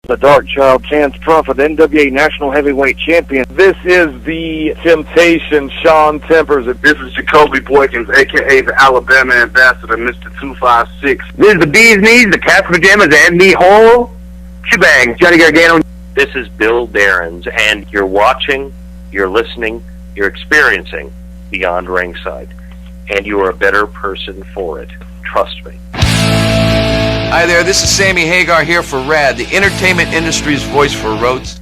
The Dark Child, Chance Crawford, NWA National Heavyweight Champion. This is the Temptation, Sean Tempers. This is Jacoby Boykins, a.k.a. the Alabama Ambassador, Mr. 256. This is the Bee's Knees, the Cast Pajamas, and the whole shebang. Johnny Gargano. This is Bill Behrens, and you're watching, you're listening, you're experiencing Beyond Ringside. And you are a better person for it. Trust me. Hi there, this is Sammy Hagar here for RAD, the entertainment industry's voice for roads.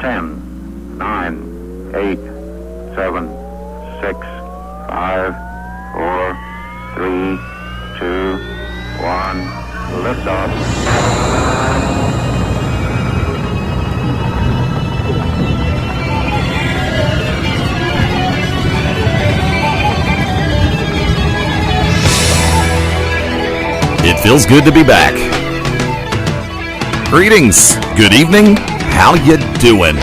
Ten, 9, 8, 7, 6, 5, 4, 3, 2, 1, liftoff. It feels good to be back. Greetings, good evening, how you doing?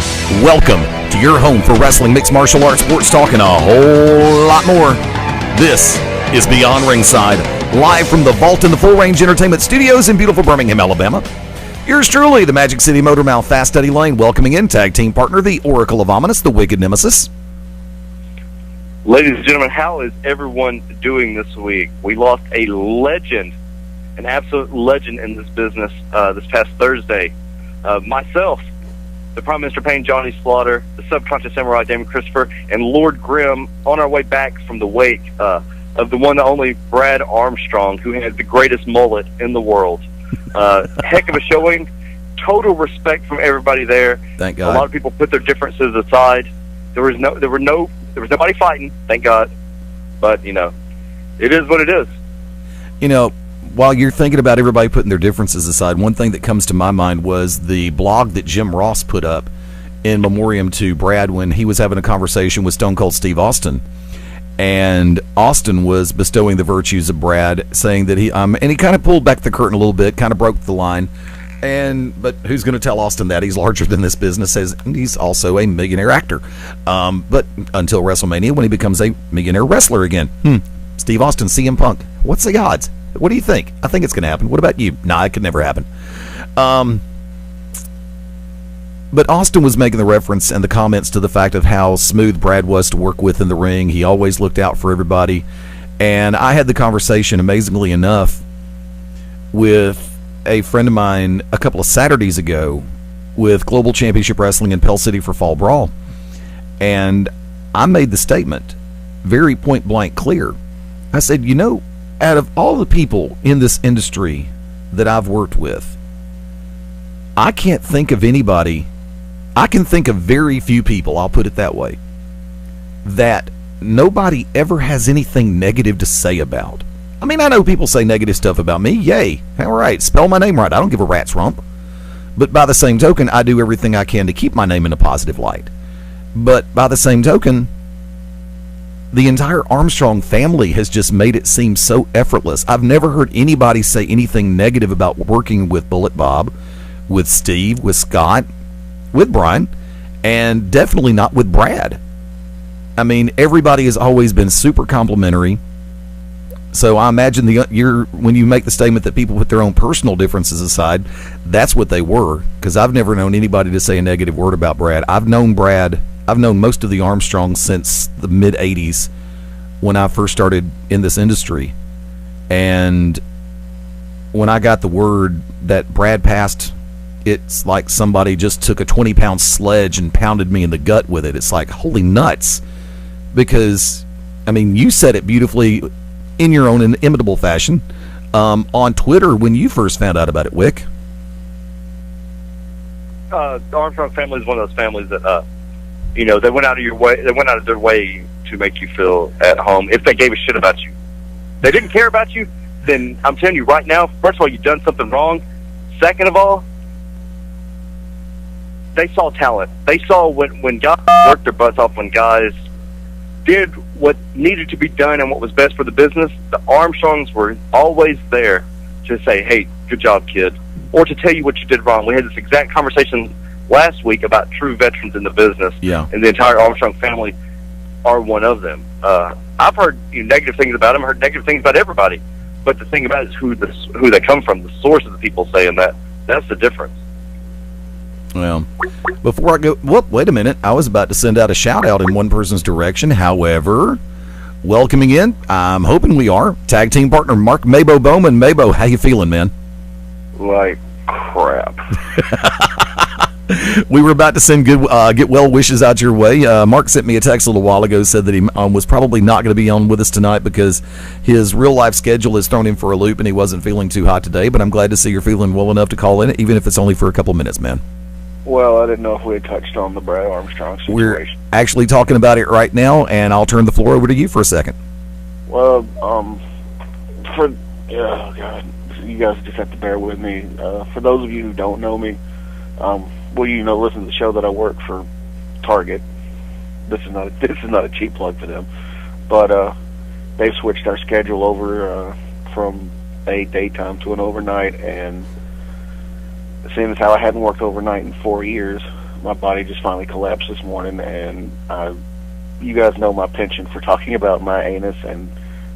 Welcome to your home for wrestling, mixed martial arts, sports talk, and a whole lot more. This is Beyond Ringside, live from the Vault in the Full Range Entertainment Studios in beautiful Birmingham, Alabama. Yours truly, the Magic City Motor Mouth, Fast Eddie Lane, welcoming in tag team partner, the Oracle of Ominous, the Wicked Nemesis. Ladies and gentlemen, how is everyone doing this week? We lost a legend, an absolute legend in this business this past Thursday. Myself, the Prime Minister Payne, Johnny Slaughter, the Subconscious Samurai, Damon Christopher, and Lord Grimm on our way back from the wake of the one and only Brad Armstrong, who had the greatest mullet in the world. Heck of a showing. Total respect from everybody there. Thank God. A lot of people put their differences aside. There was nobody fighting, thank God. But, you know, it is what it is. You know, while you're thinking about everybody putting their differences aside, one thing that comes to my mind was the blog that Jim Ross put up in memoriam to Brad when he was having a conversation with Stone Cold Steve Austin. And Austin was bestowing the virtues of Brad, saying that and he kind of pulled back the curtain a little bit, kind of broke the line. But who's going to tell Austin that? He's larger than this business, and he's also a millionaire actor. But until WrestleMania, when he becomes a millionaire wrestler again. Steve Austin, CM Punk. What's the odds? What do you think? I think it's going to happen. What about you? Nah, it could never happen. But Austin was making the reference and the comments to the fact of how smooth Brad was to work with in the ring. He always looked out for everybody. And I had the conversation, amazingly enough, with a friend of mine a couple of Saturdays ago with Global Championship Wrestling in Pell City for Fall Brawl. And I made the statement, very point blank clear. I said, you know, out of all the people in this industry that I've worked with, I can't think of anybody, I can think of very few people, I'll put it that way, that nobody ever has anything negative to say about. I mean, I know people say negative stuff about me. Yay. All right. Spell my name right. I don't give a rat's rump. But by the same token, I do everything I can to keep my name in a positive light. But by the same token, the entire Armstrong family has just made it seem so effortless. I've never heard anybody say anything negative about working with Bullet Bob, with Steve, with Scott, with Brian, and definitely not with Brad. I mean, everybody has always been super complimentary. So I imagine when you make the statement that people put their own personal differences aside, that's what they were, because I've never known anybody to say a negative word about Brad. I've known most of the Armstrongs since the mid-'80s when I first started in this industry. And when I got the word that Brad passed, it's like somebody just took a 20-pound sledge and pounded me in the gut with it. It's like, holy nuts. Because, I mean, you said it beautifully in your own inimitable fashion on Twitter when you first found out about it, Wick. The Armstrong family is one of those families that, you know, they went out of their way to make you feel at home. If they gave a shit about you, they didn't care about you, then I'm telling you right now, first of all, you've done something wrong. Second of all, they saw talent. They saw when guys worked their butts off, when guys did what needed to be done and what was best for the business, the Armstrongs were always there to say, hey, good job, kid, or to tell you what you did wrong. We had this exact conversation last week about true veterans in the business, yeah, and the entire Armstrong family are one of them. I've heard negative things about him, heard negative things about everybody. But the thing about it is who they come from, the source of the people saying that. That's the difference. Well, before I go, wait a minute. I was about to send out a shout-out in one person's direction. However, welcoming in, I'm hoping we are, tag team partner Mark Mabo Bowman. Mabo, how you feeling, man? Like crap. We were about to send get well wishes out your way. Mark sent me a text a little while ago, said that he was probably not going to be on with us tonight because his real-life schedule has thrown him for a loop and he wasn't feeling too hot today, but I'm glad to see you're feeling well enough to call in, even if it's only for a couple minutes, man. Well, I didn't know if we had touched on the Brad Armstrong situation. We're actually talking about it right now, and I'll turn the floor over to you for a second. Well, oh God, you guys just have to bear with me. For those of you who don't know me, listen to the show that I work for, Target. This is not a cheap plug for them, but they've switched our schedule over from a daytime to an overnight, and seeing as how I hadn't worked overnight in 4 years, my body just finally collapsed this morning, and you guys know my penchant for talking about my anus and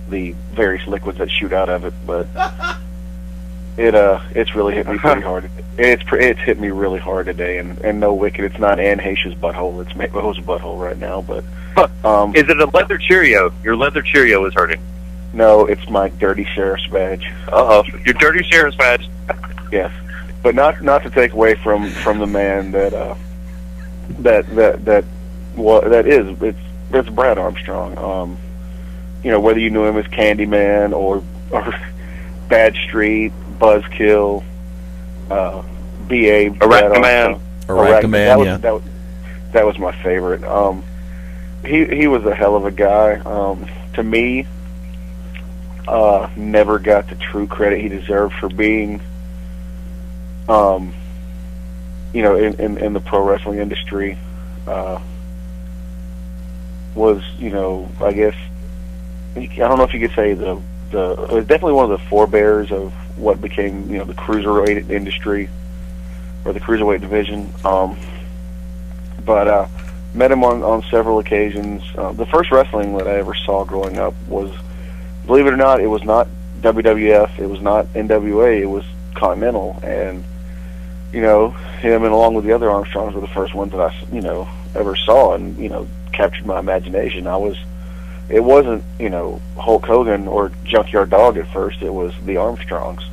the various liquids that shoot out of it, but it's really hit me pretty hard. It's hit me really hard today, and no wicked, it's not Ann Heche's butthole, it's Mabo's butthole right now, but is it a leather Cheerio? Your leather Cheerio is hurting. No, it's my dirty sheriff's badge. Your dirty sheriff's badge. Yes. But not to take away from the man it's Brad Armstrong. Whether you knew him as Candyman or Bad Street, Buzzkill, B.A. Arachnaman. Arachnaman, yeah. That was my favorite. He was a hell of a guy. To me, never got the true credit he deserved for being in the pro wrestling industry. Was, I guess, I don't know if you could say it was definitely one of the forebears of what became, the cruiserweight industry, or the cruiserweight division. But met him on several occasions. The first wrestling that I ever saw growing up was, believe it or not, it was not WWF, it was not NWA, it was Continental, and him and along with the other Armstrongs were the first ones that I ever saw and captured my imagination. It wasn't Hulk Hogan or Junkyard Dog at first, it was the Armstrongs.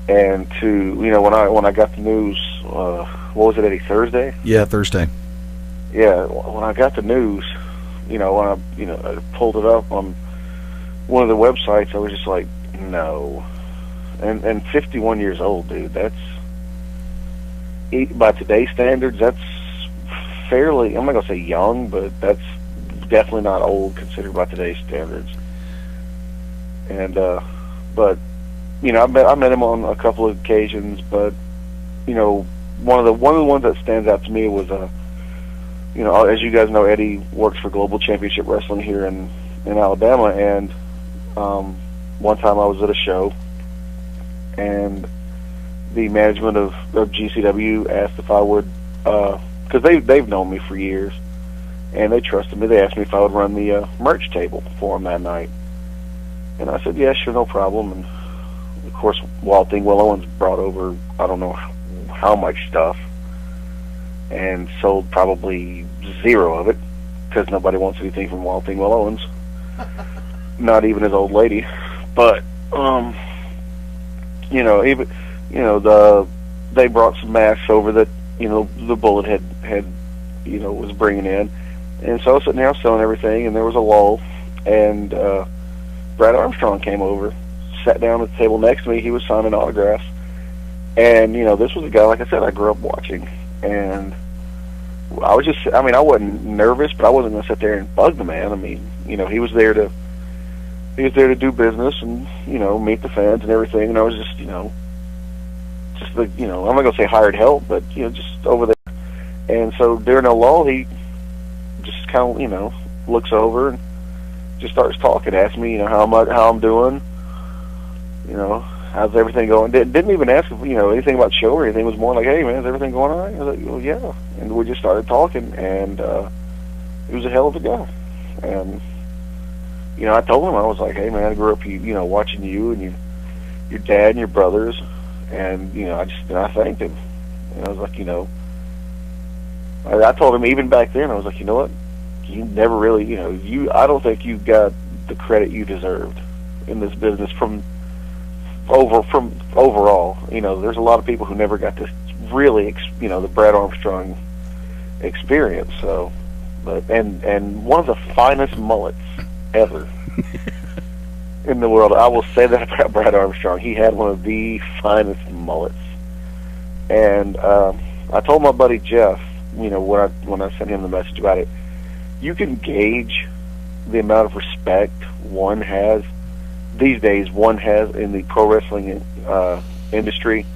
And when I got the news, what was it, Eddie, Thursday? Yeah, Thursday. Yeah, when I got the news, when I pulled it up on one of the websites, I was just like, no. And 51 years old, dude, that's, by today's standards, that's fairly, I'm not going to say young, but that's definitely not old considered by today's standards. And, but, I met him on a couple of occasions, but, one of the ones that stands out to me was, as you guys know, Eddie works for Global Championship Wrestling here in Alabama, and one time I was at a show, and the management of GCW asked if I would, because they've known me for years, and they trusted me. They asked me if I would run the merch table for them that night, and I said, yeah, sure, no problem. And of course, Walting Will Owens brought over, I don't know how much stuff, and sold probably zero of it, because nobody wants anything from Walting Will Owens, not even his old lady. But they brought some masks over that the Bullet had was bringing in, and so I was sitting there selling everything, and there was a lull, and Brad Armstrong came over, sat down at the table next to me. He was signing autographs, and this was a guy, like I said, I grew up watching, and I wasn't nervous, but I wasn't going to sit there and bug the man. I mean, he was there to do business and meet the fans and everything, and I was just I'm not going to say hired help, but just over there. And so during a lull, he just kind of looks over and just starts talking, asks me how I'm doing, how's everything going. Didn't even ask if anything about the show or anything. It was more like, hey man, is everything going all right? I was like, well, yeah. And we just started talking, and he was a hell of a guy. And I told him, I was like, hey man, I grew up, watching you and your dad and your brothers, and I thanked him, and I was like, I told him even back then, I was like, you know what, you never really, I don't think you got the credit you deserved in this business from overall. There's a lot of people who never got this really, the Brad Armstrong experience. So, and one of the finest mullets ever in the world. I will say that about Brad Armstrong. He had one of the finest mullets. And I told my buddy Jeff, when I sent him the message about it, you can gauge the amount of respect one has these days, in the pro wrestling industry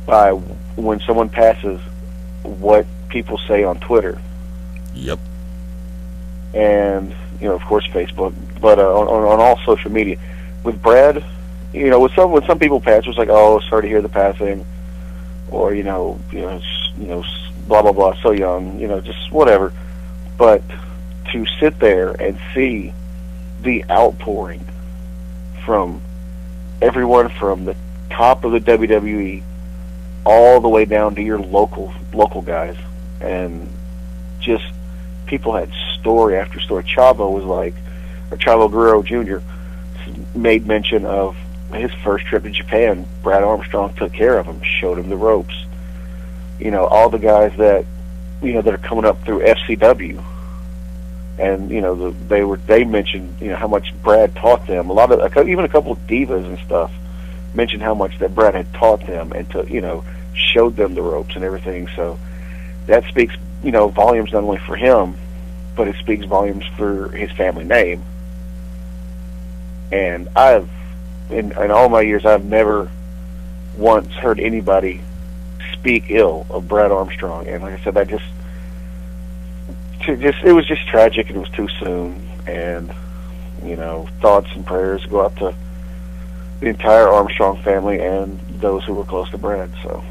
by when someone passes what people say on Twitter. Yep. And, of course, Facebook, but on all social media. With Brad, when some people pass, it was like, oh, sorry to hear the passing, or, blah, blah, blah, so young, just whatever. But to sit there and see the outpouring from everyone from the top of the WWE all the way down to your local guys, and just people had story after story. Chavo Guerrero Jr. made mention of his first trip to Japan. Brad Armstrong took care of him, showed him the ropes. All the guys that that are coming up through FCW, and they mentioned how much Brad taught them. Even a couple of divas and stuff mentioned how much that Brad had taught them and showed them the ropes and everything. So that speaks volumes not only for him, but it speaks volumes for his family name. And in all my years, I've never once heard anybody speak ill of Brad Armstrong. And like I said, it was just tragic, and it was too soon. And thoughts and prayers go out to the entire Armstrong family and those who were close to Brad. So,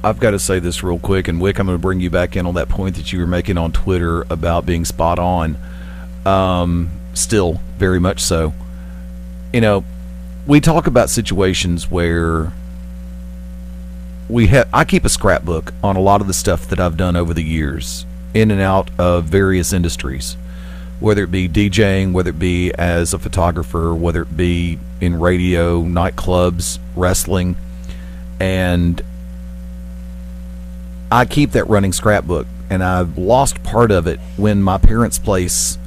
I've got to say this real quick, and Wick, I'm going to bring you back in on that point that you were making on Twitter about being spot on. Still, very much so. We talk about situations where I keep a scrapbook on a lot of the stuff that I've done over the years, in and out of various industries, whether it be DJing, whether it be as a photographer, whether it be in radio, nightclubs, wrestling, and I keep that running scrapbook. And I've lost part of it when my parents' place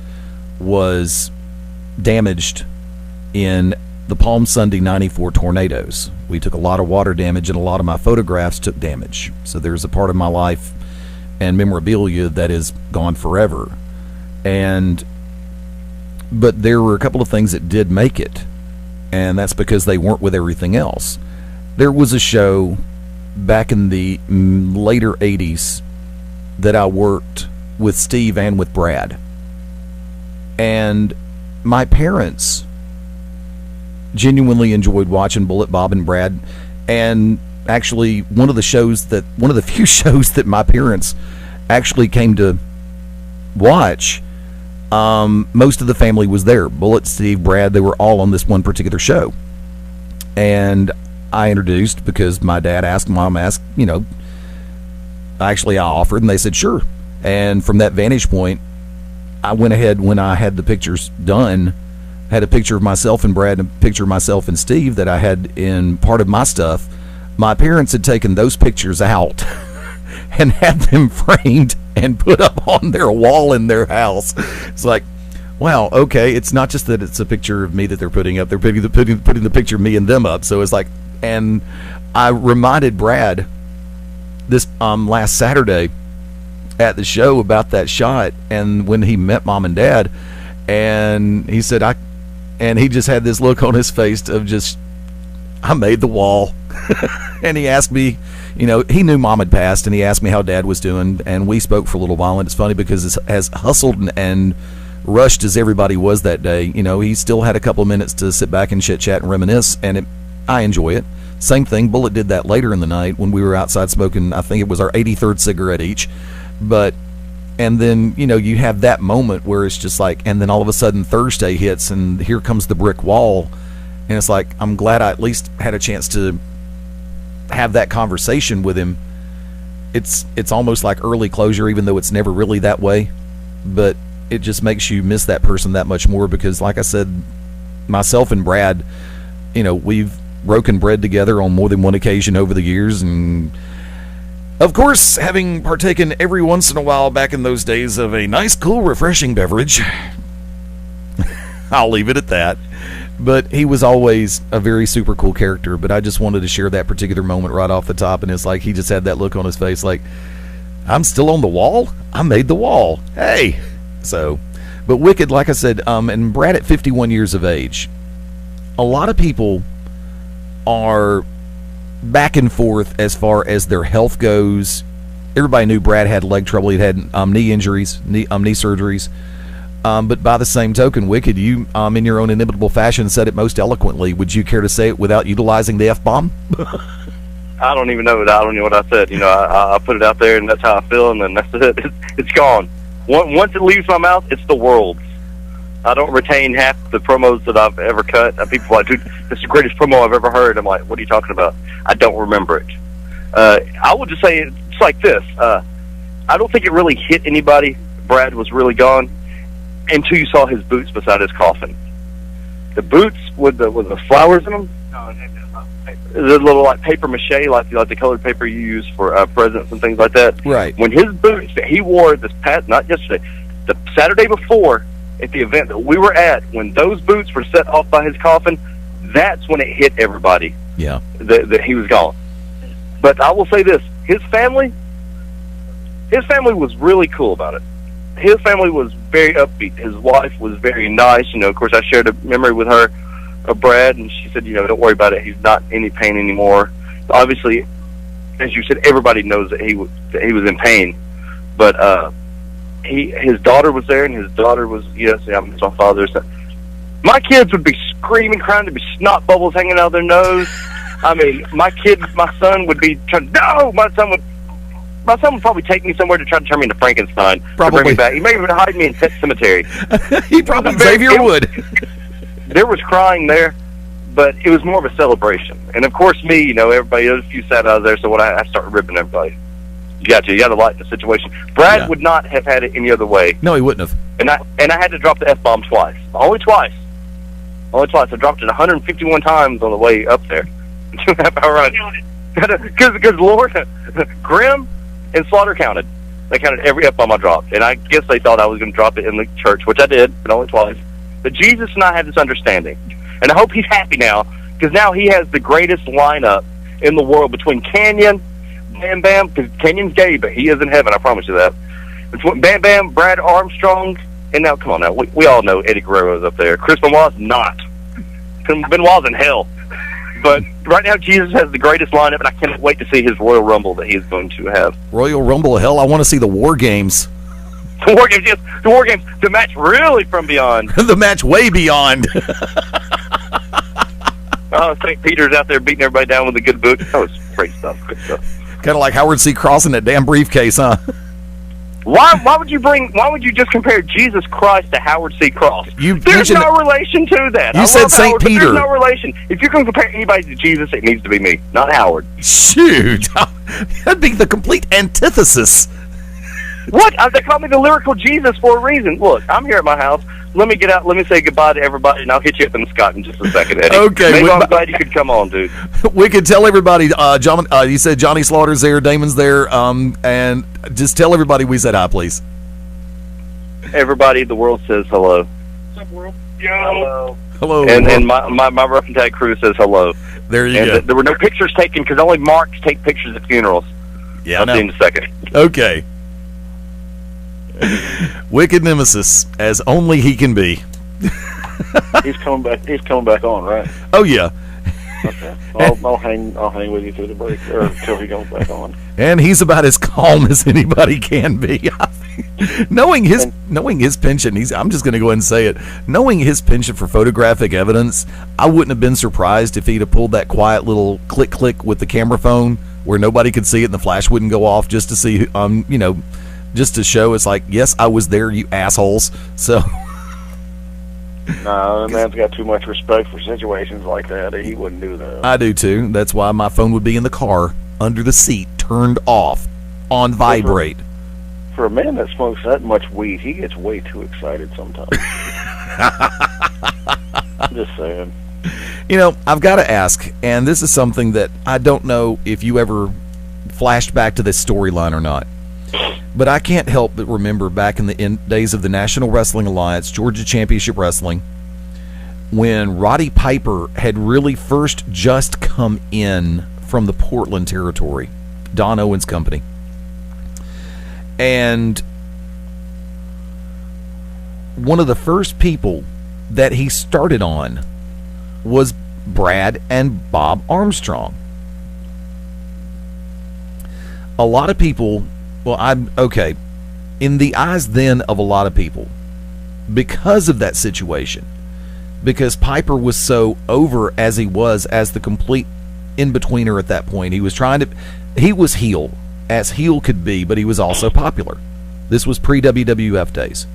was damaged in the Palm Sunday '94 tornadoes. We took a lot of water damage, and a lot of my photographs took damage. So there's a part of my life and memorabilia that is gone forever. But there were a couple of things that did make it, and that's because they weren't with everything else. There was a show back in the later 80s that I worked with Steve and with Brad. And my parents genuinely enjoyed watching Bullet Bob and Brad. And actually, one of the few shows that my parents actually came to watch, most of the family was there. Bullet, Steve, Brad, they were all on this one particular show. And I introduced because my dad asked, mom asked, actually I offered, and they said sure. And from that vantage point, I went ahead, when I had the pictures done, had a picture of myself and Brad and a picture of myself and Steve that I had in part of my stuff. My parents had taken those pictures out and had them framed and put up on their wall in their house. It's like, wow, okay, it's not just that it's a picture of me that they're putting up, they're putting the picture of me and them up. So it's like, and I reminded Brad this last Saturday at the show about that shot, and when he met mom and dad, and he said, and he just had this look on his face of just, I made the wall. And he asked me, he knew mom had passed, and he asked me how dad was doing, and we spoke for a little while. And it's funny because as hustled and rushed as everybody was that day, he still had a couple of minutes to sit back and chit chat and reminisce, and I enjoy it. Same thing, Bullet did that later in the night when we were outside smoking. I think it was our 83rd cigarette each. But And then, you have that moment where it's just like, and then all of a sudden Thursday hits and here comes the brick wall. And it's like, I'm glad I at least had a chance to have that conversation with him. It's almost like early closure, even though it's never really that way. But it just makes you miss that person that much more because, like I said, myself and Brad, we've broken bread together on more than one occasion over the years. And of course, having partaken every once in a while back in those days of a nice, cool, refreshing beverage, I'll leave it at that. But he was always a very super cool character. But I just wanted to share that particular moment right off the top. And it's like he just had that look on his face like, I'm still on the wall? I made the wall. Hey! So, but Wicked, like I said, and Brad at 51 years of age, a lot of people are back and forth as far as their health goes. Everybody knew Brad had leg trouble. He'd had knee injuries, knee surgeries. But by the same token, Wicked, you, in your own inimitable fashion, said it most eloquently. Would you care to say it without utilizing the F-bomb? I don't even know. I don't know what I said. I put it out there, and that's how I feel, and then that's it. It's gone. Once it leaves my mouth, it's the world's. I don't retain half the promos that I've ever cut. People are like, dude, this is the greatest promo I've ever heard. I'm like, what are you talking about? I don't remember it. I will just say it's like this. I don't think it really hit anybody. Brad was really gone until you saw his boots beside his coffin. The boots with the flowers in them. The little like paper mache, like the colored paper you use for presents and things like that. Right. When his boots that he wore this past, not yesterday, the Saturday before at the event that we were at, when those boots were set off by his coffin, that's when it hit everybody. Yeah. That he was gone. But I will say this: his family was really cool about it. His family was very upbeat. His wife was very nice. Of course, I shared a memory with her of Brad, and she said, don't worry about it. He's not in any pain anymore. Obviously, as you said, everybody knows that he was in pain. But his daughter was there, and his daughter was, I'm my father. So my kids would be screaming, crying. There'd be snot bubbles hanging out of their nose. I mean, my son would be trying. No, my son would probably take me somewhere to try to turn me into Frankenstein. Probably. To bring me back. He may even hide me in Pet Cemetery. He probably Xavier would. There was crying there, but it was more of a celebration. And of course, me, everybody, there's a few sad eyes there. So when I started ripping everybody, you got to lighten the situation. Brad would not have had it any other way. No, he wouldn't have. And I had to drop the F-bomb twice. Only twice. I dropped it 151 times on the way up there. 2.5 hour ride. Because Lord, Grimm and Slaughter counted. They counted every F-bomb I dropped. And I guess they thought I was going to drop it in the church, which I did, but only twice. But Jesus and I had this understanding. And I hope he's happy now, because now he has the greatest lineup in the world between Canyon, Bam Bam, because Canyon's gay, but he is in heaven, I promise you that. Between Bam Bam, Brad Armstrong, and now, come on now, we all know Eddie Guerrero's up there. Chris Benoit's not. Benoit's in hell. But right now, Jesus has the greatest lineup, and I can't wait to see his Royal Rumble that he's going to have. Royal Rumble, hell, I want to see the War Games. The War Games, yes. The War Games, the match really from beyond. The match way beyond. St. Peter's out there beating everybody down with a good book. That was great stuff. Kind of like Howard C. Cross in that damn briefcase, huh? Why would you just compare Jesus Christ to Howard C. Cross? There's no relation to that. You said St. Peter. There's no relation. If you're going to compare anybody to Jesus, it needs to be me, not Howard. Shoot. That'd be the complete antithesis. What? They call me the lyrical Jesus for a reason. Look, I'm here at my house. Let me get out. Let me say goodbye to everybody, and I'll hit you up in Scott in just a second, Eddie. Okay. Maybe I'm glad you could come on, dude. We could tell everybody, John, you said Johnny Slaughter's there, Damon's there, and just tell everybody we said hi, please. Everybody, the world says hello. What's up, world? Yo. Hello. And my Rough and Tag crew says hello. There you go. There were no pictures taken because only Marks take pictures at funerals. Yeah, I'll see you in a second. Okay. Wicked Nemesis, as only he can be. He's coming back. He's coming back on, right? Oh yeah. Okay. I'll hang with you through the break or until he comes back on. And he's about as calm as anybody can be. knowing his penchant, I'm just going to go ahead and say it. Knowing his penchant for photographic evidence, I wouldn't have been surprised if he'd have pulled that quiet little click with the camera phone where nobody could see it and the flash wouldn't go off just to see, just to show it's like, yes, I was there, you assholes. So No, the man's got too much respect for situations like that. He wouldn't do that. I do too. That's why my phone would be in the car, under the seat, turned off, on vibrate. For a man that smokes that much weed, he gets way too excited sometimes. I'm just saying. You know, I've got to ask, and this is something that I don't know if you ever flashed back to this storyline or not, but I can't help but remember back in the days of the National Wrestling Alliance, Georgia Championship Wrestling, when Roddy Piper had really first just come in from the Portland territory, Don Owens' company. And one of the first people that he started on was Brad and Bob Armstrong. A lot of people, in the eyes then of a lot of people, because of that situation, because Piper was so over as he was as the complete in-betweener at that point. He was heel, as heel could be, but he was also popular. This was pre-WWF days.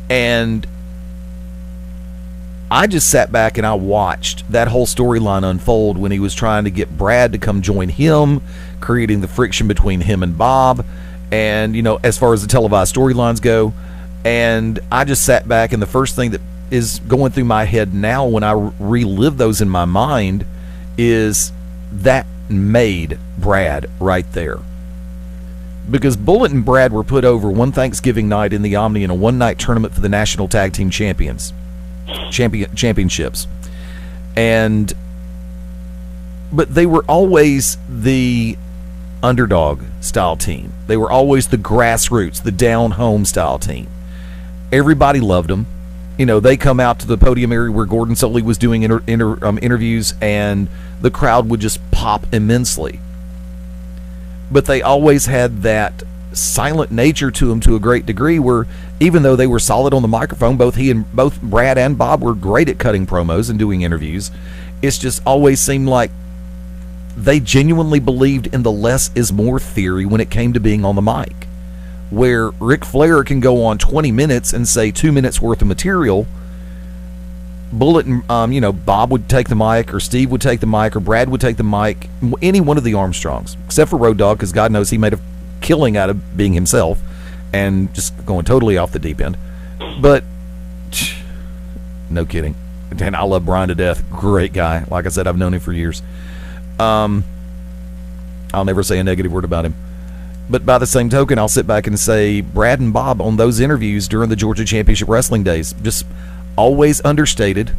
And I just sat back and I watched that whole storyline unfold when he was trying to get Brad to come join him, creating the friction between him and Bob, and, you know, as far as the televised storylines go. And I just sat back, and the first thing that is going through my head now when I relive those in my mind is that made Brad right there. Because Bullet and Brad were put over one Thanksgiving night in the Omni in a one-night tournament for the National Tag Team Championships. But they were always the underdog style team. They were always the grassroots, the down-home style team. Everybody loved them. You know, they come out to the podium area where Gordon Solie was doing interviews, and the crowd would just pop immensely. But they always had that silent nature to them to a great degree, where even though they were solid on the microphone, both Brad and Bob were great at cutting promos and doing interviews. It's just always seemed like they genuinely believed in the less is more theory when it came to being on the mic, where Ric Flair can go on 20 minutes and say 2 minutes worth of material. Bullet and Bob would take the mic, or Steve would take the mic, or Brad would take the mic, any one of the Armstrongs, except for Road Dogg, because God knows he made a killing out of being himself and just going totally off the deep end. But no kidding. And I love Brian to death. Great guy. Like I said, I've known him for years. I'll never say a negative word about him. But by the same token, I'll sit back and say Brad and Bob on those interviews during the Georgia Championship Wrestling days, just always understated.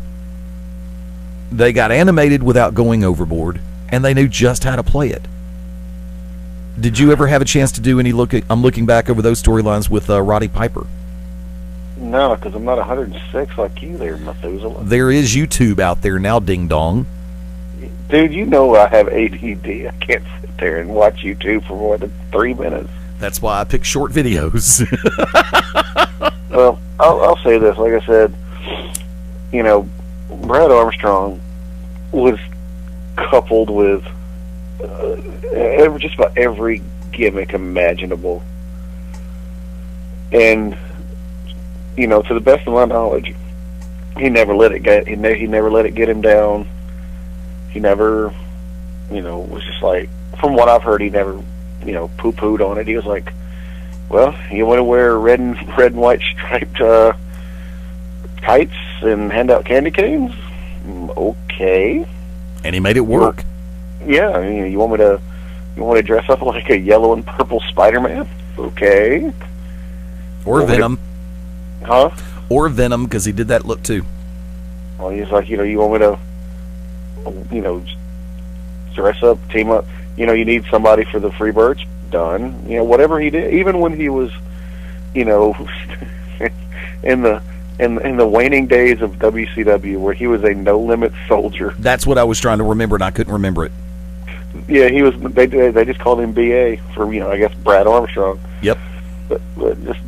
They got animated without going overboard, and they knew just how to play it. Did you ever have a chance to do any I'm looking back over those storylines with Roddy Piper? No, because I'm not 106 like you there, Methuselah. There is YouTube out there now, ding dong. Dude, you know I have ADD. I can't sit there and watch YouTube for more than 3 minutes. That's why I pick short videos. Well, I'll say this. Like I said, you know, Brad Armstrong was coupled with just about every gimmick imaginable. And, you know, to the best of my knowledge, he never let it get him down. He never, was just like, from what I've heard, he never, poo-pooed on it. He was like, well, you want to wear red and white striped tights and hand out candy canes? Okay. And he made it work. Yeah, I mean, you want to dress up like a yellow and purple Spider-Man? Okay. Or Venom. Huh? Or Venom, because he did that look too. Well, he's like, you want me to, dress up, team up. You need somebody for the Freebirds. Done. Whatever he did, even when he was, in the waning days of WCW, where he was a no-limit soldier. That's what I was trying to remember, and I couldn't remember it. Yeah, he was. They just called him BA for I guess Brad Armstrong. Yep. But just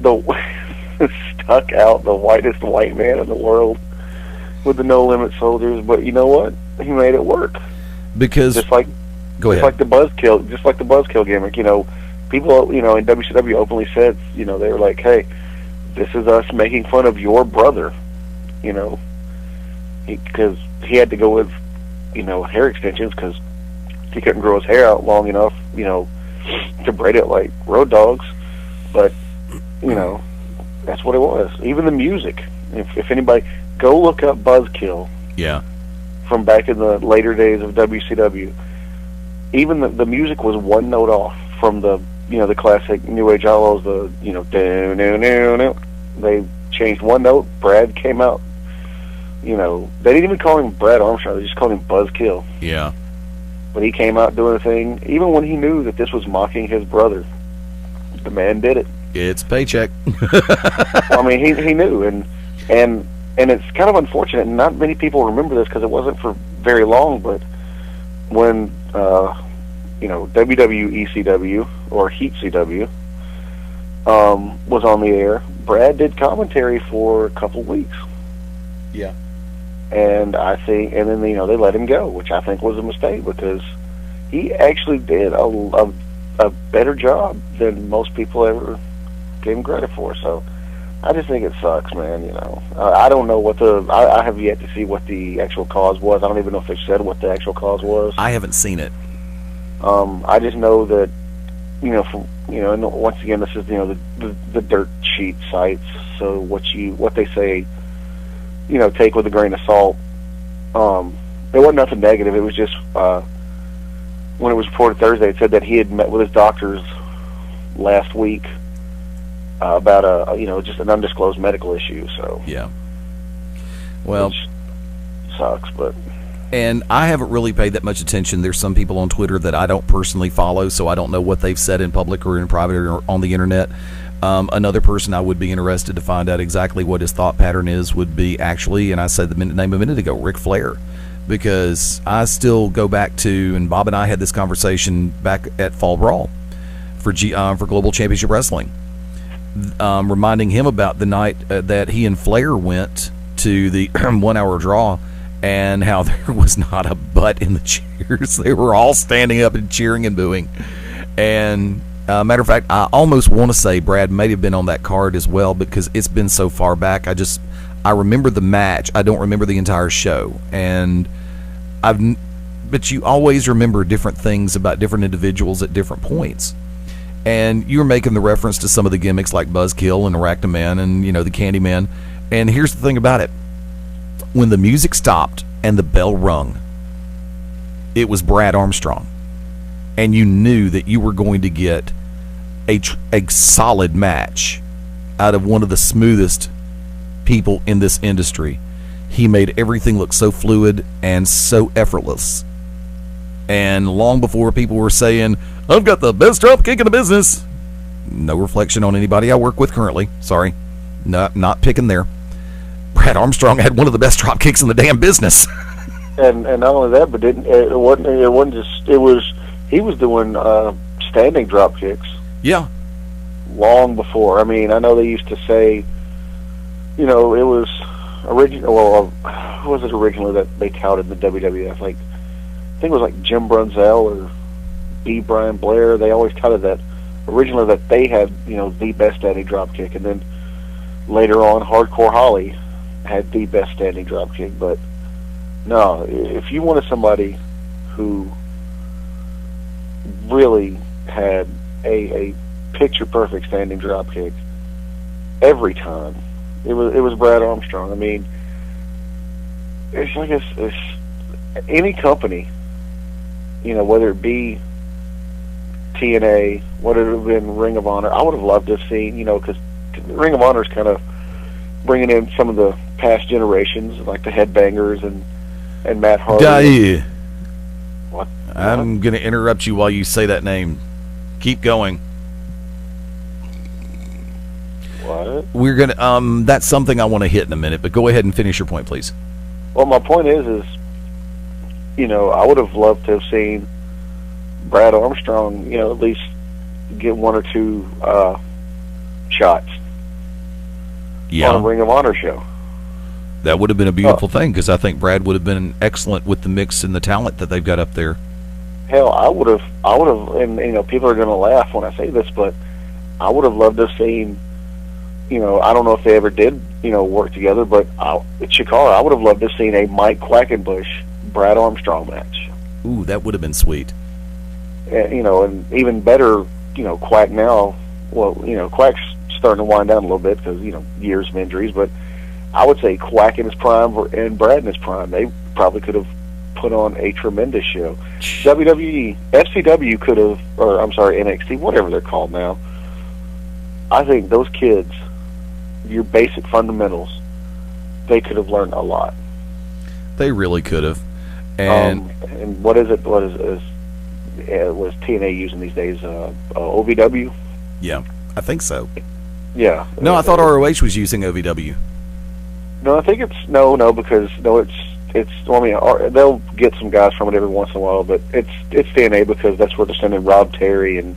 stuck out the whitest white man in the world with the no-limit soldiers. But you know what? He made it work. Because just like the buzzkill gimmick. people, in WCW openly said, they were like, hey, this is us making fun of your brother, because he had to go with, hair extensions because he couldn't grow his hair out long enough, to braid it like Road Dogs. But, that's what it was. Even the music. If anybody, go look up Buzzkill. Yeah. From back in the later days of WCW. Even the music was one note off from the, the classic New Age Outlaws, the, do. They changed one note. Brad came out. They didn't even call him Brad Armstrong. They just called him Buzzkill. Yeah. But he came out doing a thing, even when he knew that this was mocking his brother. The man did it. It's paycheck. I mean, he knew, and it's kind of unfortunate. And not many people remember this because it wasn't for very long. But when WWECW or Heat CW was on the air, Brad did commentary for a couple weeks. Yeah. And then they let him go, which I think was a mistake because he actually did a better job than most people ever gave him credit for. So I just think it sucks, man. I don't know I have yet to see what the actual cause was. I don't even know if they said what the actual cause was. I haven't seen it. I just know that and once again, this is the dirt sheet sites. So what they say, take with a grain of salt. There wasn't nothing negative. It was just when it was reported Thursday, it said that he had met with his doctors last week about just an undisclosed medical issue. So yeah, well, which sucks, but. And I haven't really paid that much attention. There's some people on Twitter that I don't personally follow, so I don't know what they've said in public or in private or on the internet. Another person I would be interested to find out exactly what his thought pattern is would be actually, and I said the name a minute ago, Ric Flair. Because I still go back to, and Bob and I had this conversation back at Fall Brawl for Global Championship Wrestling, reminding him about the night that he and Flair went to the 1 hour draw, and how there was not a butt in the cheers. They were all standing up and cheering and booing. And matter of fact, I almost want to say Brad may have been on that card as well because it's been so far back. I remember the match. I don't remember the entire show. And but you always remember different things about different individuals at different points. And you were making the reference to some of the gimmicks like Buzzkill and Arachnaman and the Candyman. And here's the thing about it. When the music stopped and the bell rung, it was Brad Armstrong. And you knew that you were going to get a solid match out of one of the smoothest people in this industry. He made everything look so fluid and so effortless. And long before people were saying, I've got the best drop kick in the business. No reflection on anybody I work with currently. Sorry. Not picking there. Brad Armstrong had one of the best drop kicks in the damn business. and not only that, but he was doing standing drop kicks. Yeah. Long before. I mean, I know they used to say, it was original. Well, who was it originally that they touted in the WWF? I think it was like Jim Brunzell or B. Brian Blair. They always touted that originally that they had, the best standing drop kick, and then later on, Hardcore Holly had the best standing drop kick. But no, if you wanted somebody who really had a picture perfect standing drop kick every time, it was Brad Armstrong. I mean, it's like it's any company, whether it be TNA, whether it have been Ring of Honor. I would have loved to have seen, because Ring of Honor is kind of bringing in some of the past generations, like the Headbangers and Matt Hardy. What? I'm going to interrupt you while you say that name. Keep going. What? We're going to that's something I want to hit in a minute, but go ahead and finish your point, please. Well, my point is I would have loved to have seen Brad Armstrong, at least get one or two shots on a Ring of Honor show. That would have been a beautiful thing, because I think Brad would have been excellent with the mix and the talent that they've got up there. hell, I would have, and people are going to laugh when I say this, but I would have loved to have seen, I don't know if they ever did, work together, but at Chikara, I would have loved to have seen a Mike Quackenbush, Brad Armstrong match. Ooh, that would have been sweet. And even better, Quack now, Quack's starting to wind down a little bit because, years of injuries, but I would say Quack in his prime and Brad in his prime, they probably could have put on a tremendous show. WWE, FCW could have, or I'm sorry, NXT, whatever they're called now. I think those kids, your basic fundamentals, they could have learned a lot. They really could have. And what is it? What is was TNA using these days? OVW? Yeah, I think so. Yeah. No, I thought ROH was using OVW. No, I think it's it's. Well, I mean, they'll get some guys from it every once in a while, but it's TNA because that's where they're sending Rob Terry, and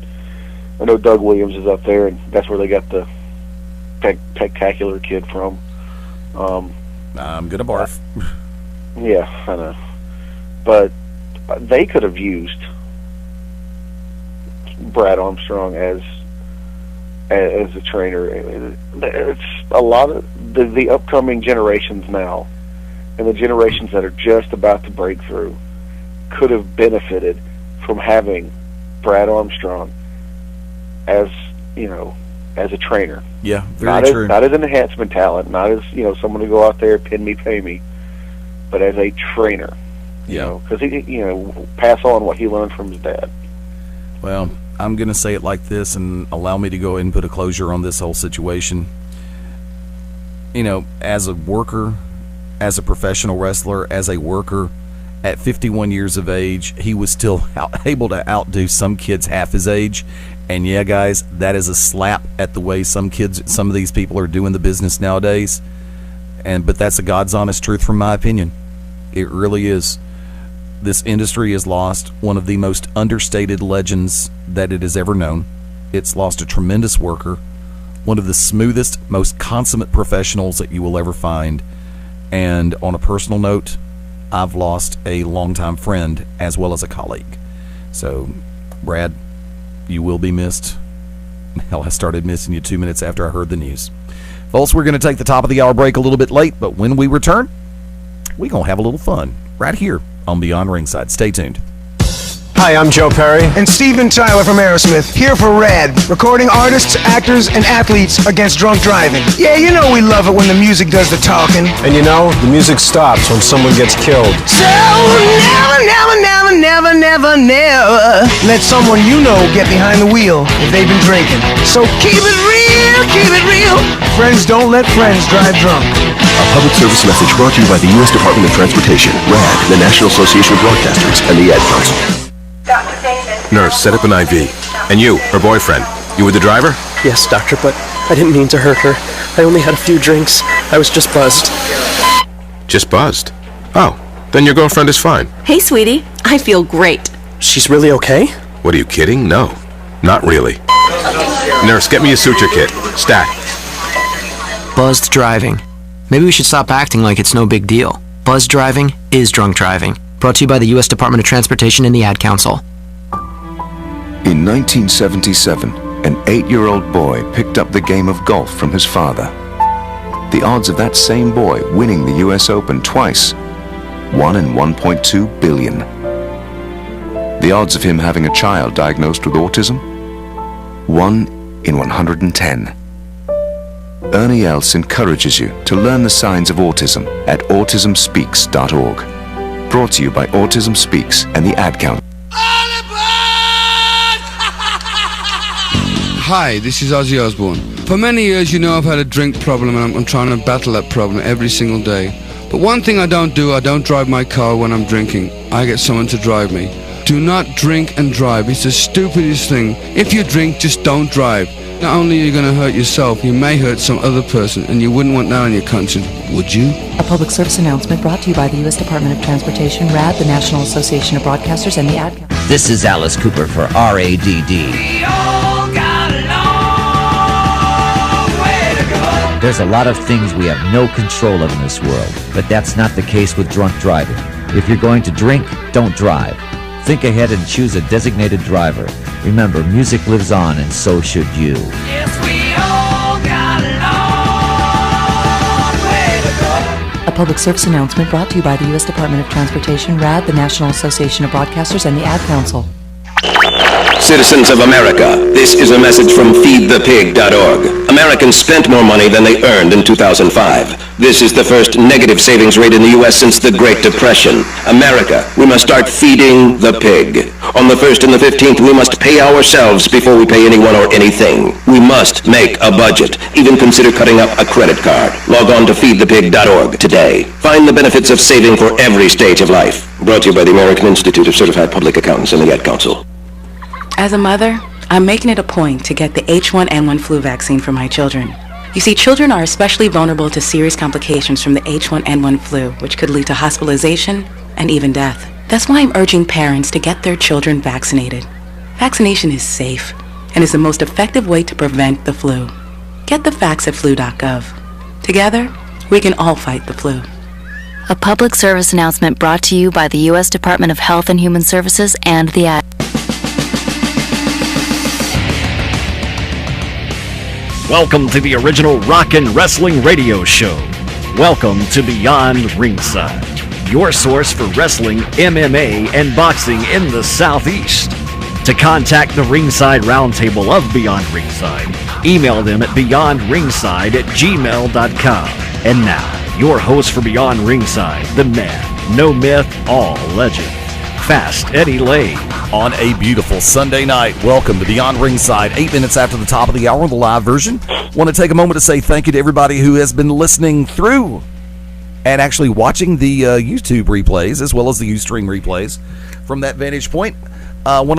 I know Doug Williams is up there, and that's where they got the spectacular kid from. I'm gonna barf. Yeah, I know, but they could have used Brad Armstrong as a trainer. It's a lot of the upcoming generations now, and the generations that are just about to break through could have benefited from having Brad Armstrong as a trainer. Yeah, very true. Not as an enhancement talent, not as someone to go out there, pin me, pay me, but as a trainer. Yeah, because he pass on what he learned from his dad. Well, I'm going to say it like this and allow me to go ahead and put a closure on this whole situation. As a worker, as a professional wrestler, as a worker, at 51 years of age, he was still able to outdo some kids half his age. And yeah, guys, that is a slap at the way some of these people are doing the business nowadays. But that's a God's honest truth from my opinion. It really is. This industry has lost one of the most understated legends that it has ever known. It's lost a tremendous worker, one of the smoothest, most consummate professionals that you will ever find. And on a personal note, I've lost a longtime friend as well as a colleague. So, Brad, you will be missed. Hell, I started missing you 2 minutes after I heard the news. Folks, we're going to take the top of the hour break a little bit late, but when we return, we're going to have a little fun right here on Beyond Ringside. Stay tuned. Hi, I'm Joe Perry. And Steven Tyler from Aerosmith, here for RAD, recording artists, actors, and athletes against drunk driving. Yeah, we love it when the music does the talking. And the music stops when someone gets killed. So never let someone get behind the wheel if they've been drinking. So keep it real. Friends don't let friends drive drunk. A public service message brought to you by the U.S. Department of Transportation, RAD, the National Association of Broadcasters, and the Ad Council. Nurse, set up an IV. And you, her boyfriend, you were the driver? Yes, doctor, but I didn't mean to hurt her. I only had a few drinks. I was just buzzed. Just buzzed? Oh, then your girlfriend is fine. Hey, sweetie. I feel great. She's really okay? What, are you kidding? No, not really. Nurse, get me a suture kit. Stat. Buzzed driving. Maybe we should stop acting like it's no big deal. Buzzed driving is drunk driving. Brought to you by the U.S. Department of Transportation and the Ad Council. In 1977, an 8-year-old boy picked up the game of golf from his father. The odds of that same boy winning the U.S. Open twice, 1 in 1.2 billion. The odds of him having a child diagnosed with autism, 1 in 110. Ernie Els encourages you to learn the signs of autism at autismspeaks.org. Brought to you by Autism Speaks and the Ad Council. Hi, this is Ozzy Osbourne. For many years, I've had a drink problem, and I'm trying to battle that problem every single day. But one thing I don't drive my car when I'm drinking. I get someone to drive me. Do not drink and drive. It's the stupidest thing. If you drink, just don't drive. Not only are you going to hurt yourself, you may hurt some other person, and you wouldn't want that on your conscience, would you? A public service announcement brought to you by the U.S. Department of Transportation, RAD, the National Association of Broadcasters, and the Ad Council. This is Alice Cooper for RADD. There's a lot of things we have no control of in this world, but that's not the case with drunk driving. If you're going to drink, don't drive. Think ahead and choose a designated driver. Remember, music lives on, and so should you. A public service announcement brought to you by the U.S. Department of Transportation, RAD, the National Association of Broadcasters, and the Ad Council. Citizens of America, this is a message from feedthepig.org. Americans spent more money than they earned in 2005. This is the first negative savings rate in the U.S. since the Great Depression. America, we must start feeding the pig. On the 1st and the 15th, we must pay ourselves before we pay anyone or anything. We must make a budget. Even consider cutting up a credit card. Log on to feedthepig.org today. Find the benefits of saving for every stage of life. Brought to you by the American Institute of Certified Public Accountants and the Ad Council. As a mother, I'm making it a point to get the H1N1 flu vaccine for my children. You see, children are especially vulnerable to serious complications from the H1N1 flu, which could lead to hospitalization and even death. That's why I'm urging parents to get their children vaccinated. Vaccination is safe and is the most effective way to prevent the flu. Get the facts at flu.gov. Together, we can all fight the flu. A public service announcement brought to you by the U.S. Department of Health and Human Services and the Ad. Welcome to the original rock and wrestling radio show. Welcome to Beyond Ringside, your source for wrestling, MMA, and boxing in the Southeast. To contact the Ringside Roundtable of Beyond Ringside, email them at beyondringside@gmail.com. And now, your host for Beyond Ringside, the man, no myth, all legend, Fast Eddie Lane. On a beautiful Sunday night, welcome to Beyond Ringside, 8 minutes after the top of the hour on the live version. Want to take a moment to say thank you to everybody who has been listening through and actually watching the YouTube replays as well as the Ustream replays from that vantage point.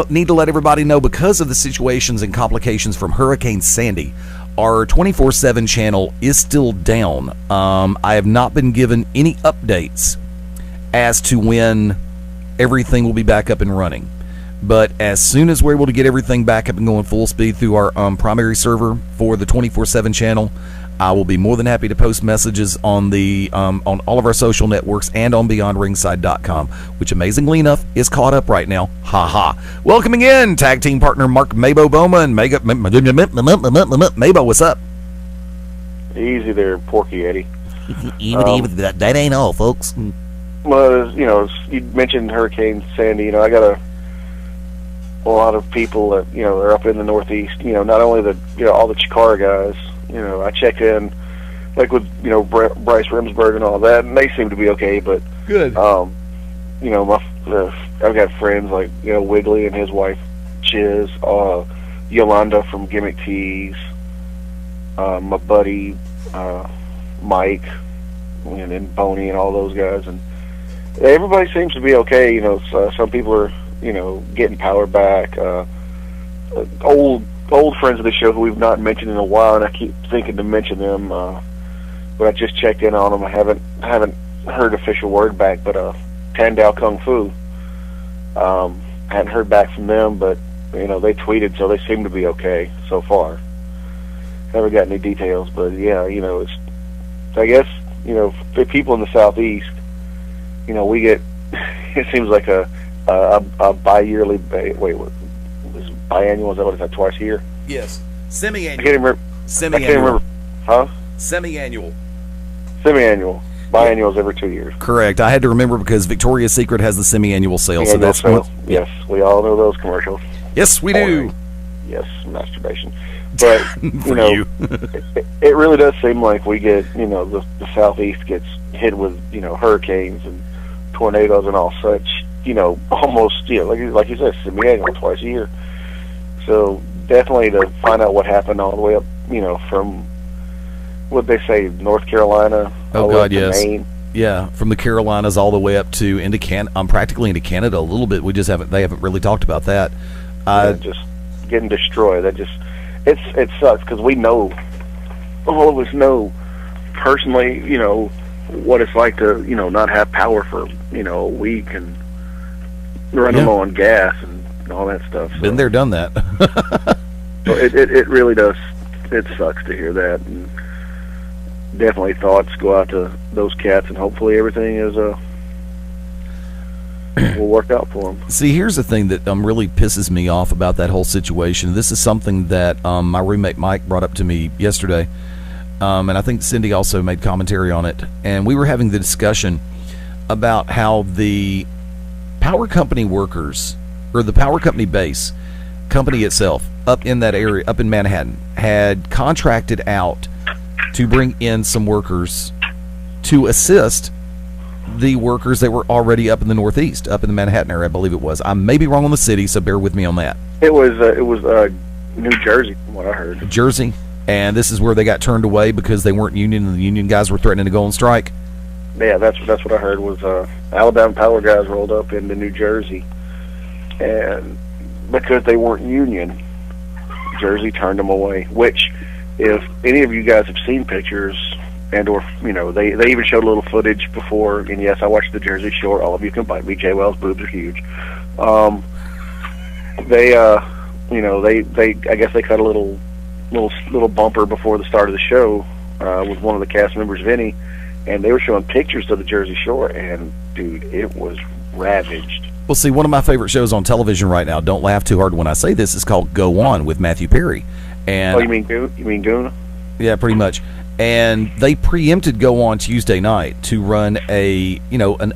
Need to let everybody know, because of the situations and complications from Hurricane Sandy, our 24/7 channel is still down. I have not been given any updates as to when everything will be back up and running. But as soon as we're able to get everything back up and going full speed through our primary server for the 24/7 channel, I will be more than happy to post messages on the on all of our social networks and on BeyondRingside.com, which amazingly enough is caught up right now. Ha ha! Welcoming in tag team partner Mark Mabo Bowman. Mabo, what's up? Easy there, Porky Eddie. That ain't all, folks. Well, you mentioned Hurricane Sandy. I got a lot of people that are up in the Northeast. Not only all the Chikara guys. I checked in, like with Bryce Rimsberg and all that, and they seem to be okay. But good. I've got friends like Wiggly and his wife Chiz, Yolanda from Gimmick Tees, my buddy Mike, and then Boney and all those guys, and everybody seems to be okay. Some people are getting power back. Old friends of the show who we've not mentioned in a while, and I keep thinking to mention them, but I just checked in on them. I haven't heard official word back, but Tandao Kung Fu, I hadn't heard back from them, but they tweeted, so they seem to be okay so far. Haven't got any details, but yeah, it's, I guess, the people in the Southeast, we get, it seems like a bi-yearly, biannual, is that what it's at, twice a year? Yes. Semi-annual. I can't remember. Semi-annual. I can't remember. Huh? Semi-annual. Semi-annual. Biannual is every 2 years. Correct. I had to remember because Victoria's Secret has the semi-annual sale. Semi-annual sale. Yes, we all know those commercials. Yes, we do. Yes, masturbation. But, it really does seem like we get, the Southeast gets hit with, hurricanes and tornadoes and all such, almost, like you said, semi-annual, twice a year. So definitely to find out what happened all the way up, from what they say, North Carolina. Oh God, yes. Maine. Yeah, from the Carolinas all the way up to into practically into Canada a little bit. They haven't really talked about that. Just getting destroyed. It sucks because we know, all of us know personally, what it's like to, not have power for, a week and running low on gas and all that stuff. So. Been there, done that. So it really does. It sucks to hear that, and definitely thoughts go out to those cats, and hopefully everything is will work out for them. See, here's the thing that really pisses me off about that whole situation. This is something that my roommate Mike brought up to me yesterday, and I think Cindy also made commentary on it. And we were having the discussion about how the power company workers, or the power company base company itself, up in that area, up in Manhattan, had contracted out to bring in some workers to assist the workers that were already up in the Northeast, up in the Manhattan area, I believe it was. I may be wrong on the city, so bear with me on that. It was New Jersey, from what I heard. Jersey, and this is where they got turned away because they weren't union, and the union guys were threatening to go on strike. Yeah, that's what I heard was Alabama Power guys rolled up into New Jersey, and because they weren't union, Jersey turned them away. Which, if any of you guys have seen pictures, and or they even showed a little footage before. And yes, I watched the Jersey Shore. All of you can bite me. Jay Wells' boobs are huge. They I guess they cut a little bumper before the start of the show with one of the cast members, Vinny, and they were showing pictures of the Jersey Shore, and dude, it was ravaged. Well, see, one of my favorite shows on television right now, don't laugh too hard when I say this, is called Go On with Matthew Perry. And you mean Goon? Yeah, pretty much. And they preempted Go On Tuesday night to run an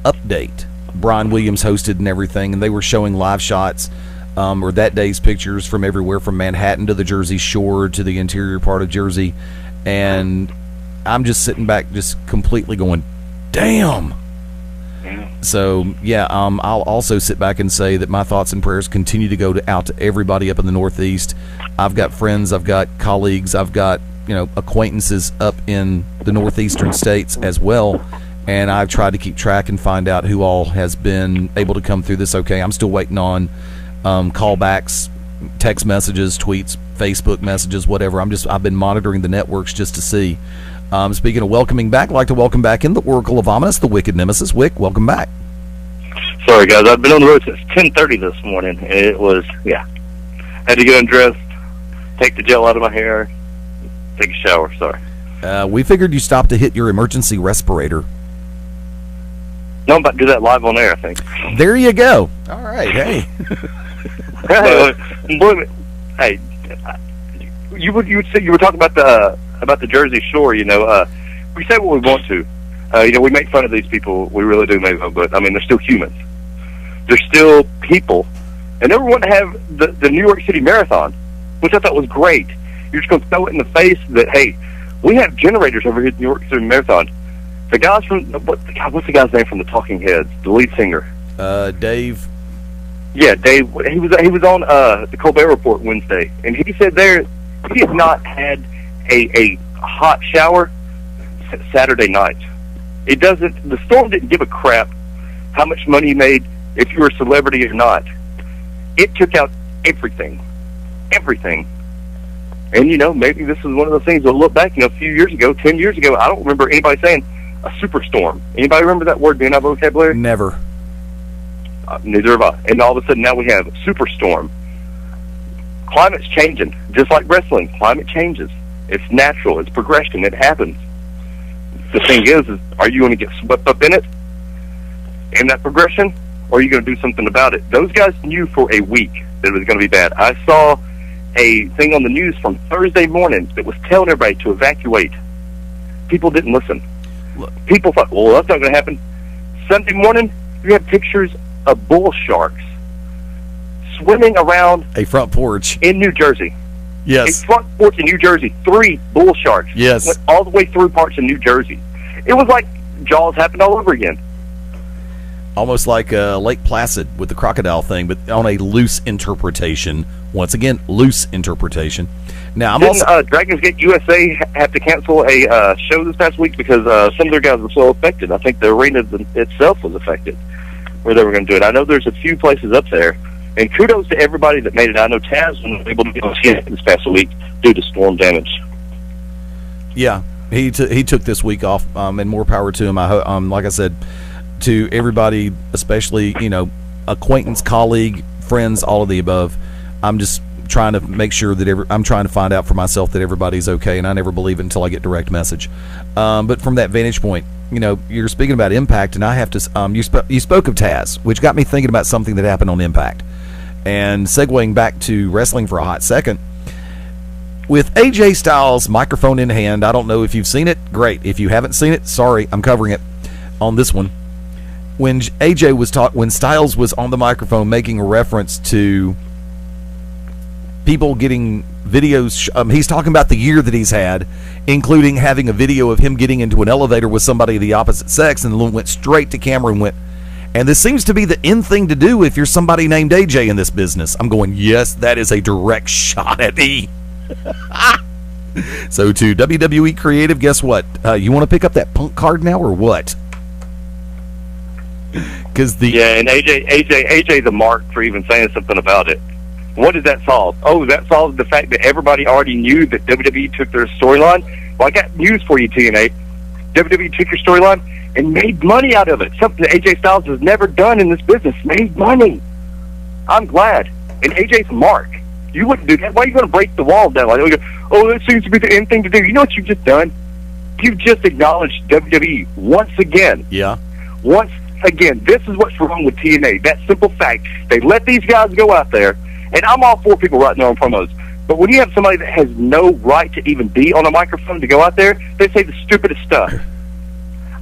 update. Brian Williams hosted and everything, and they were showing live shots or that day's pictures from everywhere, from Manhattan to the Jersey Shore to the interior part of Jersey. And I'm just sitting back just completely going, damn. So, yeah, I'll also sit back and say that my thoughts and prayers continue to go out to everybody up in the Northeast. I've got friends, I've got colleagues, I've got acquaintances up in the northeastern states as well, and I've tried to keep track and find out who all has been able to come through this okay. I'm still waiting on callbacks, text messages, tweets, Facebook messages, whatever. I've been monitoring the networks just to see. Speaking of welcoming back, I'd like to welcome back in the Oracle of Ominous, the Wicked Nemesis. Wick, welcome back. Sorry, guys. I've been on the road since 10:30 this morning. It was, had to get undressed, take the gel out of my hair, take a shower. Sorry. We figured you stopped to hit your emergency respirator. No, I'm about to do that live on air, I think. There you go. All right. Hey. Hey, you were talking about the Jersey Shore. We say what we want to. We make fun of these people. We really do, maybe, but I mean, they're still humans. They're still people, and they were wanting to have the New York City Marathon, which I thought was great. You're just going to throw it in the face that, hey, we have generators over here at the New York City Marathon. The guys from what's the guy's name from the Talking Heads, the lead singer? Dave. Yeah, Dave. He was on the Colbert Report Wednesday, and he said he has not had a hot shower since Saturday night. The storm didn't give a crap how much money you made, if you were a celebrity or not. It took out everything. And maybe this is one of those things we'll look back, a few years ago, 10 years ago, I don't remember anybody saying a superstorm. Anybody remember that word being in our vocabulary? Never. Neither have I. And all of a sudden now we have superstorm. Climate's changing, just like wrestling. Climate changes. It's natural. It's progression. It happens. The thing is are you going to get swept up in it, in that progression, or are you going to do something about it? Those guys knew for a week that it was going to be bad. I saw a thing on the news from Thursday morning that was telling everybody to evacuate. People didn't listen. People thought, well, that's not going to happen. Sunday morning, you have pictures of bull sharks swimming around a front porch in New Jersey. Yes. A front porch in New Jersey. 3 bull sharks. Yes. Went all the way through parts of New Jersey. It was like Jaws happened all over again. Almost like Lake Placid with the crocodile thing, but on a loose interpretation. Once again, loose interpretation. Now, Didn't Dragons Gate USA have to cancel a show this past week because some of their guys were so affected? I think the arena itself was affected where they were going to do it. I know there's a few places up there, and kudos to everybody that made it. I know Taz was able to go see it this past week due to storm damage. Yeah, he took this week off, and more power to him. Like I said, to everybody, especially acquaintance, colleague, friends, all of the above. I'm just trying to make sure that I'm trying to find out for myself that everybody's okay, and I never believe it until I get direct message. But from that vantage point, you're speaking about Impact, and I have to. You spoke of Taz, which got me thinking about something that happened on Impact, and segueing back to wrestling for a hot second. With AJ Styles, microphone in hand, I don't know if you've seen it. Great. If you haven't seen it, sorry, I'm covering it on this one. When when Styles was on the microphone making a reference to people getting videos, he's talking about the year that he's had, including having a video of him getting into an elevator with somebody of the opposite sex, and then went straight to camera and went, and this seems to be the in thing to do if you're somebody named AJ in this business. I'm going, yes, that is a direct shot at E. So to WWE Creative, guess what? You want to pick up that Punk card now or what? And AJ's a mark for even saying something about it. What did that solve? Oh, that solved the fact that everybody already knew that WWE took their storyline. Well, I got news for you, TNA. WWE took your storyline and made money out of it. Something that AJ Styles has never done in this business. Made money. I'm glad. And AJ's a mark. You wouldn't do that. Why are you going to break the wall down? Like, oh, that seems to be the end thing to do. You know what you've just done? You've just acknowledged WWE once again. Yeah. Once again. This is what's wrong with TNA. That simple fact. They let these guys go out there, and I'm all for people writing their own promos. But when you have somebody that has no right to even be on a microphone to go out there, they say the stupidest stuff.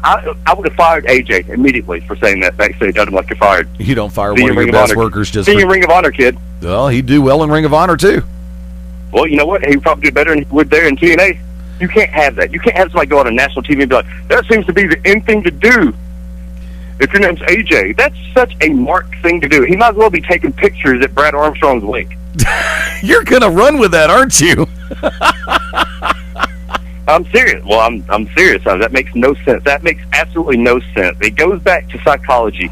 I would have fired AJ immediately for saying that backstage. I'd have like, you're fired. You don't fire one of your best workers just for... Ring of Honor, kid. Well, he'd do well in Ring of Honor, too. Well, you know what? He'd probably do better than he would there in TNA. You can't have that. You can't have somebody go on a national TV and be like, that seems to be the end thing to do. If your name's AJ, that's such a mark thing to do. He might as well be taking pictures at Brad Armstrong's wake. You're going to run with that, aren't you? I'm serious. Well, I'm serious. That makes no sense. That makes absolutely no sense. It goes back to psychology.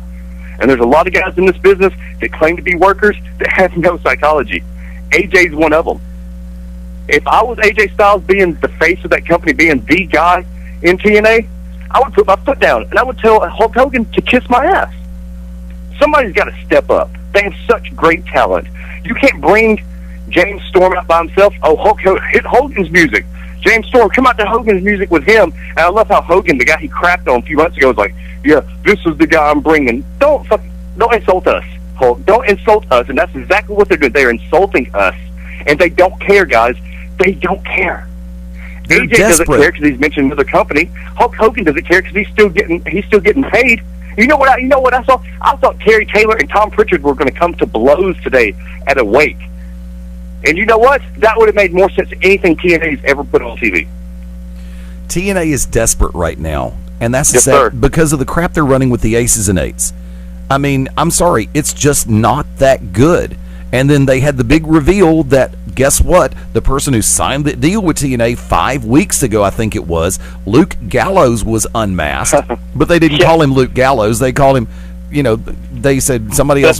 And there's a lot of guys in this business that claim to be workers that have no psychology. AJ's one of them. If I was AJ Styles being the face of that company, being the guy in TNA, I would put my foot down and I would tell Hulk Hogan to kiss my ass. Somebody's got to step up. They have such great talent. You can't bring James Storm out by himself. Oh, Hulk Hogan, hit Hogan's music. James Storm, come out to Hogan's music with him. And I love how Hogan, the guy he crapped on a few months ago, was like, yeah, this is the guy I'm bringing. Don't insult us, Hulk. Don't insult us. And that's exactly what they're doing. They're insulting us. And they don't care, guys. They don't care. They're AJ doesn't care because he's mentioned another company. Hulk Hogan doesn't care because he's still getting paid. You know what I saw? I thought Terry Taylor and Tom Pritchard were going to come to blows today at a wake. And you know what? That would have made more sense than anything TNA's ever put on TV. TNA is desperate right now, and that's yes, sir. Because of the crap they're running with the aces and eights. I mean, I'm sorry, it's just not that good. And then they had the big reveal that, guess what? The person who signed the deal with TNA 5 weeks ago, I think it was, Luke Gallows was unmasked. But they didn't call him Luke Gallows. They called him, they said somebody else.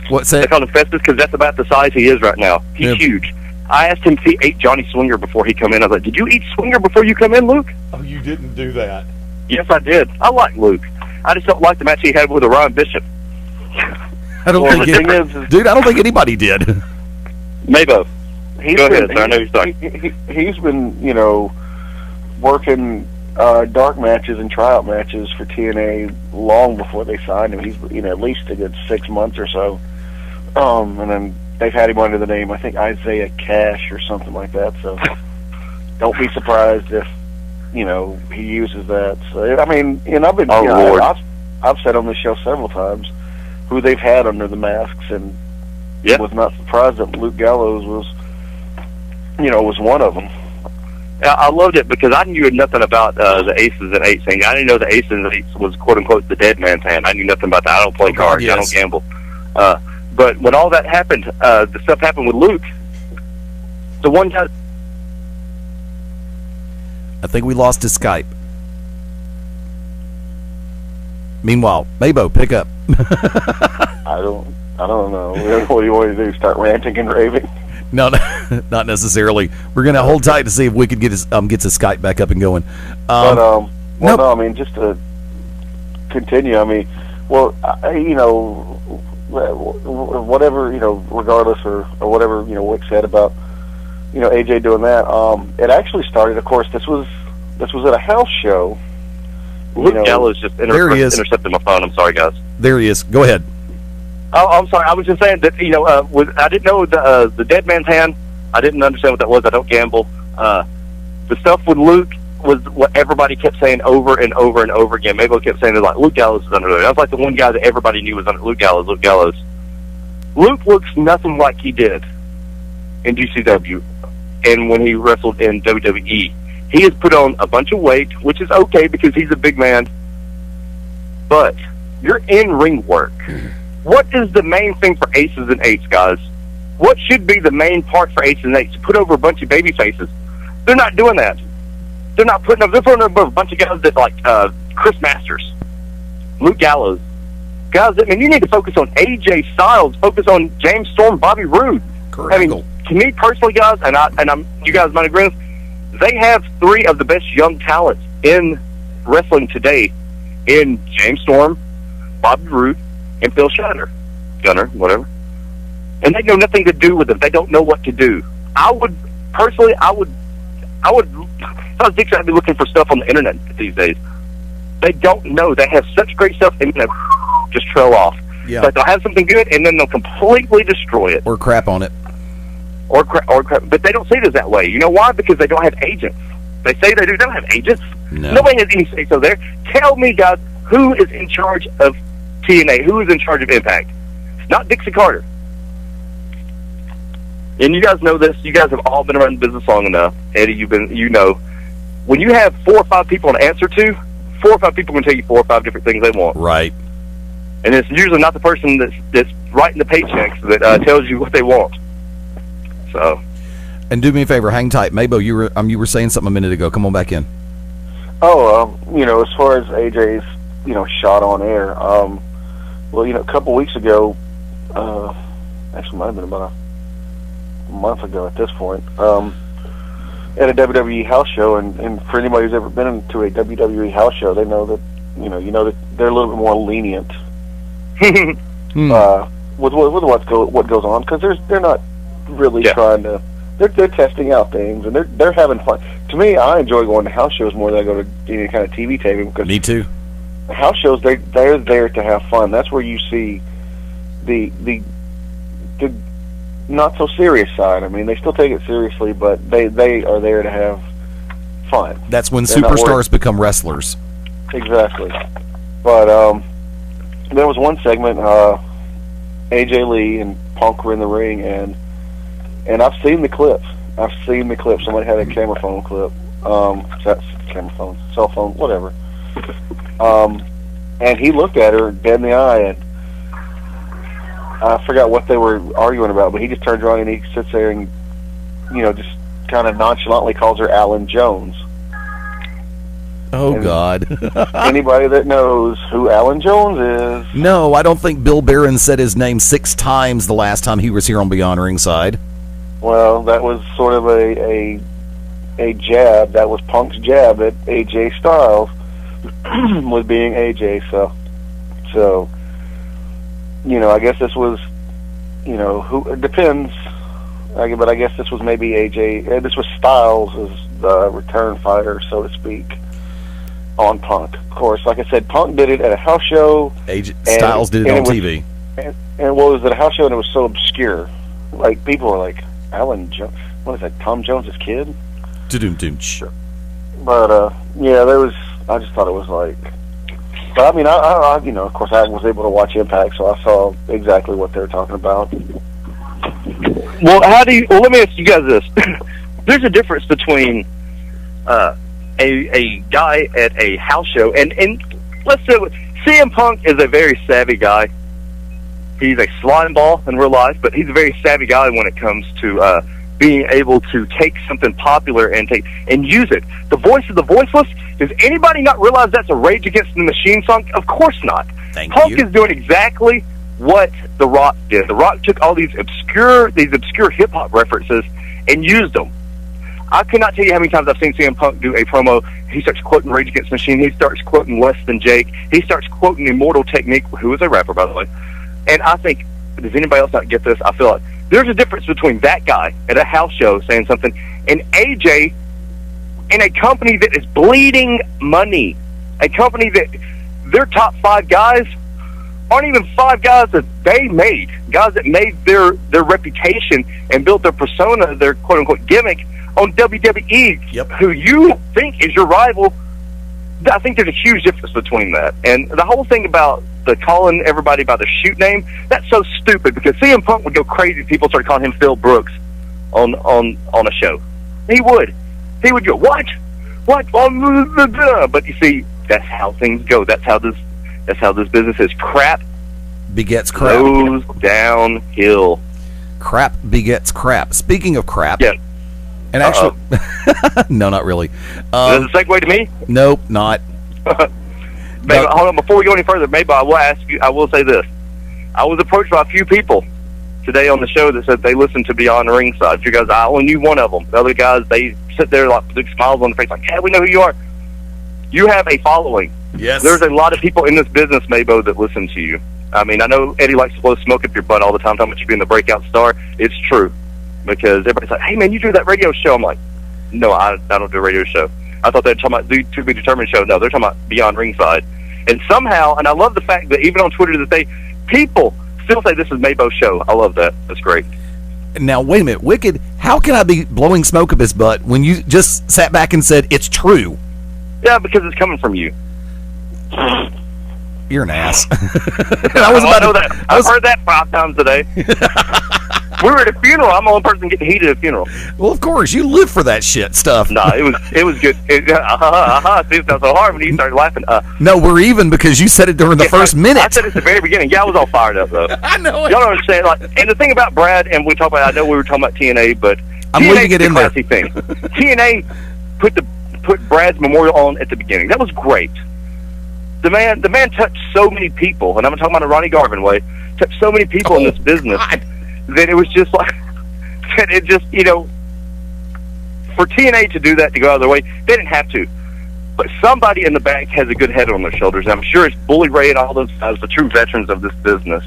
What's that? They call him Festus because that's about the size he is right now. He's huge. I asked him if he ate Johnny Swinger before he come in. I was like, did you eat Swinger before you come in, Luke? Oh, you didn't do that. Yes, I did. I like Luke. I just don't like the match he had with Orion Bishop. I don't think anybody did. Mabo. Go ahead, sir. I know you're talking. He's been, working dark matches and tryout matches for TNA long before they signed him. He's, at least a good 6 months or so. And then they've had him under the name, I think, Isaiah Cash or something like that. So don't be surprised if, he uses that. So, I mean, I've said on this show several times who they've had under the masks, and was not surprised that Luke Gallows was one of them. I loved it because I knew nothing about the aces and eights thing. I didn't know the aces and eights was quote unquote the dead man's hand. I knew nothing about that. I don't play cards. Yes. I don't gamble. But when all that happened, the stuff happened with Luke. The one guy. I think we lost his Skype. Meanwhile, Mabo, pick up. I don't know. What do you want to do? Start ranting and raving? No, not necessarily. We're going to hold tight to see if we can get his Skype back up and going. Just to continue. Whatever, regardless or whatever, Wick said about, AJ doing that. It actually started. Of course, this was at a house show Luke Gallows just there he is. intercepted my phone. I'm sorry, guys. There he is. Go ahead. Oh, I'm sorry. I was just saying that, I didn't know the dead man's hand. I didn't understand what that was. I don't gamble. The stuff with Luke was what everybody kept saying over and over and over again. Mabel kept saying, like, Luke Gallows is under there. That was like the one guy that everybody knew was under Luke Gallows. Luke looks nothing like he did in GCW and when he wrestled in WWE. He has put on a bunch of weight, which is okay because he's a big man. But you're in ring work. What is the main thing for aces and eights, guys? What should be the main part for aces and eights? To put over a bunch of baby faces. They're not doing that. They're putting over a bunch of guys that like Chris Masters, Luke Gallows. Guys, I mean, you need to focus on AJ Styles, focus on James Storm, Bobby Roode. I mean, to me personally, guys, you guys might agree with, they have three of the best young talents in wrestling today in James Storm, Bobby Roode, and Phil Gunner, whatever. And they know nothing to do with them. They don't know what to do. I would, if I was Dixie, I'd be looking for stuff on the internet these days. They don't know. They have such great stuff, and they just trail off. Yeah. But they'll have something good, and then they'll completely destroy it. Or crap on it. Or crap. But they don't see it that way. You know why? Because they don't have agents. They say they do. They don't have agents. No. Nobody has any say-so there. Tell me, guys, who is in charge of TNA? Who is in charge of Impact? It's not Dixie Carter. And you guys know this. You guys have all been around the business long enough. Eddie, when you have 4 or 5 people to answer to, 4 or 5 people can tell you 4 or 5 different things they want. Right. And it's usually not the person that's writing the paychecks that tells you what they want. So. And do me a favor, hang tight. Mabo, you were saying something a minute ago. Come on back in. Oh, as far as AJ's, shot on air, a couple weeks ago, actually might have been about a month ago at this point, at a WWE house show, and for anybody who's ever been into a WWE house show, they know that, that they're a little bit more lenient with what goes on, because they're not really trying to. They're testing out things, and they're having fun. To me, I enjoy going to house shows more than I go to any kind of TV taping. Because me too. House shows, they're there to have fun. That's where you see the not so serious side. I mean, they still take it seriously, but they are there to have fun. That's when superstars become wrestlers. Exactly. But there was one segment, AJ Lee and Punk were in the ring, and I've seen the clip. Somebody had a camera phone clip. That's camera phone, cell phone, whatever. And he looked at her dead in the eye, and I forgot what they were arguing about, but he just turns around and he sits there and, just kind of nonchalantly calls her Alan Jones. Oh, and God. Anybody that knows who Alan Jones is... No, I don't think Bill Barron said his name 6 times the last time he was here on Beyond Ringside. Well, that was sort of a jab. That was Punk's jab at AJ Styles with being AJ. So I guess this was, who it depends. But I guess this was maybe AJ. This was Styles as the return fighter, so to speak, on Punk. Of course, like I said, Punk did it at a house show. Styles did it on TV. And what was it, a house show, and it was so obscure. Like, people were like, Alan Jones, what is that, Tom Jones' kid? Sure. But, there was, I just thought it was like, but I mean, I of course I was able to watch Impact, so I saw exactly what they were talking about. Well, let me ask you guys this. There's a difference between a guy at a house show, and let's say CM Punk is a very savvy guy. He's a slime ball in real life, but he's a very savvy guy when it comes to being able to take something popular and use it. The voice of the voiceless. Does anybody not realize that's a Rage Against the Machine song? Of course not. Punk is doing exactly what The Rock did. The Rock took all these obscure hip hop references and used them. I cannot tell you how many times I've seen CM Punk do a promo. He starts quoting Rage Against the Machine. He starts quoting Less Than Jake. He starts quoting Immortal Technique, who is a rapper, by the way. And I think, does anybody else not get this? I feel like there's a difference between that guy at a house show saying something and AJ in a company that is bleeding money. a company that their top 5 guys aren't even 5 guys that they made, guys that made their reputation and built their persona, their quote-unquote gimmick on WWE, who you think is your rival. I think there's a huge difference between that. And the whole thing about the calling everybody by the shoot name, that's so stupid, because CM Punk would go crazy if people started calling him Phil Brooks on a show. He would go, what? But you see, that's how things go. That's how this business is. Crap begets crap. Goes downhill. Crap begets crap. Speaking of crap. Yeah. And actually, no, not really. Is that a segue to me? Nope, not. Maybe, hold on, before we go any further, maybe I will ask you, I will say this. I was approached by a few people today on the show that said they listened to Beyond Ringside. A few guys, I only knew one of them. The other guys, they sit there like big smiles on their face, like, yeah, we know who you are. You have a following. Yes. There's a lot of people in this business, Maybo, that listen to you. I mean, I know Eddie likes to blow smoke up your butt all the time, talking about you being the breakout star. It's true. Because everybody's like, hey, man, you do that radio show. I'm like, no, I don't do a radio show. I thought they were talking about the To Be Determined show. No, they're talking about Beyond Ringside. And somehow, and I love the fact that even on Twitter that people still say this is Maybo's show. I love that. That's great. Now, wait a minute. Wicked, how can I be blowing smoke up his butt when you just sat back and said it's true? Yeah, because it's coming from you. You're an ass. I know that. I've heard that 5 times today. We were at a funeral. I'm the only person getting heated at a funeral. Well, of course, you live for that shit stuff. No, it was good. See, it's not so hard when you started laughing. No, we're even because you said it during the first minute. I said it at the very beginning. Yeah, I was all fired up though. I know it. Y'all don't understand. Like, and the thing about Brad, and we talk about, I know we were talking about TNA, but I'm leaving it in there. Thing. TNA put Brad's memorial on at the beginning. That was great. The man touched so many people, and I'm talking about a Ronnie Garvin way. Touched so many people in this business. God. That it was just like, it just, for TNA to do that, to go out of their way, they didn't have to. But somebody in the back has a good head on their shoulders. I'm sure it's Bully Ray and all those guys, the true veterans of this business,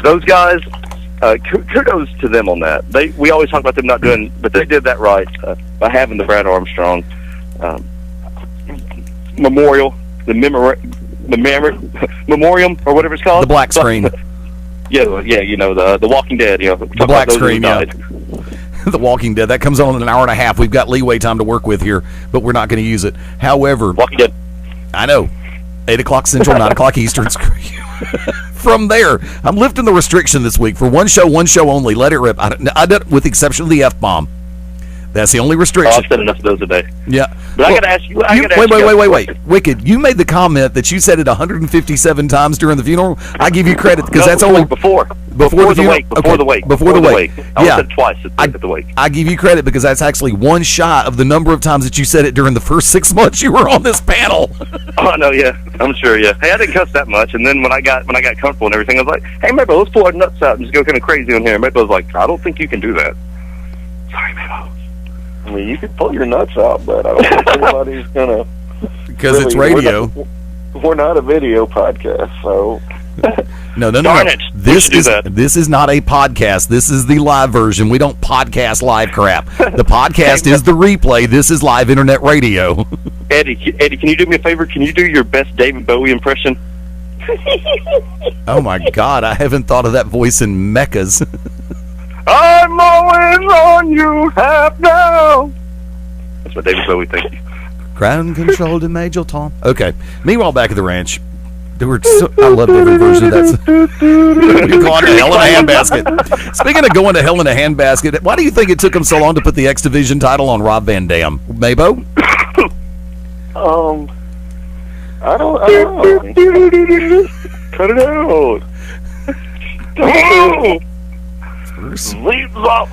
Those guys, kudos to them on that. We always talk about them not doing, but they did that right by having the Brad Armstrong memorial, the memoriam, or whatever it's called. The black screen. Yeah, the Walking Dead, the black screen, yeah. The Walking Dead. That comes on in an hour and a half. We've got leeway time to work with here, but we're not going to use it. However, Walking Dead. I know. 8 o'clock Central, 9 o'clock Eastern. From there, I'm lifting the restriction this week for one show only. Let it rip. I did, with the exception of the F-bomb. That's the only restriction. I've said enough of those today. Yeah. But I got to ask you. Wait. Wicked, you made the comment that you said it 157 times during the funeral. I give you credit because that's only before the wake. Before the wake. I said it twice at the wake. I give you credit because that's actually one shot of the number of times that you said it during the first 6 months you were on this panel. Oh no, yeah, I'm sure, yeah. Hey, I didn't cuss that much, and then when I got comfortable and everything, I was like, hey, Mabel, let's pull our nuts out and just go kind of crazy on here. And Mabel was like, I don't think you can do that. Sorry, Mabel. I mean, you can pull your nuts out, but I don't think anybody's gonna. Because it's radio. We're not a video podcast, so. No. Darn it. This is not a podcast. This is the live version. We don't podcast live crap. The podcast is the replay. This is live internet radio. Eddie, can you do me a favor? Can you do your best David Bowie impression? Oh my God, I haven't thought of that voice in mechas. I'm always on you, half now. That's what David Bowie thinks. Ground control to Major Tom. Okay. Meanwhile, back at the ranch, I loved every version of that. You're going to hell in a handbasket. Speaking of going to hell in a handbasket, why do you think it took him so long to put the X Division title on Rob Van Dam? Mabo? I don't know. Cut it out. Leave off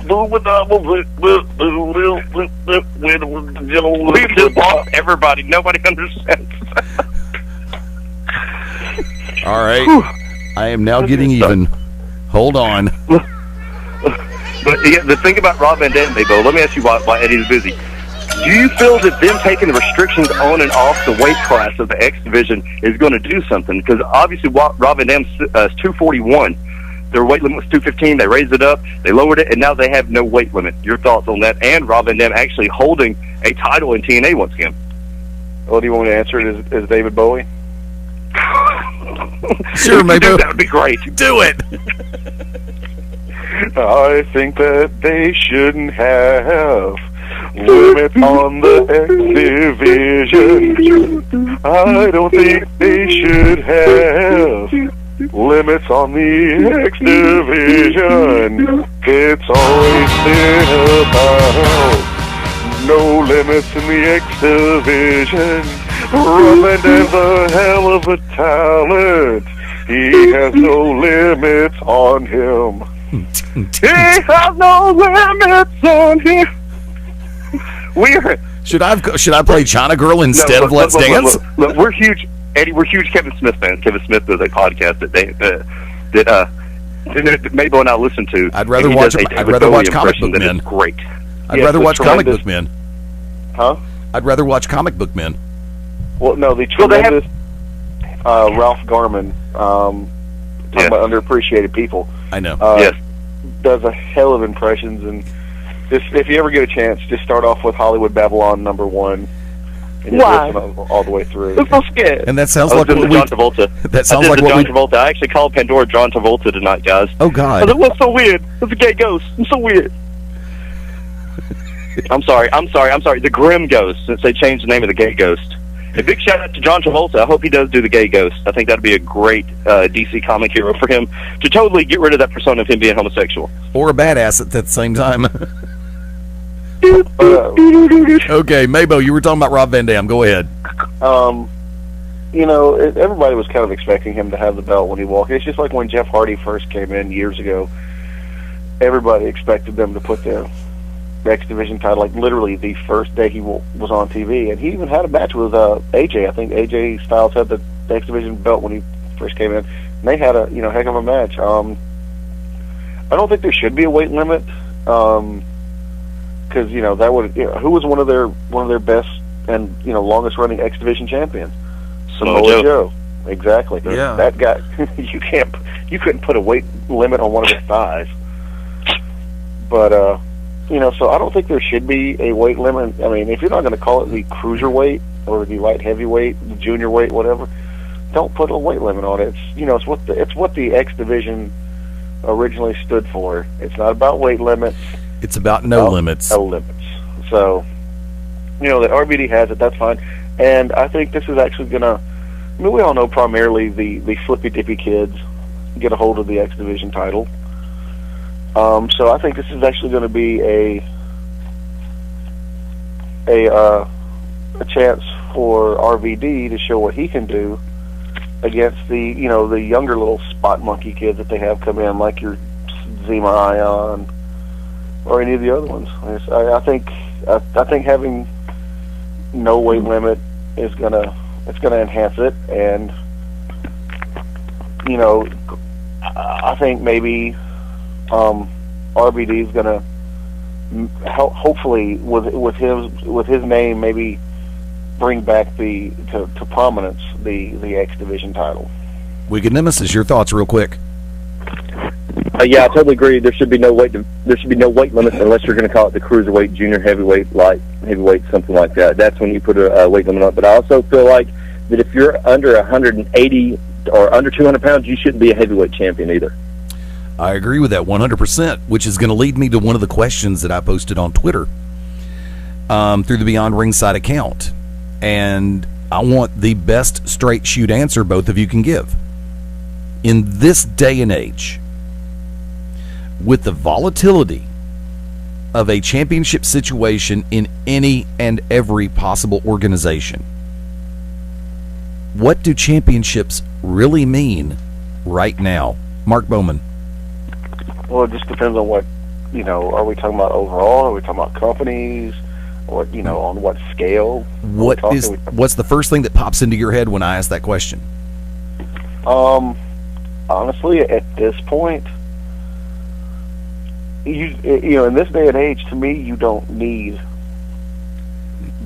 everybody. Nobody understands. All right. I am now getting even. Hold on. But yeah, the thing about Rob Van Dam, Mabo, let me ask you why Eddie's busy. Do you feel that them taking the restrictions on and off the weight class of the X Division is going to do something? Because obviously Rob Van Dam's 241. Their weight limit was 215. They raised it up. They lowered it, and now they have no weight limit. Your thoughts on that? And Rob Van Dam actually holding a title in TNA once again. Well, do you want me to answer it as David Bowie? Sure, maybe. That would be great. Do it. I think that they shouldn't have limits on the X division. I don't think they should have limits on the X division. It's always been about no limits in the X division. Rob Van Dam's a hell of a talent. He has no limits on him. He has no limits on him. Should I play China Girl instead of Let's Dance? Look, we're huge, Eddie. We're huge Kevin Smith fans. Kevin Smith does a podcast that Mabel and I listen to. I'd rather watch Comic Book Men. Great. I'd rather watch Comic Book Men. Huh? I'd rather watch Comic Book Men. Well, no, the tremendous Ralph Garman, talking about underappreciated people. I know. Yes. Does a hell of impressions, and just if you ever get a chance, just start off with Hollywood Babylon #1, and just listen all the way through. I'm so scared. And that sounds like what John Travolta. That sounds like what John Travolta. I actually called Pandora John Travolta tonight, guys. Oh God! I was like, what's so weird? It's a gay ghost. I'm so weird. I'm sorry. The Grim Ghost, since they changed the name of the gay ghost. A big shout out to John Travolta. I hope he does do the gay ghost. I think that'd be a great DC comic hero for him to totally get rid of that persona of him being homosexual. Or a badass at the same time. Okay, Mabo, you were talking about Rob Van Dam. Go ahead. Everybody was kind of expecting him to have the belt when he walked. It's just like when Jeff Hardy first came in years ago. Everybody expected them to put the X Division title, like literally the first day he was on TV, and he even had a match with AJ. I think AJ Styles had the X Division belt when he first came in. And they had a heck of a match. I don't think there should be a weight limit, because that would who was one of their best and longest running X Division champions, Samoa Joe. Exactly. Yeah. That guy. You couldn't put a weight limit on one of his thighs. But so I don't think there should be a weight limit. I mean, if you're not going to call it the cruiserweight or the light heavyweight, the junior weight, whatever, don't put a weight limit on it. It's what the X Division originally stood for. It's not about weight limits. It's about no limits. No limits. So, that RVD has it. That's fine. And I think this is actually going to. I mean, we all know primarily the flippy dippy kids get a hold of the X Division title. So I think this is actually going to be a chance for RVD to show what he can do against the the younger little spot monkey kids that they have come in, like your Zema Ion or any of the other ones. I think having no weight limit is gonna enhance it, and I think maybe. RVD is going to hopefully with his name maybe bring back to prominence the X Division title. Wicked Nemesis, your thoughts real quick. Yeah, I totally agree. There should be no weight limit unless you're going to call it the cruiserweight, junior heavyweight, light heavyweight, something like that. That's when you put a weight limit on it. But I also feel like that if you're under 180 or under 200 pounds, you shouldn't be a heavyweight champion either. I agree with that 100%, which is going to lead me to one of the questions that I posted on Twitter through the Beyond Ringside account. And I want the best straight shoot answer both of you can give. In this day and age, with the volatility of a championship situation in any and every possible organization, what do championships really mean right now? Mark Bowman. Well, it just depends on what, are we talking about overall? Are we talking about companies? Or, on what scale? What's the first thing that pops into your head when I ask that question? Honestly, at this point, in this day and age, to me, you don't need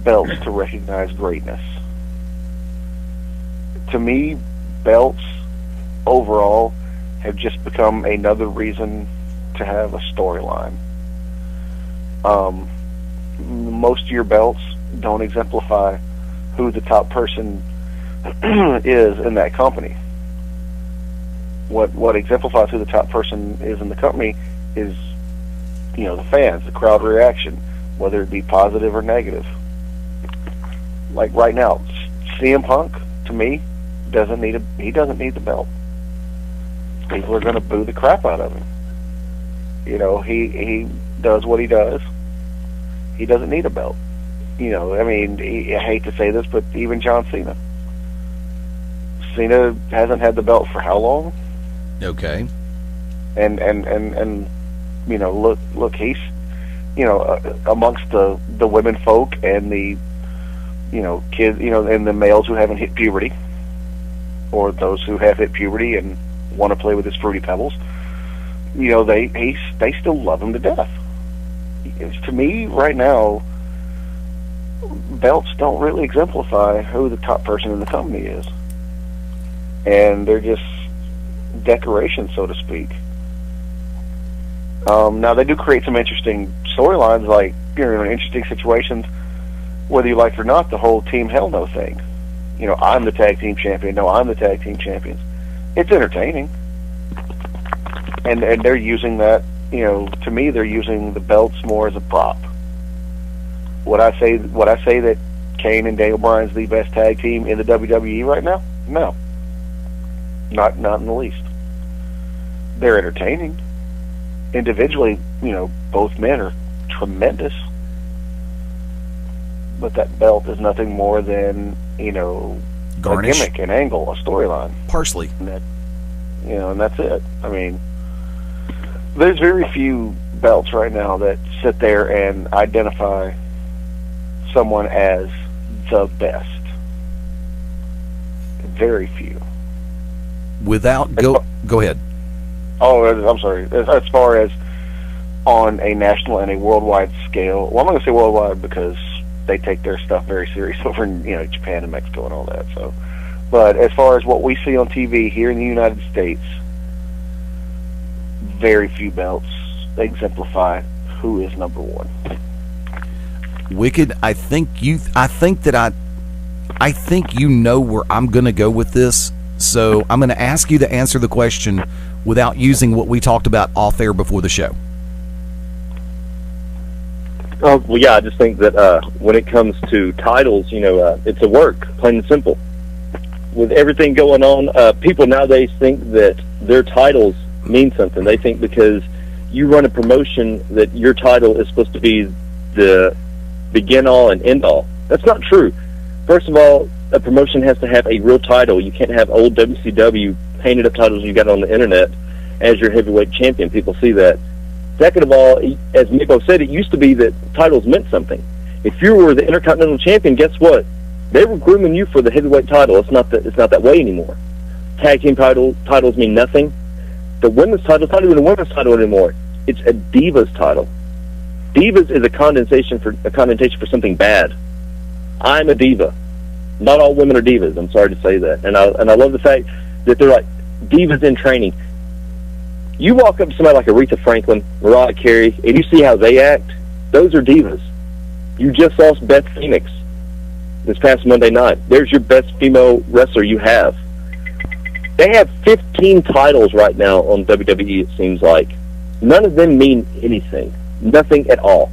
belts to recognize greatness. To me, belts overall have just become another reason to have a storyline. Most of your belts don't exemplify who the top person is in that company. What exemplifies who the top person is in the company is, the fans, the crowd reaction, whether it be positive or negative. Like right now, CM Punk, to me, doesn't need the belt. People are going to boo the crap out of him. He does what he does. He doesn't need a belt. I hate to say this, but even John Cena. Cena hasn't had the belt for how long? Okay. And look, he's, amongst the women folk and the, kids, and the males who haven't hit puberty, or those who have hit puberty and want to play with his Fruity Pebbles, they still love him to death. To me, right now, belts don't really exemplify who the top person in the company is. And they're just decorations, so to speak. Now, they do create some interesting storylines, like, interesting situations, whether you like it or not, the whole Team Hell No thing. I'm the tag team champion. No, I'm the tag team champions. It's entertaining. And they're using that, to me, they're using the belts more as a prop. Would I say that Kane and Daniel Bryan's the best tag team in the WWE right now? No. Not in the least. They're entertaining. Individually, both men are tremendous. But that belt is nothing more than, garnish, a gimmick, an angle, a storyline. Parsley. And that's it. I mean, there's very few belts right now that sit there and identify someone as the best. Very few. Go ahead. Oh, I'm sorry. As far as on a national and a worldwide scale, well, I'm not going to say worldwide because they take their stuff very serious over in Japan and Mexico and all that. So, but as far as what we see on TV here in the United States, very few belts exemplify who is number one. Wicked, I think you know where I'm going to go with this. So I'm going to ask you to answer the question without using what we talked about off air before the show. Well, yeah, I just think that when it comes to titles, it's a work, plain and simple. With everything going on, people nowadays think that their titles mean something. They think because you run a promotion that your title is supposed to be the begin-all and end-all. That's not true. First of all, a promotion has to have a real title. You can't have old WCW painted up titles you got on the internet as your heavyweight champion. People see that. Second of all, as Miko said, it used to be that titles meant something. If you were the Intercontinental Champion, guess what? They were grooming you for the heavyweight title. It's not that way anymore. Tag team titles mean nothing. The women's title is not even a women's title anymore. It's a Divas title. Divas is a connotation for something bad. I'm a diva. Not all women are divas. I'm sorry to say that. And I love the fact that they're like divas in training. You walk up to somebody like Aretha Franklin, Mariah Carey, and you see how they act. Those are divas. You just lost Beth Phoenix this past Monday night. There's your best female wrestler you have. They have 15 titles right now on WWE, it seems like. None of them mean anything. Nothing at all.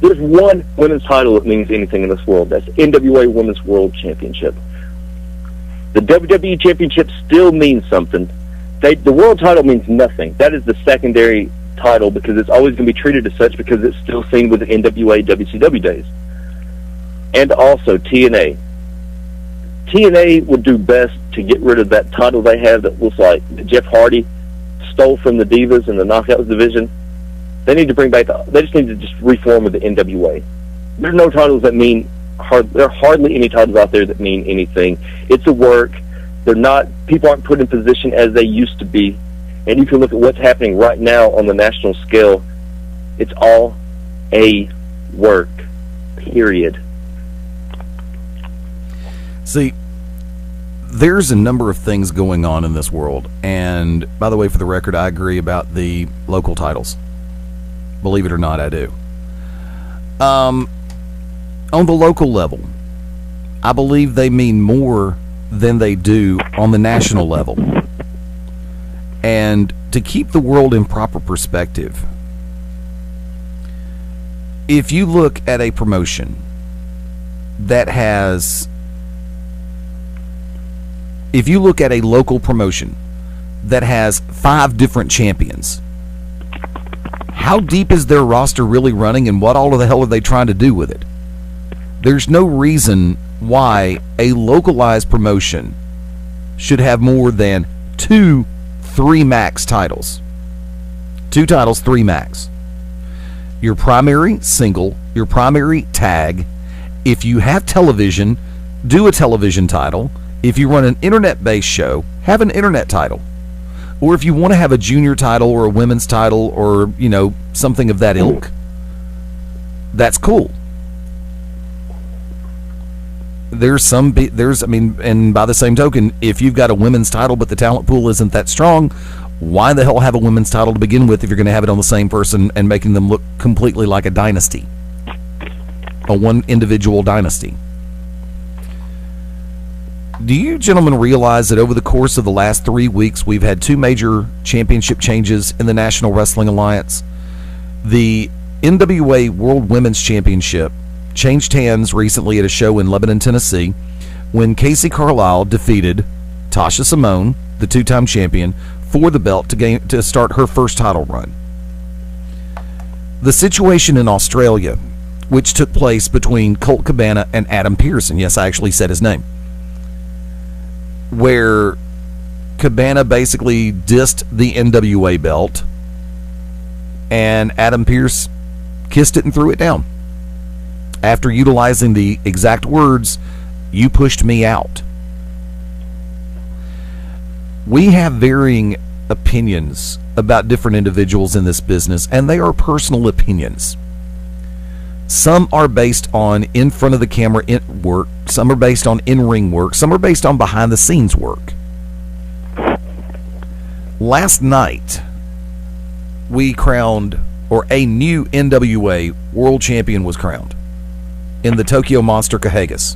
There's one women's title that means anything in this world. That's NWA Women's World Championship. The WWE Championship still means something. The world title means nothing. That is the secondary title because it's always going to be treated as such because it's still seen with the NWA WCW days. And also TNA. TNA would do best to get rid of that title they have that looks like Jeff Hardy stole from the Divas in the Knockouts division. They need to bring back. They just need to just reform with the NWA. There's no titles that mean. There are hardly any titles out there that mean anything. It's a work. They're not. People aren't put in position as they used to be. And you can look at what's happening right now on the national scale. It's all a work. Period. See, there's a number of things going on in this world. And by the way, for the record, I agree about the local titles. Believe it or not, I do. On the local level, I believe they mean more than they do on the national level. And to keep the world in proper perspective, if you look at a promotion that has, if you look at a local promotion that has 5 different champions, how deep is their roster really running, and what all of the hell are they trying to do with it? There's no reason why a localized promotion should have more than 2 3 max titles. 2 titles, 3 max. Your primary single, your primary tag. If you have television, do a television title. If you run an internet-based show, have an internet title. Or if you want to have a junior title or a women's title or, you know, something of that ilk, that's cool. And by the same token, if you've got a women's title but the talent pool isn't that strong, why the hell have a women's title to begin with if you're going to have it on the same person and making them look completely like a dynasty? A one individual dynasty. Do you gentlemen realize that over the course of the last 3 weeks, we've had 2 major championship changes in the National Wrestling Alliance? The NWA World Women's Championship changed hands recently at a show in Lebanon, Tennessee, when Casey Carlisle defeated Tasha Simone, the 2-time champion, for the belt to start her first title run. The situation in Australia, which took place between Colt Cabana and Adam Pearson, yes, I actually said his name, where Cabana basically dissed the NWA belt and Adam Pearce kissed it and threw it down after utilizing the exact words, "You pushed me out." We have varying opinions about different individuals in this business, and they are personal opinions. Some are based on in front of the camera work, some are based on in-ring work, some are based on behind-the-scenes work. Last night, we crowned, or a new NWA World Champion was crowned in the Tokyo Monster Cahagas.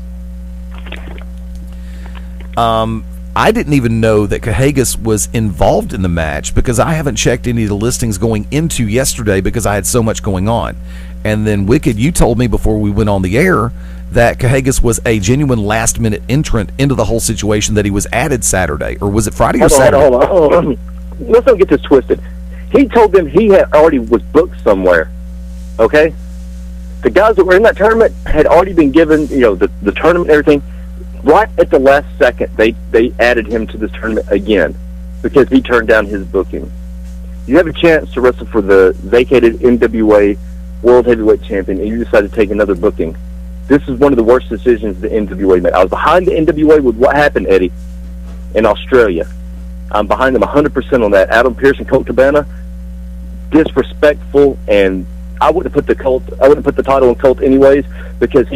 I didn't even know that Cahagas was involved in the match because I haven't checked any of the listings going into yesterday because I had so much going on. And then, Wicked, you told me before we went on the air that Cahagas was a genuine last-minute entrant into the whole situation, that he was added Saturday. Or was it Friday or Saturday? Hold on. Let's not get this twisted. He told them he had already was booked somewhere, okay? The guys that were in that tournament had already been given, the tournament and everything. Right at the last second, they added him to this tournament again because he turned down his booking. You have a chance to wrestle for the vacated NWA World Heavyweight Champion, and you decide to take another booking. This is one of the worst decisions the NWA made. I was behind the NWA with what happened, Eddie, in Australia. I'm behind them 100% on that. Adam Pearce and Colt Cabana, disrespectful, and I wouldn't put the title on Colt anyways because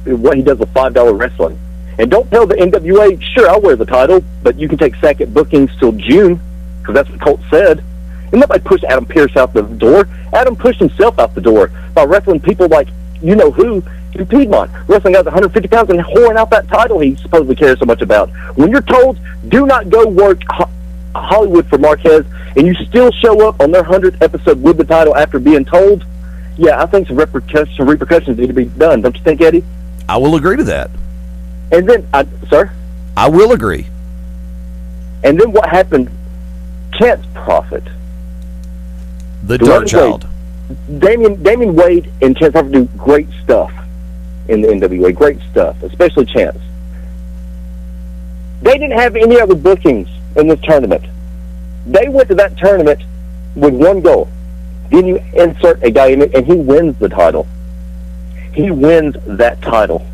what he does with $5 wrestling. And don't tell the NWA, sure, I'll wear the title, but you can take second bookings till June, because that's what Colt said. And nobody pushed Adam Pearce out the door. Adam pushed himself out the door by wrestling people like you-know-who in Piedmont, wrestling guys 150 pounds and whoring out that title he supposedly cares so much about. When you're told, do not go work Hollywood for Marquez, and you still show up on their 100th episode with the title after being told, yeah, I think some repercussions need to be done. Don't you think, Eddie? I will agree to that. And then, sir? I will agree. And then what happened? Chance Prophet. The Dark Child. Damian Wade and Chance Prophet do great stuff in the NWA. Great stuff, especially Chance. They didn't have any other bookings in this tournament. They went to that tournament with one goal. Then you insert a guy in it, and he wins the title. He wins that title.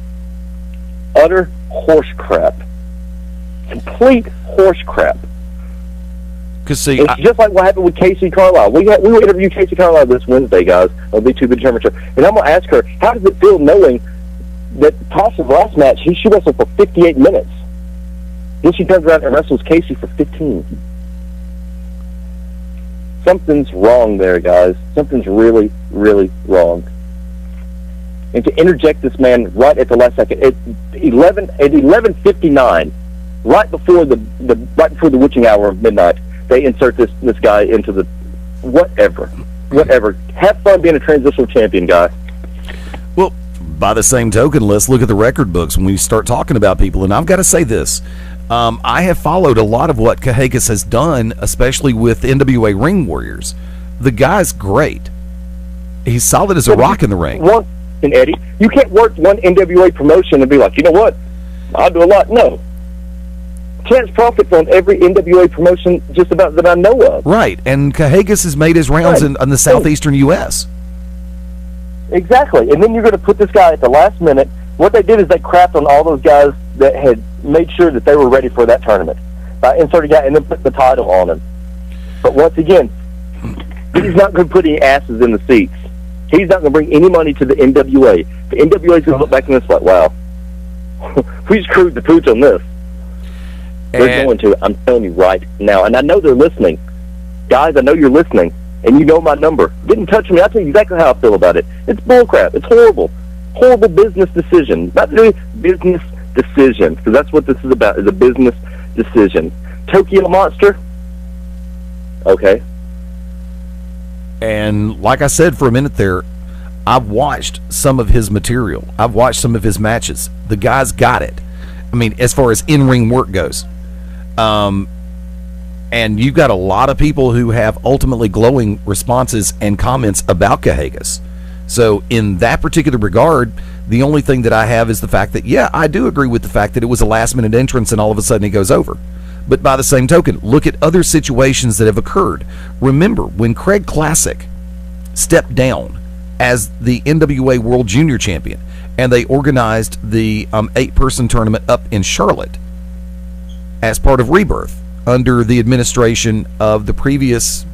Utter horse crap. Complete horse crap. It's just like what happened with Casey Carlisle. We will interview Casey Carlisle this Wednesday, guys. It'll be to be determined. And I'm going to ask her, how does it feel knowing that Tasha's last match, she wrestled for 58 minutes. Then she turns around and wrestles Casey for 15. Something's wrong there, guys. Something's really, really wrong. and to interject this man right at the last second at 11:59, right before the witching hour of midnight, they insert this guy into the whatever. Have fun being a transitional champion, guy. Well, by the same token, let's look at the record books when we start talking about people. And I've got to say this. I have followed a lot of what Cajegas has done, especially with NWA Ring Warriors. The guy's great. He's solid as a rock in the ring. And Eddie, you can't work one NWA promotion and be like, you know what, I'll do a lot. No. Chance profits on every NWA promotion just about that I know of. Right, and Cajegas has made his rounds in the southeastern U.S. Exactly, and then you're going to put this guy at the last minute. What they did is they crapped on all those guys that had made sure that they were ready for that tournament by inserting a guy and then put the title on him. But once again, he's not going to put any asses in the seats. He's not going to bring any money to the NWA. The NWA is going to look back on this like, wow, we screwed the pooch on this. They're going to, I'm telling you right now. And I know they're listening. Guys, I know you're listening. And you know my number. Get in touch with me. I'll tell you exactly how I feel about it. It's bullcrap. It's horrible. Horrible business decision. Not doing business decision. Because that's what this is about, is a business decision. Tokyo Monster? Okay. And like I said for a minute there, I've watched some of his material. I've watched some of his matches. The guy's got it. I mean, as far as in-ring work goes. And you've got a lot of people who have ultimately glowing responses and comments about Cajegas. So in that particular regard, the only thing that I have is the fact that, yeah, I do agree with the fact that it was a last-minute entrance and all of a sudden he goes over. But by the same token, look at other situations that have occurred. Remember, when Craig Classic stepped down as the NWA World Junior Champion, and they organized the 8-person tournament up in Charlotte as part of Rebirth under the administration of the previous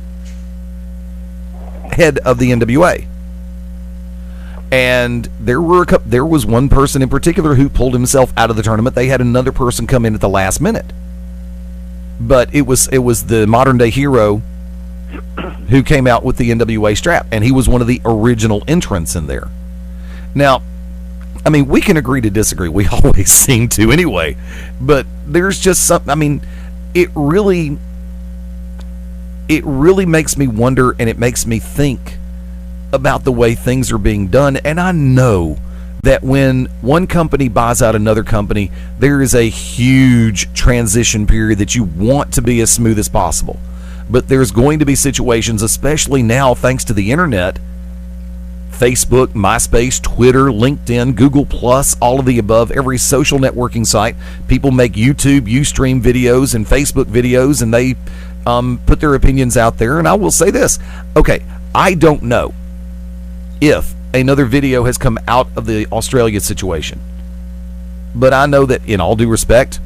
head of the NWA. And there was one person in particular who pulled himself out of the tournament. They had another person come in at the last minute. But it was the modern day hero who came out with the NWA strap, and he was one of the original entrants in there. Now, I mean, we can agree to disagree. We always seem to anyway. But there's just something, I mean, it really makes me wonder, and it makes me think about the way things are being done. And I know that when one company buys out another company, there is a huge transition period that you want to be as smooth as possible. But there's going to be situations, especially now thanks to the internet, Facebook, MySpace, Twitter, LinkedIn, Google+, all of the above, every social networking site. People make YouTube, Ustream videos and Facebook videos, and they put their opinions out there. And I will say this. Okay, I don't know if another video has come out of the Australia situation. But I know that, in all due respect,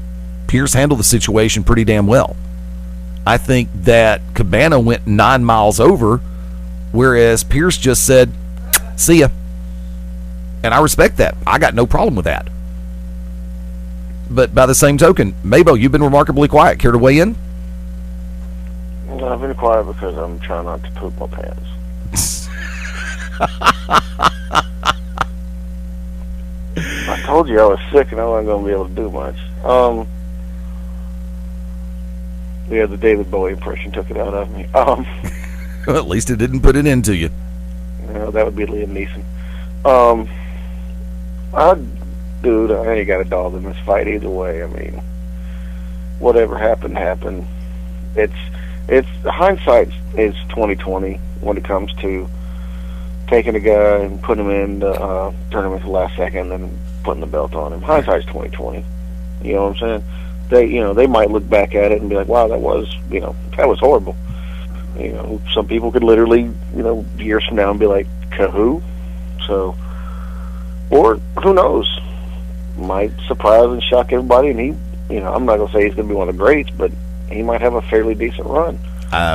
Pierce handled the situation pretty damn well. I think that Cabana went 9 miles over, whereas Pierce just said, see ya. And I respect that. I got no problem with that. But by the same token, Mabo, you've been remarkably quiet. Care to weigh in? No, I've been quiet because I'm trying not to poop my pants. I told you I was sick and I wasn't going to be able to do much. Yeah, the David Bowie impression took it out of me. Well, at least it didn't put it into you. No, that would be Liam Neeson. Dude, I ain't got a dog in this fight either way. I mean, whatever happened, happened. It's hindsight is 20/20 when it comes to taking a guy and putting him in the tournament at the last second and then putting the belt on him. Hindsight's 20/20. You know what I'm saying? They might look back at it and be like, wow, that was horrible. You know, some people could literally, years from now and be like, Kahoo? So, or who knows? Might surprise and shock everybody, and he, I'm not gonna say he's gonna be one of the greats, but he might have a fairly decent run.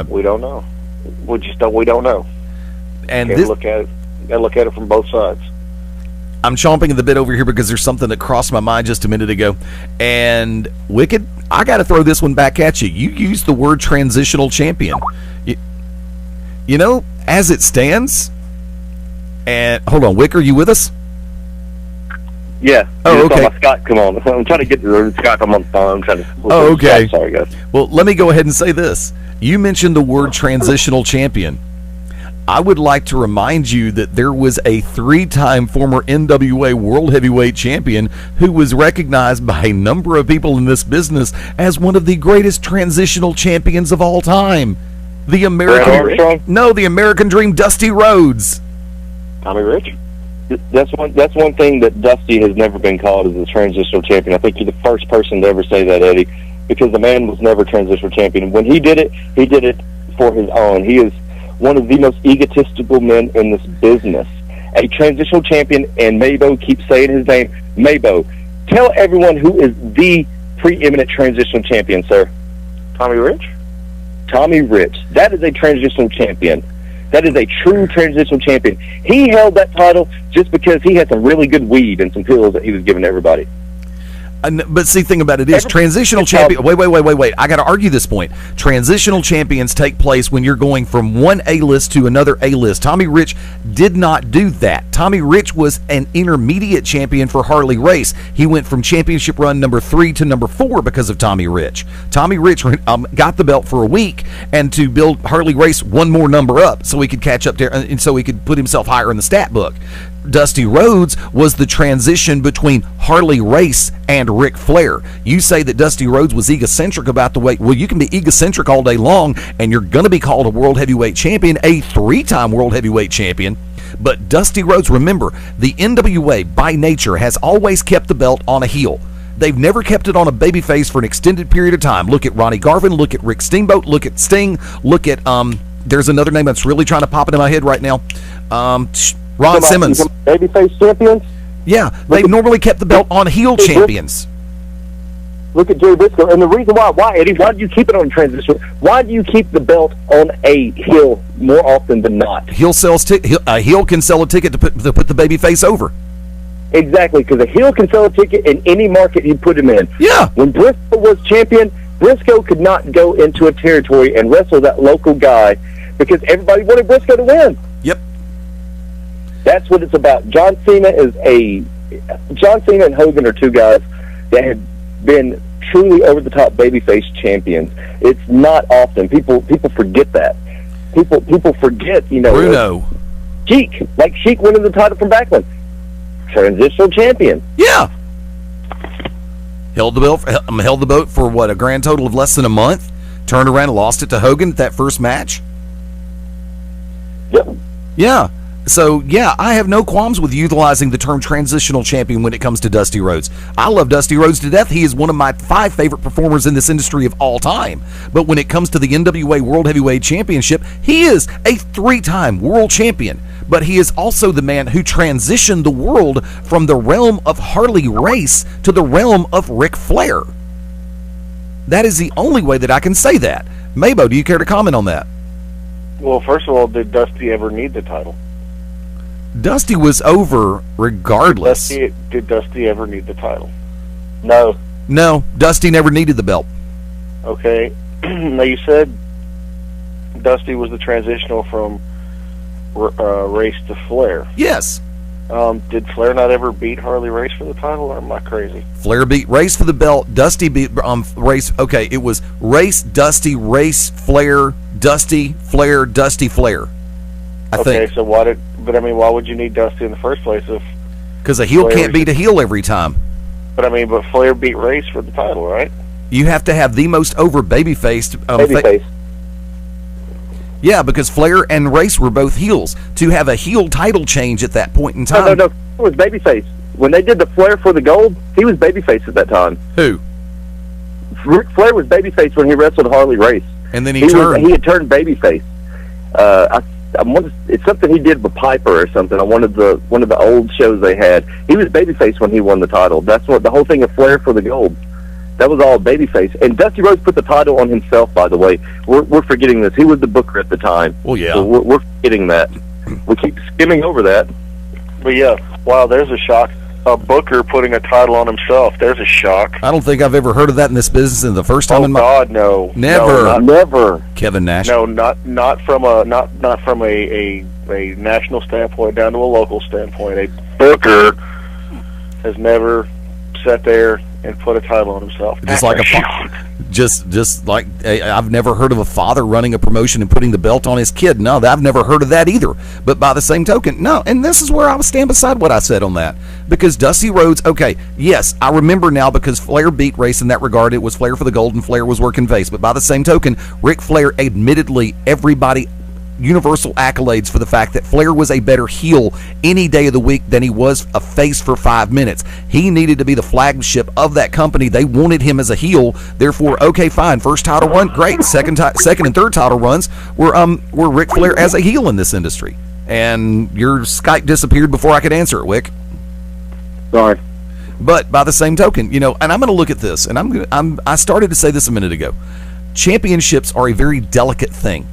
We don't know. We don't know. And gotta look at it from both sides. I'm chomping at the bit over here because there's something that crossed my mind just a minute ago. And Wicked, I got to throw this one back at you. You used the word transitional champion. As it stands, and hold on, Wick, are you with us? Yeah. Oh, okay. My Scott, come on. I'm trying to get to Scott. I'm on the phone. I'm trying to. Oh, okay. Sorry, guys. Well, let me go ahead and say this. You mentioned the word transitional champion. I would like to remind you that there was a 3-time former NWA World Heavyweight Champion who was recognized by a number of people in this business as one of the greatest transitional champions of all time. The American Dream, Dusty Rhodes. Tommy Rich? That's one thing that Dusty has never been called as a transitional champion. I think you're the first person to ever say that, Eddie, because the man was never transitional champion. When he did it for his own. He is one of the most egotistical men in this business. A transitional champion, and Mabo keeps saying his name. Mabo, tell everyone who is the preeminent transitional champion, sir. Tommy Rich? Tommy Rich. That is a transitional champion. That is a true transitional champion. He held that title just because he had some really good weed and some pills that he was giving to everybody. But see, the thing about it is, transitional champion. Wait. I got to argue this point. Transitional champions take place when you're going from one A-list to another A-list. Tommy Rich did not do that. Tommy Rich was an intermediate champion for Harley Race. He went from championship run number 3 to number 4 because of Tommy Rich. Tommy Rich got the belt for a week, and to build Harley Race one more number up so he could catch up there, and so he could put himself higher in the stat book. Dusty Rhodes was the transition between Harley Race and Ric Flair. You say that Dusty Rhodes was egocentric about the way. Well, you can be egocentric all day long, and you're going to be called a World Heavyweight Champion, a 3-time World Heavyweight Champion. But Dusty Rhodes, remember, the NWA, by nature, has always kept the belt on a heel. They've never kept it on a babyface for an extended period of time. Look at Ronnie Garvin, look at Rick Steamboat, look at Sting, look at, there's another name that's really trying to pop into my head right now. Ron Simmons. Babyface champions? Yeah, they've normally kept the belt on heel champions. Look at Jay Briscoe. And the reason why, Eddie, why do you keep it on transition? Why do you keep the belt on a heel more often than not? A heel can sell a ticket to put the babyface over. Exactly, because a heel can sell a ticket in any market you put him in. Yeah. When Briscoe was champion, Briscoe could not go into a territory and wrestle that local guy because everybody wanted Briscoe to win. Yep. That's what it's about. John Cena and Hogan are two guys that have been truly over-the-top babyface champions. It's not often. People forget that. People forget, Bruno. Sheik winning the title from Backlund. Transitional champion. Yeah. Held the belt for what, a grand total of less than a month? Turned around and lost it to Hogan at that first match? Yep. Yeah. So, yeah, I have no qualms with utilizing the term transitional champion when it comes to Dusty Rhodes. I love Dusty Rhodes to death. He is one of my 5 favorite performers in this industry of all time. But when it comes to the NWA World Heavyweight Championship, he is a 3-time world champion. But he is also the man who transitioned the world from the realm of Harley Race to the realm of Ric Flair. That is the only way that I can say that. Mabo, do you care to comment on that? Well, first of all, did Dusty ever need the title? Dusty was over regardless. Did Dusty ever need the title? No. No, Dusty never needed the belt. Okay. Now, you said Dusty was the transitional from Race to Flair. Yes. Did Flair not ever beat Harley Race for the title, or am I crazy? Flair beat Race for the belt. Dusty beat Race. Okay, it was Race, Dusty, Race, Flair, Dusty, Flair, Dusty, Flair. I think. So why would you need Dusty in the first place if? Because a heel can't beat a heel every time. But Flair beat Race for the title, right? You have to have the most over babyface. Babyface. Yeah, because Flair and Race were both heels. To have a heel title change at that point in time. No. It was babyface. When they did the Flair for the gold, he was babyface at that time. Who? Ric Flair was babyface when he wrestled Harley Race. And then he turned. He had turned babyface. It's something he did with Piper or something on one of the old shows they had. He was babyface when he won the title. That's what the whole thing of Flair for the gold. That was all babyface. And Dusty Rhodes put the title on himself, by the way. We're forgetting this. He was the booker at the time. Well, yeah. So we're forgetting that. We keep skimming over that. But yeah, wow, there's a shock. A booker putting a title on himself. There's a shock. I don't think I've ever heard of that in this business. And the first time in my God, no, never, never. Kevin Nash. No, not from a national standpoint down to a local standpoint. A booker has never sat there and put a title on himself. Just like just like I've never heard of a father running a promotion and putting the belt on his kid. No, I've never heard of that either. But by the same token, no. And this is where I would stand beside what I said on that, because Dusty Rhodes. Okay, yes, I remember now because Flair beat Race in that regard. It was Flair for the gold, and Flair was working face. But by the same token, Ric Flair, admittedly, everybody. Universal accolades for the fact that Flair was a better heel any day of the week than he was a face for 5 minutes. He needed to be the flagship of that company. They wanted him as a heel. Therefore, okay, fine. First title run, great. Second and third title runs were Ric Flair as a heel in this industry. And your Skype disappeared before I could answer it, Wick. Sorry. But by the same token, and I'm going to look at this, and I started to say this a minute ago. Championships are a very delicate thing,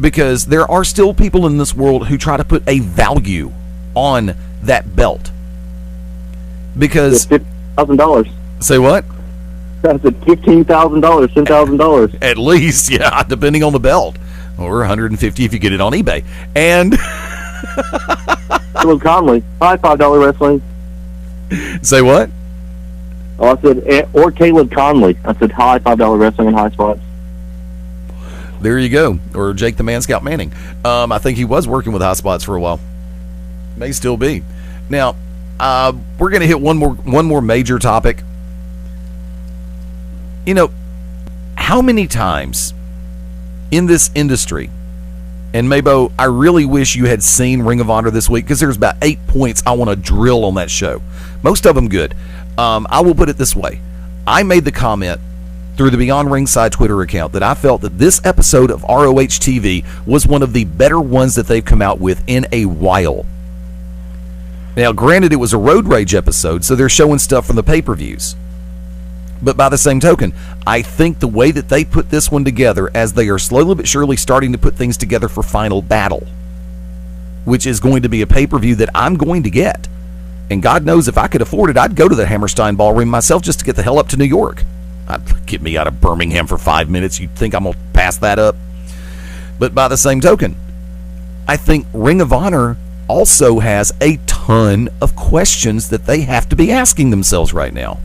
because there are still people in this world who try to put a value on that belt. Because $50,000. Say what? That's at $15,000, $10,000. At least, yeah, depending on the belt, or $150 if you get it on eBay. And Caleb Conley, high $5 wrestling. Say what? Oh, I said, or Caleb Conley. I said high $5 wrestling and high spots. There you go. Or Jake the Man Scout Manning. I think he was working with high spots for a while. May still be. Now, we're going to hit one more major topic. How many times in this industry, and Maybo, I really wish you had seen Ring of Honor this week, because there's about 8 points I want to drill on that show. Most of them good. I will put it this way. I made the comment through the Beyond Ringside Twitter account that I felt that this episode of ROH TV was one of the better ones that they've come out with in a while. Now, granted, it was a Road Rage episode, so they're showing stuff from the pay-per-views. But by the same token, I think the way that they put this one together, as they are slowly but surely starting to put things together for Final Battle, which is going to be a pay-per-view that I'm going to get. And God knows if I could afford it, I'd go to the Hammerstein Ballroom myself just to get the hell up to New York. I'd get me out of Birmingham for 5 minutes. You'd think I'm going to pass that up. But by the same token, I think Ring of Honor also has a ton of questions that they have to be asking themselves right now.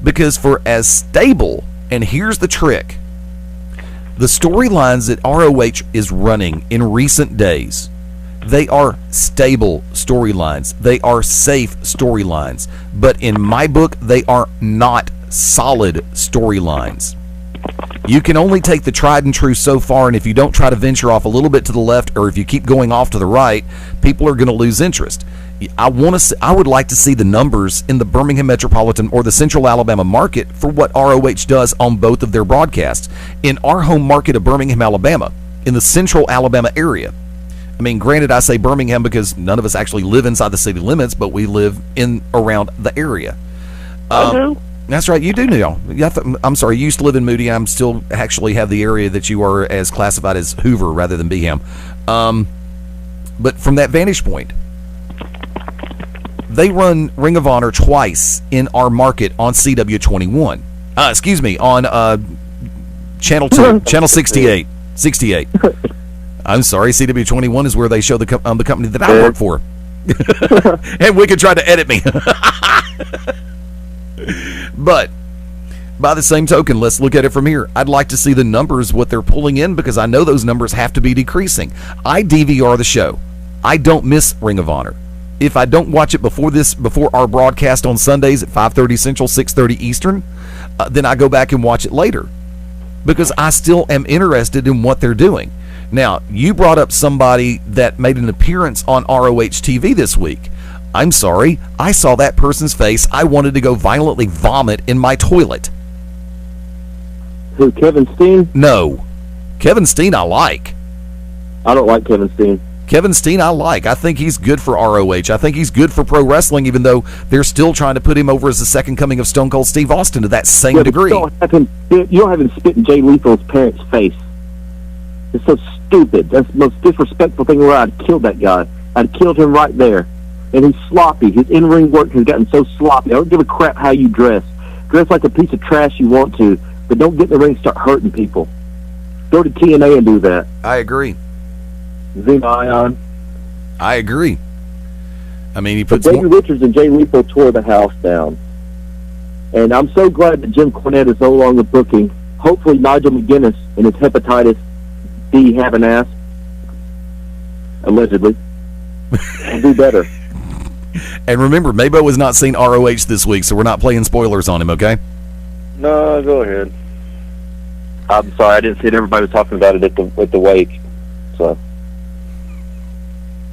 Because for as stable, and here's the trick, the storylines that ROH is running in recent days, they are stable storylines. They are safe storylines. But in my book, they are not solid storylines. You can only take the tried and true so far, and if you don't try to venture off a little bit to the left, or if you keep going off to the right, people are going to lose interest. I would like to see the numbers in the Birmingham metropolitan or the Central Alabama market for what ROH does on both of their broadcasts. In our home market of Birmingham, Alabama, in the Central Alabama area, I mean, granted, I say Birmingham because none of us actually live inside the city limits, but we live in around the area. I do. That's right, you do now. I'm sorry, you used to live in Moody. I'm still actually have the area that you are as classified as Hoover rather than Beeham. But from that vantage point, they run Ring of Honor twice in our market on CW21. On Channel 2, Channel 68. 68. I'm sorry, CW21 is where they show the company that I work for. And Wicked tried to edit me. But by the same token, let's look at it from here. I'd like to see the numbers, what they're pulling in, because I know those numbers have to be decreasing. I DVR the show. I don't miss Ring of Honor. If I don't watch it before our broadcast on Sundays at 5:30 Central, 6:30 Eastern, then I go back and watch it later, because I still am interested in what they're doing. Now, you brought up somebody that made an appearance on ROH TV this week. I'm sorry, I saw that person's face. I wanted to go violently vomit in my toilet. Who, Kevin Steen? No. Kevin Steen I like. I don't like Kevin Steen. Kevin Steen I like. I think he's good for ROH. I think he's good for pro wrestling, even though they're still trying to put him over as the second coming of Stone Cold Steve Austin to that same degree. You don't have him spit in Jay Lethal's parents' face. It's so stupid. That's the most disrespectful thing where I'd killed that guy. I'd killed him right there. And he's sloppy. His in-ring work has gotten so sloppy. I don't give a crap how you dress. Dress like a piece of trash you want to, but don't get in the ring and start hurting people. Go to TNA and do that. I agree. Xena Ion. I agree. I mean, he puts Davey Richards and Jay Lethal tore the house down. And I'm so glad that Jim Cornette is no longer booking. Hopefully Nigel McGuinness and his hepatitis D having ass, allegedly, will do better. And remember, Mabo has not seen ROH this week, so we're not playing spoilers on him, okay? No, go ahead. I'm sorry, I didn't see it. Everybody was talking about it at the wake. So,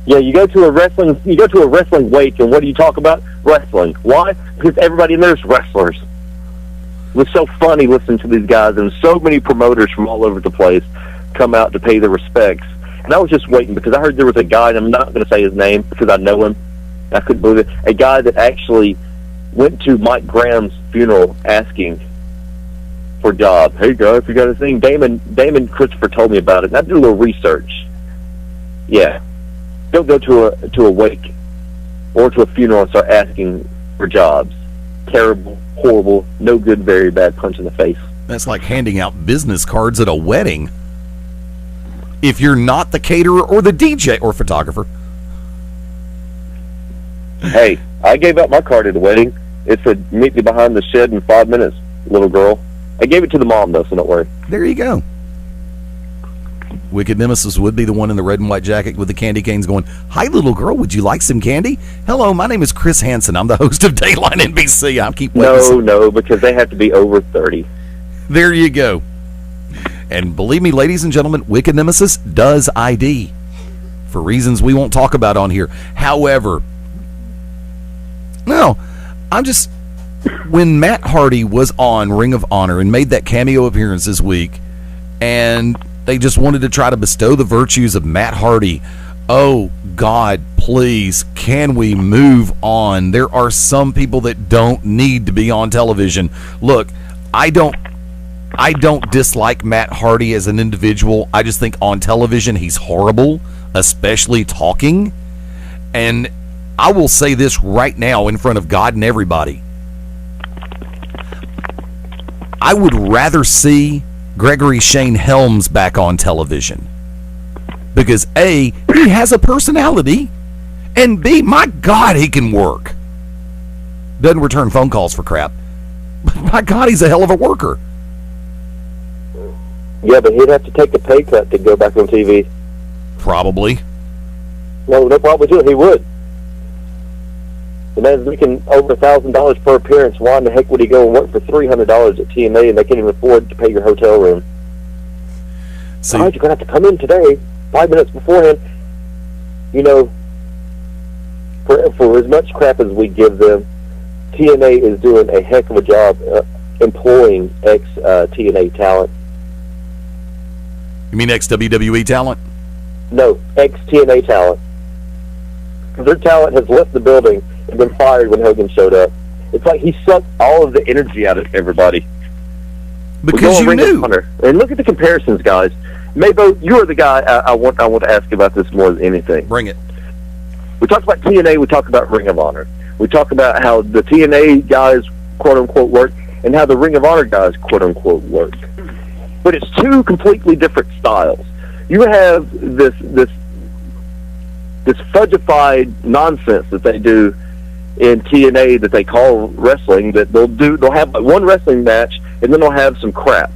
yeah, you go to a wrestling wake, and what do you talk about? Wrestling. Why? Because everybody in there is wrestlers. It was so funny listening to these guys, and so many promoters from all over the place come out to pay their respects. And I was just waiting because I heard there was a guy, and I'm not going to say his name because I know him. I couldn't believe it. A guy that actually went to Mike Graham's funeral asking for a job. Hey, guys, you got a thing? Damon Christopher told me about it, and I did a little research. Yeah. Don't go to a wake or to a funeral and start asking for jobs. Terrible, horrible, no good, very bad punch in the face. That's like handing out business cards at a wedding. If you're not the caterer or the DJ or photographer. Hey, I gave out my card at the wedding. It said, meet me behind the shed in 5 minutes, little girl. I gave it to the mom, though, so don't worry. There you go. Wicked Nemesis would be the one in the red and white jacket with the candy canes going, hi, little girl, would you like some candy? Hello, my name is Chris Hansen. I'm the host of Dayline NBC. I'll keep waiting. No, because they have to be over 30. There you go. And believe me, ladies and gentlemen, Wicked Nemesis does ID for reasons we won't talk about on here. However, no, when Matt Hardy was on Ring of Honor and made that cameo appearance this week, and they just wanted to try to bestow the virtues of Matt Hardy, oh, God, please, can we move on? There are some people that don't need to be on television. Look, I don't dislike Matt Hardy as an individual. I just think on television he's horrible, especially talking. And I will say this right now in front of God and everybody. I would rather see Gregory Shane Helms back on television. Because A, he has a personality, and B, my God, he can work. Doesn't return phone calls for crap. But my God, he's a hell of a worker. Yeah, but he'd have to take a pay cut to go back on TV. Probably. No problem too. He would. The man's making over $1,000 per appearance. Why in the heck would he go and work for $300 at TNA and they can't even afford to pay your hotel room? See, all right, you're going to have to come in today, 5 minutes beforehand. You know, for as much crap as we give them, TNA is doing a heck of a job employing ex-TNA talent. You mean ex-WWE talent? No, ex-TNA talent. Their talent has left the building and been fired when Hogan showed up. It's like he sucked all of the energy out of everybody. Because you knew. And look at the comparisons, guys. Mabo, you are the guy I want to ask you about this more than anything. Bring it. We talked about TNA. We talked about Ring of Honor. We talked about how the TNA guys, quote unquote, work, and how the Ring of Honor guys, quote unquote, work. But it's two completely different styles. You have this fudgified nonsense that they do in TNA that they call wrestling, that they'll have one wrestling match and then they'll have some crap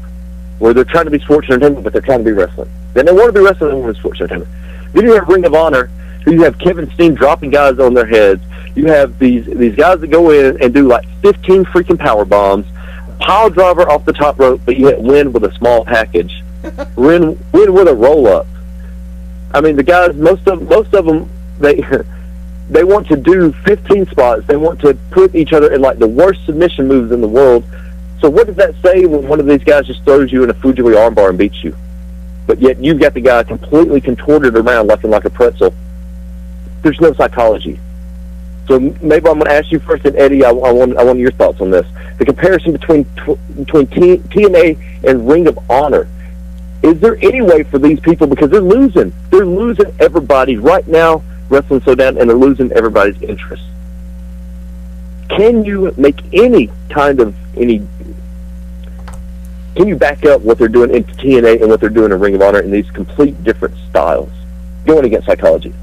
where they're trying to be sports entertainment but they're trying to be wrestling. Then they want to be wrestling and they want to be sports entertainment. Then you have Ring of Honor, who you have Kevin Steen dropping guys on their heads. You have these guys that go in and do like 15 freaking power bombs, pile driver off the top rope, but you win with a small package. win with a roll up. I mean, the guys, most of them, they want to do 15 spots. They want to put each other in like the worst submission moves in the world. So what does that say when one of these guys just throws you in a Fujiwara armbar and beats you? But yet you've got the guy completely contorted around like a pretzel. There's no psychology. So maybe I'm going to ask you first, and Eddie, I want your thoughts on this. The comparison between TNA and Ring of Honor. Is there any way for these people, because they're losing everybody right now, wrestling so down, and they're losing everybody's interest. Can you make can you back up what they're doing in TNA and what they're doing in Ring of Honor in these complete different styles, going against psychology?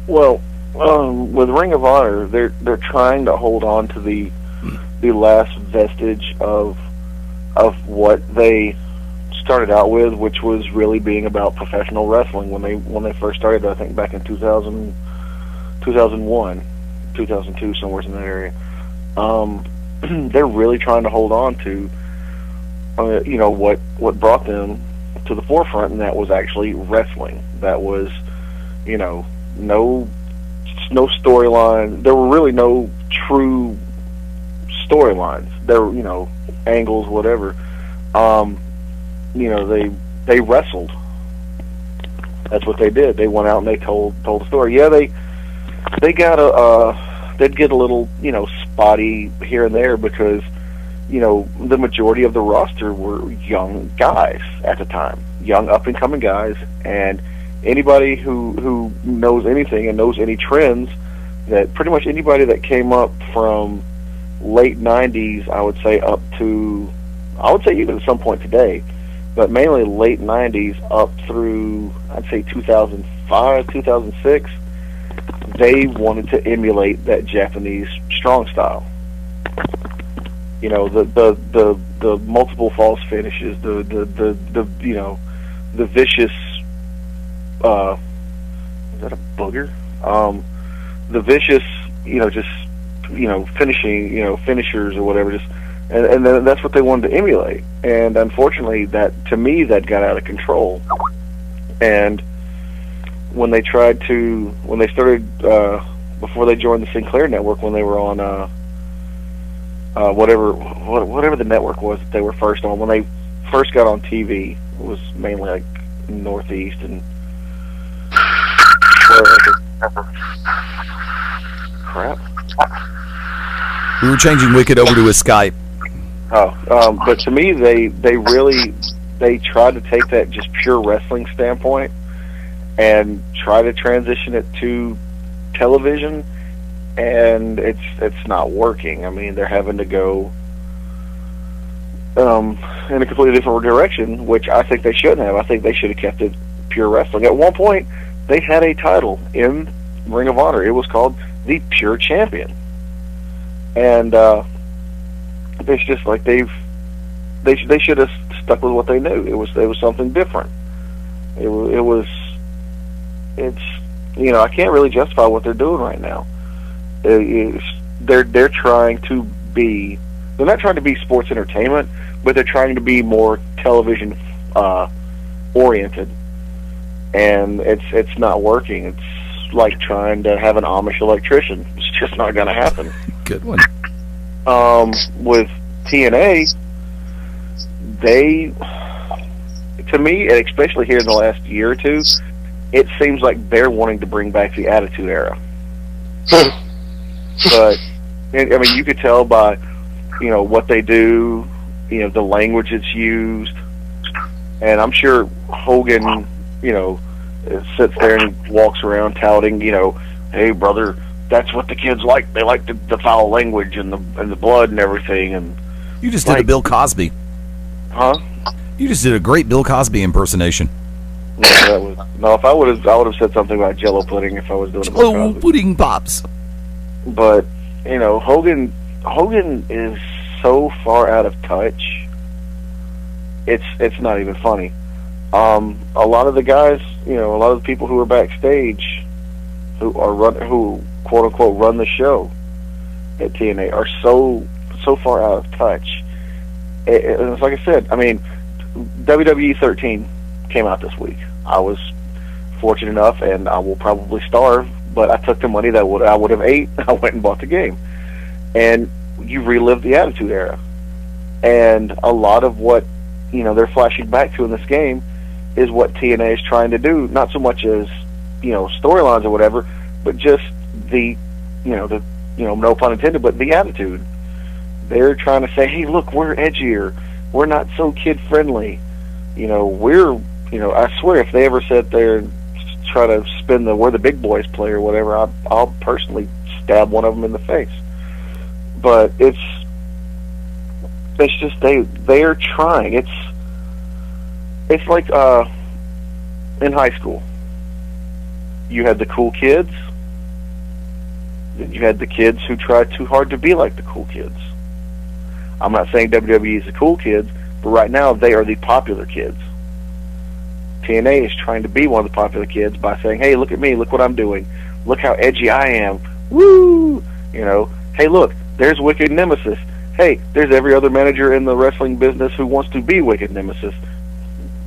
Well, With Ring of Honor, they're trying to hold on to the last vestige of what they started out with, which was really being about professional wrestling when they first started. I think back in 2000, 2001, 2002, somewhere in that area. They're really trying to hold on to what brought them to the forefront, and that was actually wrestling. That was no storyline. There were really no true storylines. There were angles, whatever. They wrestled. That's what they did. They went out and they told a story. Yeah, they'd get a little spotty here and there because the majority of the roster were young guys at the time, young up and coming guys, and anybody who knows anything and knows any trends, that pretty much anybody that came up from late 90s, I would say even at some point today, but mainly late 90s up through, I'd say 2005, 2006, they wanted to emulate that Japanese strong style. The multiple false finishes, the vicious, is that a booger? The vicious, finishing, finishers or whatever, and then that's what they wanted to emulate. And unfortunately, that got out of control. And when they started, before they joined the Sinclair network, when they were on whatever the network was that they were first on, when they first got on TV, it was mainly like Northeast and crap. We were changing Wicked over to his Skype. But to me, they tried to take that just pure wrestling standpoint and try to transition it to television, and it's not working. I mean, they're having to go in a completely different direction, which I think they shouldn't have. I think they should have kept it pure wrestling. At one point, they had a title in Ring of Honor. It was called the Pure Champion, and it's just like they should have stuck with what they knew. It was something different. I can't really justify what they're doing right now. They're trying to be. They're not trying to be sports entertainment, but they're trying to be more television oriented, and it's not working. It's like trying to have an Amish electrician. It's just not going to happen. Good one. With TNA, to me, and especially here in the last year or two, it seems like they're wanting to bring back the Attitude Era. But I mean, you could tell by what they do, the language that's used, and I'm sure Hogan, sits there and walks around touting, hey brother, that's what the kids like. They like the foul language and the blood and everything. And you just did a Bill Cosby. Huh? You just did a great Bill Cosby impersonation. No, if I would have said something about Jello pudding if I was doing Jello pudding pops. But Hogan is so far out of touch. It's not even funny. A lot of the guys, a lot of the people who are backstage, who quote unquote run the show at TNA, are so far out of touch. It's like I said. I mean, WWE 13 came out this week. I was fortunate enough, and I will probably starve, but I took the money that I would have ate. I went and bought the game, and you relive the Attitude Era, and a lot of what they're flashing back to in this game is what TNA is trying to do. Not so much as storylines or whatever, but just the no pun intended, but the attitude. They're trying to say, hey, look, we're edgier. We're not so kid friendly. I swear, if they ever sit there and try to spin we're the big boys play or whatever, I'll personally stab one of them in the face. But it's just they are trying. It's like in high school, you had the cool kids Then you had the kids who tried too hard to be like the cool kids. I'm not saying WWE is the cool kids, but right now they are the popular kids. TNA is trying to be one of the popular kids by saying, hey, look at me, look what I'm doing. Look how edgy I am. Woo! You know, hey, look, there's Wicked Nemesis. Hey, there's every other manager in the wrestling business who wants to be Wicked Nemesis.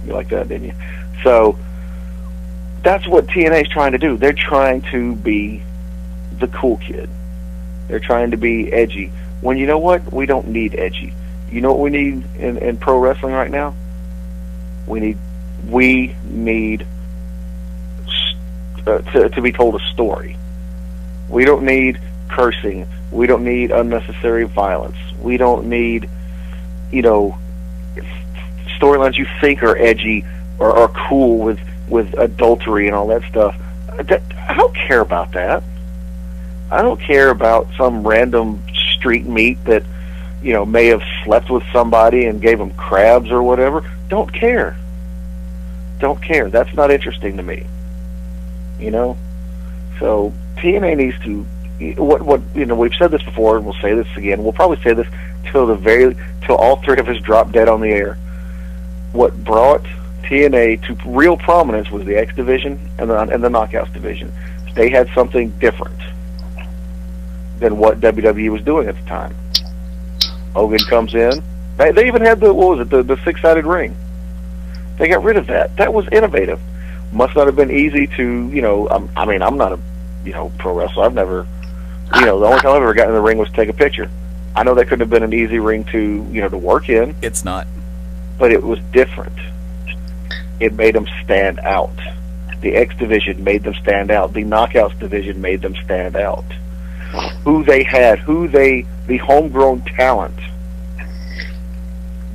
You like that, didn't you? So that's what TNA is trying to do. They're trying to be the cool kid. They're trying to be edgy. When you know what? We don't need edgy. You know what we need in pro wrestling right now? We need to be told a story. We don't need cursing. We don't need unnecessary violence. We don't need, storylines you think are edgy or are cool with adultery and all that stuff. I don't care about that. I don't care about some random street meat that, may have slept with somebody and gave them crabs or whatever. Don't care. Don't care. That's not interesting to me. So TNA needs to. We've said this before, and we'll say this again. We'll probably say this till all three of us drop dead on the air. What brought TNA to real prominence was the X division and the Knockouts division. They had something different than what WWE was doing at the time. Hogan comes in. They even had the six-sided ring. They got rid of that. That was innovative. Must not have been easy to, I'm not a, pro wrestler. I've never, the only time I've ever gotten in the ring was to take a picture. I know that couldn't have been an easy ring to, to work in. It's not. But it was different. It made them stand out. The X division made them stand out. The Knockouts division made them stand out. The homegrown talent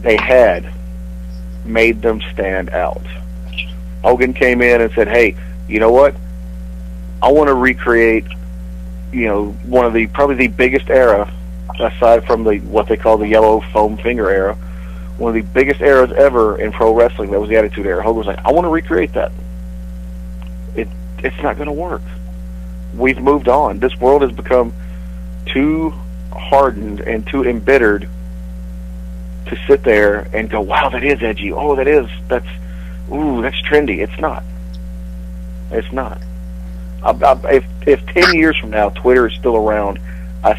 they had made them stand out. Hogan came in and said, hey, you know what? I want to recreate, one of probably the biggest era, aside from what they call the yellow foam finger era, one of the biggest eras ever in pro wrestling. That was the Attitude Era. Hogan was like, I want to recreate that. It's not going to work. We've moved on. This world has become too hardened and too embittered to sit there and go, wow, that is edgy. Oh, that's trendy. It's not. It's not. If 10 years from now Twitter is still around, I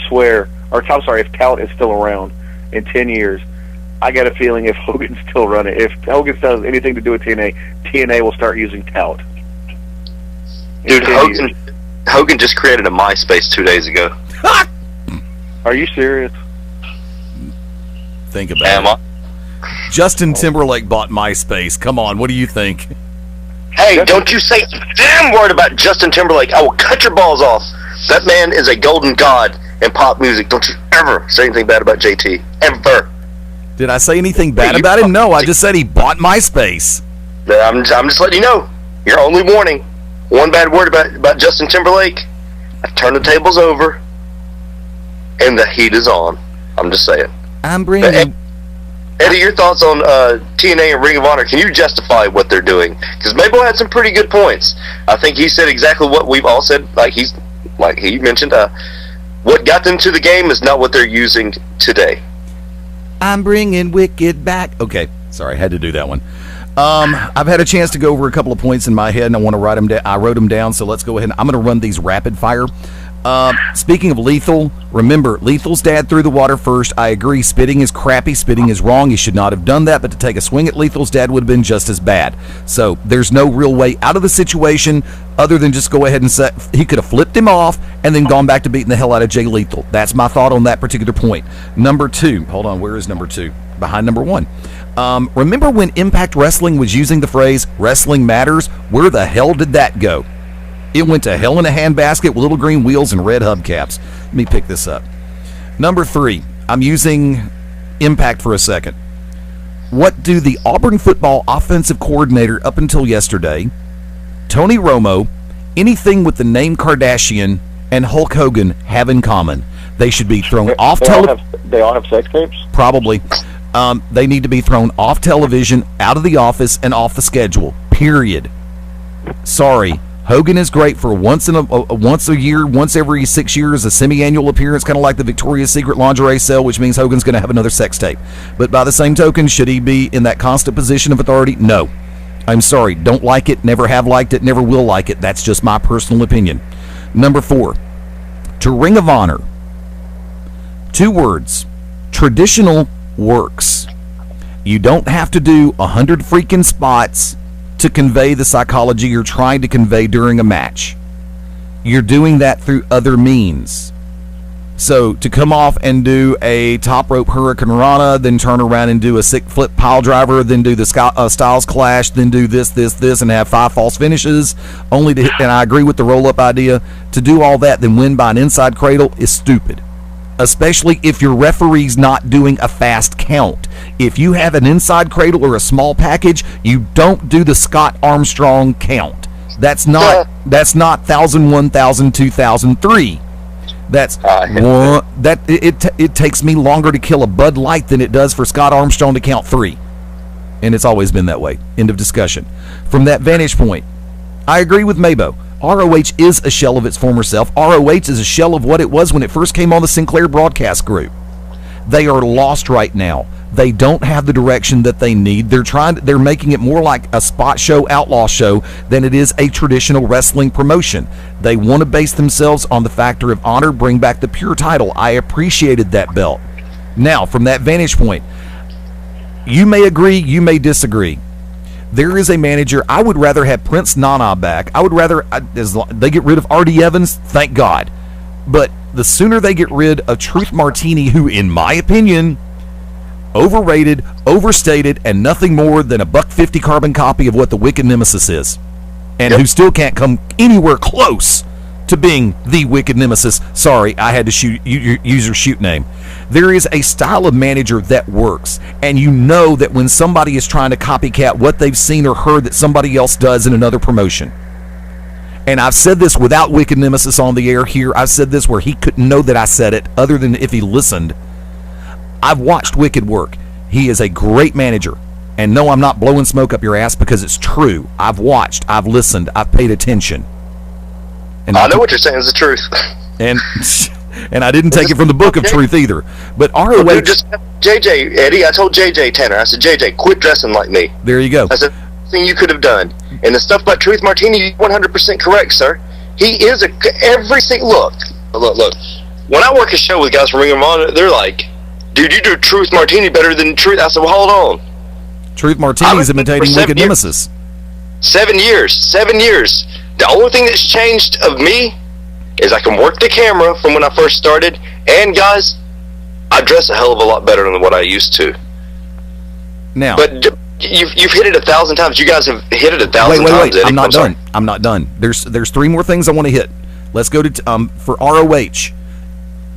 swear, if Tout is still around in 10 years, I got a feeling if Hogan's still running, if Hogan still has anything to do with TNA will start using Tout. Dude, Hogan just created a MySpace 2 days ago. Are you serious? Think about it. Justin Timberlake bought MySpace. Come on, what do you think? Hey, don't you say a damn word about Justin Timberlake. I will cut your balls off. That man is a golden god in pop music. Don't you ever say anything bad about JT. Ever. Did I say anything bad about him? No, I just said he bought MySpace. I'm just letting you know. Your only warning. One bad word about Justin Timberlake, I turn the tables over, and the heat is on. I'm just saying. I'm bringing... Eddie, your thoughts on TNA and Ring of Honor? Can you justify what they're doing? Because Mabel had some pretty good points. I think he said exactly what we've all said. Like he mentioned, what got them to the game is not what they're using today. I'm bringing Wicked back. Okay, sorry, I had to do that one. I've had a chance to go over a couple of points in my head, and I want to write them down. I wrote them down, so let's go ahead. I'm going to run these rapid fire. Speaking of Lethal, remember, Lethal's dad threw the water first. I agree, spitting is crappy, spitting is wrong. He should not have done that, but to take a swing at Lethal's dad would have been just as bad. So there's no real way out of the situation other than just go ahead and say he could have flipped him off and then gone back to beating the hell out of Jay Lethal. That's my thought on that particular point. Number two, hold on, where is number two? Behind number one. Remember when Impact Wrestling was using the phrase, wrestling matters? Where the hell did that go? It went to hell in a handbasket with little green wheels and red hubcaps. Let me pick this up. Number three, I'm using Impact for a second. What do the Auburn football offensive coordinator up until yesterday, Tony Romo, anything with the name Kardashian, and Hulk Hogan have in common? They should be thrown off television. They all have sex tapes? Probably. They need to be thrown off television, out of the office, and off the schedule. Period. Sorry. Hogan is great for once a year, once every 6 years, a semi-annual appearance, kind of like the Victoria's Secret lingerie sale, which means Hogan's going to have another sex tape. But by the same token, should he be in that constant position of authority? No. I'm sorry. Don't like it, never have liked it, never will like it. That's just my personal opinion. Number 4, to Ring of Honor. 2 words. Traditional works. You don't have to do 100 freaking spots to convey the psychology you're trying to convey during a match. You're doing that through other means. So to come off and do a top rope Hurricane Rana, then turn around and do a sick flip pile driver, then do the Styles Clash, then do this, and have 5 false finishes, only to hit, and I agree with the roll-up idea, to do all that, then win by an inside cradle is stupid. Especially if your referee's not doing a fast count. If you have an inside cradle or a small package, you don't do the Scott Armstrong count. That's not 1,000, 1,000, 2,003. That's one. It takes me longer to kill a Bud Light than it does for Scott Armstrong to count 3, and it's always been that way. End of discussion. From that vantage point, I agree with Mabo. ROH is a shell of its former self. ROH is a shell of what it was when it first came on the Sinclair broadcast group. They are lost right now. They don't have the direction that they need. They're making it more like a spot show, outlaw show than it is a traditional wrestling promotion. They want to base themselves on the factor of honor, bring back the pure title. I appreciated that belt. Now, from that vantage point, you may agree, you may disagree. There is a manager. I would rather have Prince Nana back. I would rather they get rid of R.D. Evans, thank God. But the sooner they get rid of Truth Martini, who, in my opinion, overrated, overstated, and nothing more than a $1.50 carbon copy of what the Wicked Nemesis is, and who still can't come anywhere close to being the Wicked Nemesis. Sorry, I had to use your shoot name. There is a style of manager that works, and you know that when somebody is trying to copycat what they've seen or heard that somebody else does in another promotion. And I've said this without Wicked Nemesis on the air here. I've said this where he couldn't know that I said it, other than if he listened. I've watched Wicked work. He is a great manager. And no, I'm not blowing smoke up your ass, because it's true. I've watched, I've listened, I've paid attention. And I know what you're saying is the truth. And I didn't take it from the book of truth either. But ROH... Well, just JJ, Eddie, I told JJ Tanner, I said, JJ, quit dressing like me. There you go. I said, thing you could have done. And the stuff about Truth Martini, you're 100% correct, sir. He is every single... Look. When I work a show with guys from Ring of Honor, they're like, dude, you do Truth Martini better than Truth. I said, well, hold on. Truth Martini's imitating Wicked Nemesis. 7 years. The only thing that's changed of me is I can work the camera from when I first started, and guys, I dress a hell of a lot better than what I used to. Now, but you've hit it 1,000 times. You guys have hit it 1,000 times. Wait. I'm not done. There's 3 more things I want to hit. Let's go to for ROH.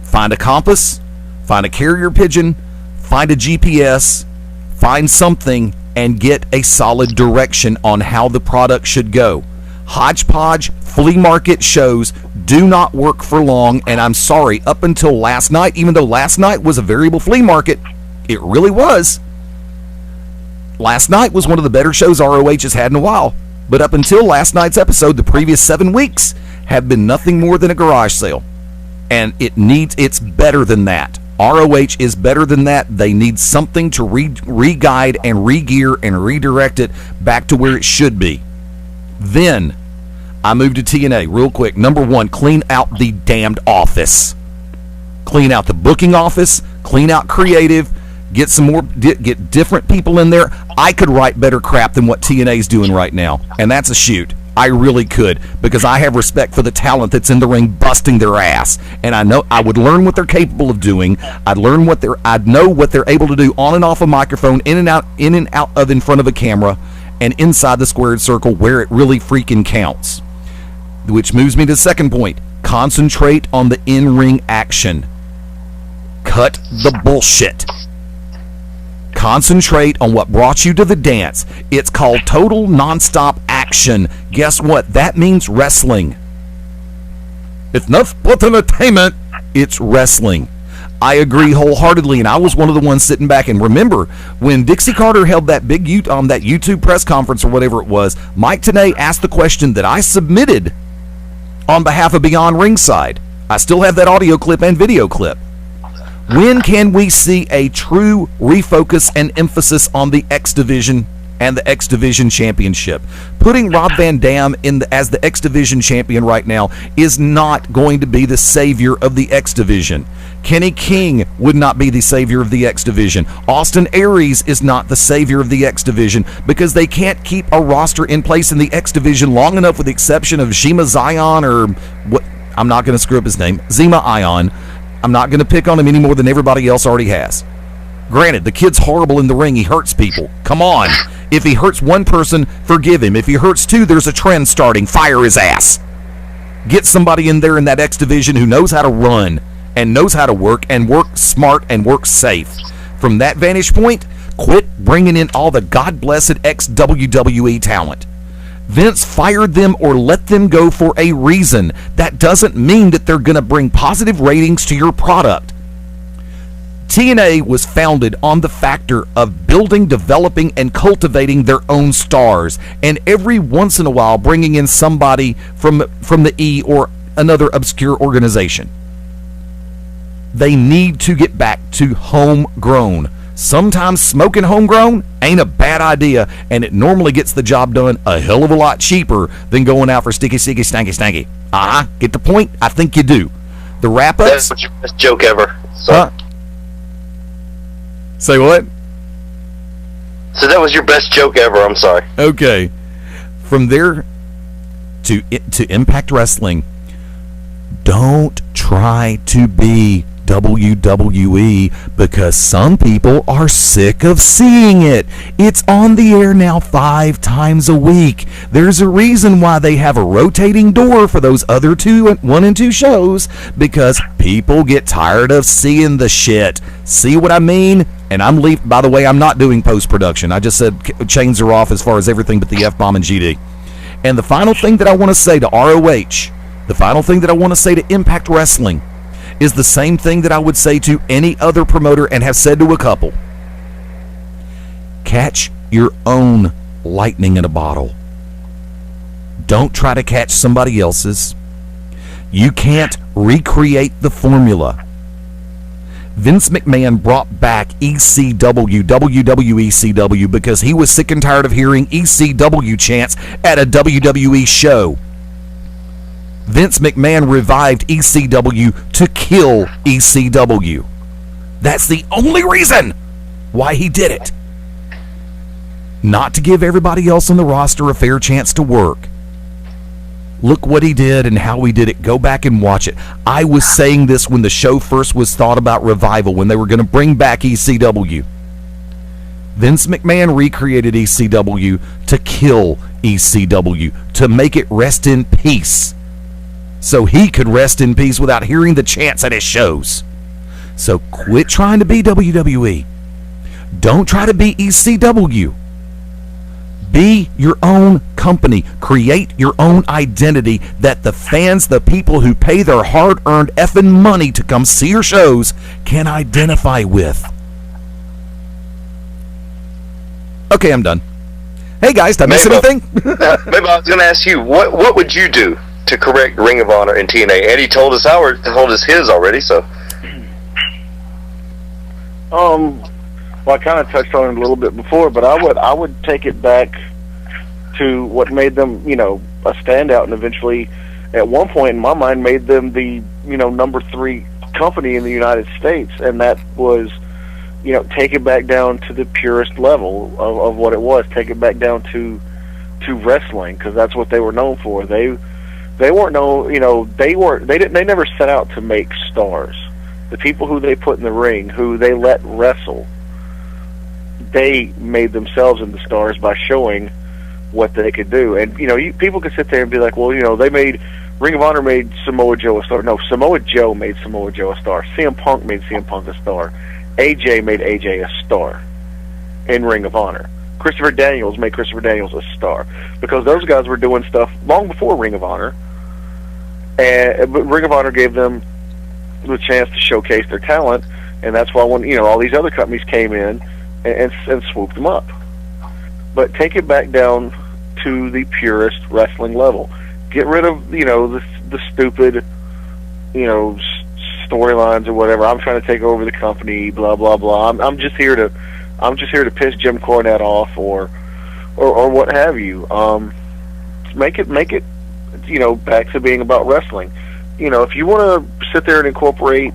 Find a compass, find a carrier pigeon, find a GPS, find something, and get a solid direction on how the product should go. Hodgepodge flea market shows do not work for long, and I'm sorry, up until last night, even though last night was a variable flea market, it really was. Last night was one of the better shows ROH has had in a while, but up until last night's episode, the previous 7 weeks have been nothing more than a garage sale, and it's better than that. ROH is better than that. They need something to re-guide and re-gear and redirect it back to where it should be. Then I move to TNA real quick. Number 1, clean out the damned office. Clean out the booking office. Clean out creative. Get some more. Get different people in there. I could write better crap than what TNA's doing right now, and that's a shoot. I really could, because I have respect for the talent that's in the ring busting their ass, and I know I would learn what they're capable of doing. I'd know what they're able to do on and off a microphone, in and out of in front of a camera, and inside the squared circle where it really freaking counts. Which moves me to the second point. Concentrate on the in-ring action. Cut the bullshit. Concentrate on what brought you to the dance. It's called total nonstop action. Guess what? That means wrestling. It's not but entertainment. It's wrestling. I agree wholeheartedly, and I was one of the ones sitting back. And remember, when Dixie Carter held that big that YouTube press conference or whatever it was, Mike Tenay asked the question that I submitted on behalf of Beyond Ringside. I still have that audio clip and video clip. When can we see a true refocus and emphasis on the X Division and the X Division Championship? Putting Rob Van Dam as the X Division champion right now is not going to be the savior of the X Division. Kenny King would not be the savior of the X Division. Austin Aries is not the savior of the X Division because they can't keep a roster in place in the X Division long enough, with the exception of Zima Zion, or what, I'm not going to screw up his name, Zima Ion. I'm not going to pick on him any more than everybody else already has. Granted, the kid's horrible in the ring. He hurts people. Come on. If he hurts one person, forgive him. If he hurts two, there's a trend starting. Fire his ass. Get somebody in there in that X Division who knows how to run and knows how to work smart and work safe. From that vantage point, quit bringing in all the God-blessed ex-WWE talent. Vince fired them or let them go for a reason. That doesn't mean that they're going to bring positive ratings to your product. TNA was founded on the factor of building, developing, and cultivating their own stars, and every once in a while bringing in somebody from the E or another obscure organization. They need to get back to homegrown. Sometimes smoking homegrown ain't a bad idea, and it normally gets the job done a hell of a lot cheaper than going out for sticky, stanky. Get the point? I think you do. The wrap-ups... That's your best joke ever. Say what? So that was your best joke ever, I'm sorry. Okay. From there to Impact Wrestling, don't try to be WWE, because some people are sick of seeing it. It's on the air now 5 times a week. There's a reason why they have a rotating door for those other 1 and 2 shows, because people get tired of seeing the shit. See what I mean? And by the way, I'm not doing post-production. I just said chains are off as far as everything but the F-bomb and GD. And the final thing that I want to say to ROH, the final thing that I want to say to Impact Wrestling, is the same thing that I would say to any other promoter and have said to a couple. Catch your own lightning in a bottle. Don't try to catch somebody else's. You can't recreate the formula. Vince McMahon brought back ECW, WWECW, because he was sick and tired of hearing ECW chants at a WWE show. Vince McMahon revived ECW to kill ECW. That's the only reason why he did it. Not to give everybody else on the roster a fair chance to work. Look what he did and how he did it. Go back and watch it. I was saying this when the show first was thought about revival, when they were going to bring back ECW. Vince McMahon recreated ECW to kill ECW, to make it rest in peace, so he could rest in peace without hearing the chants at his shows. So quit trying to be WWE. Don't try to be ECW. Be your own company. Create your own identity that the fans, the people who pay their hard-earned effing money to come see your shows, can identify with. Okay, I'm done. Hey guys, did I miss anything? Maybe I was going to ask you, what would you do to correct Ring of Honor and TNA? Eddie told us his already, so. Well, I kind of touched on it a little bit before, but I would take it back to what made them, a standout, and eventually, at one point in my mind, made them the, number 3 company in the United States, and that was, take it back down to the purest level of what it was. Take it back down to wrestling, because that's what they were known for. They weren't known, they never set out to make stars. The people who they put in the ring, who they let wrestle, they made themselves into stars by showing what they could do. And people could sit there and be like, well, they made Ring of Honor made Samoa Joe a star. No, Samoa Joe made Samoa Joe a star. CM Punk made CM Punk a star. AJ made AJ a star in Ring of Honor. Christopher Daniels made Christopher Daniels a star, because those guys were doing stuff long before Ring of Honor. But Ring of Honor gave them the chance to showcase their talent, and that's why when all these other companies came in and swooped them up. But take it back down to the purest wrestling level. Get rid of the stupid storylines or whatever. I'm trying to take over the company, blah blah blah. I'm just here to piss Jim Cornette off or what have you. Make it back to being about wrestling. If you want to sit there and incorporate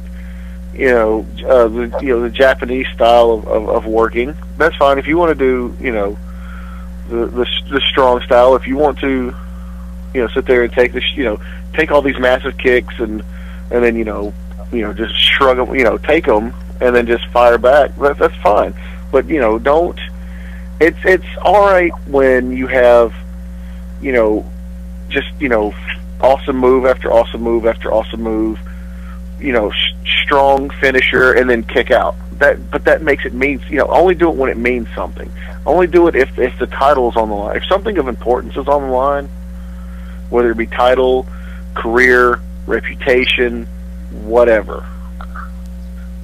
the Japanese style of working, that's fine. If you want to do the strong style, if you want to sit there and take take all these massive kicks and then just shrug them, take them and then just fire back, that's fine. But don't. It's all right when you have just awesome move after awesome move after awesome move, strong finisher and then kick out. But that makes it mean, only do it when it means something. Only do it if the title's on the line. If something of importance is on the line, whether it be title, career, reputation, whatever,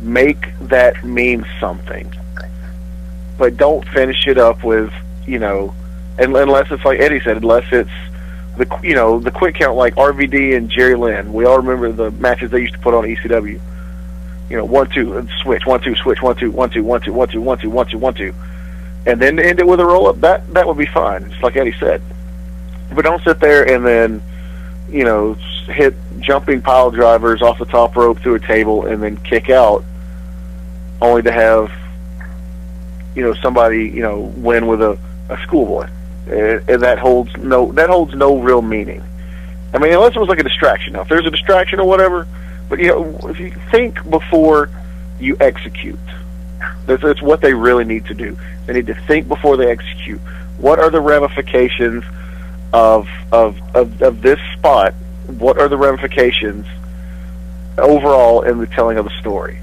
make that mean something. But don't finish it up with, unless it's like Eddie said, unless it's the quick count like RVD and Jerry Lynn. We all remember the matches they used to put on ECW. 1-2 and switch, 1-2 switch, 1-2, 1-2, 1-2, 1-2, 1-2, 1-2, 1-2, and then end it with a roll up. That would be fine, just like Eddie said. But don't sit there and then hit jumping pile drivers off the top rope through a table and then kick out, only to have somebody win with a schoolboy. And that holds no real meaning. I mean, unless it was like a distraction. Now, if there's a distraction or whatever, but if you think before you execute, that's what they really need to do. They need to think before they execute. What are the ramifications of this spot? What are the ramifications overall in the telling of the story?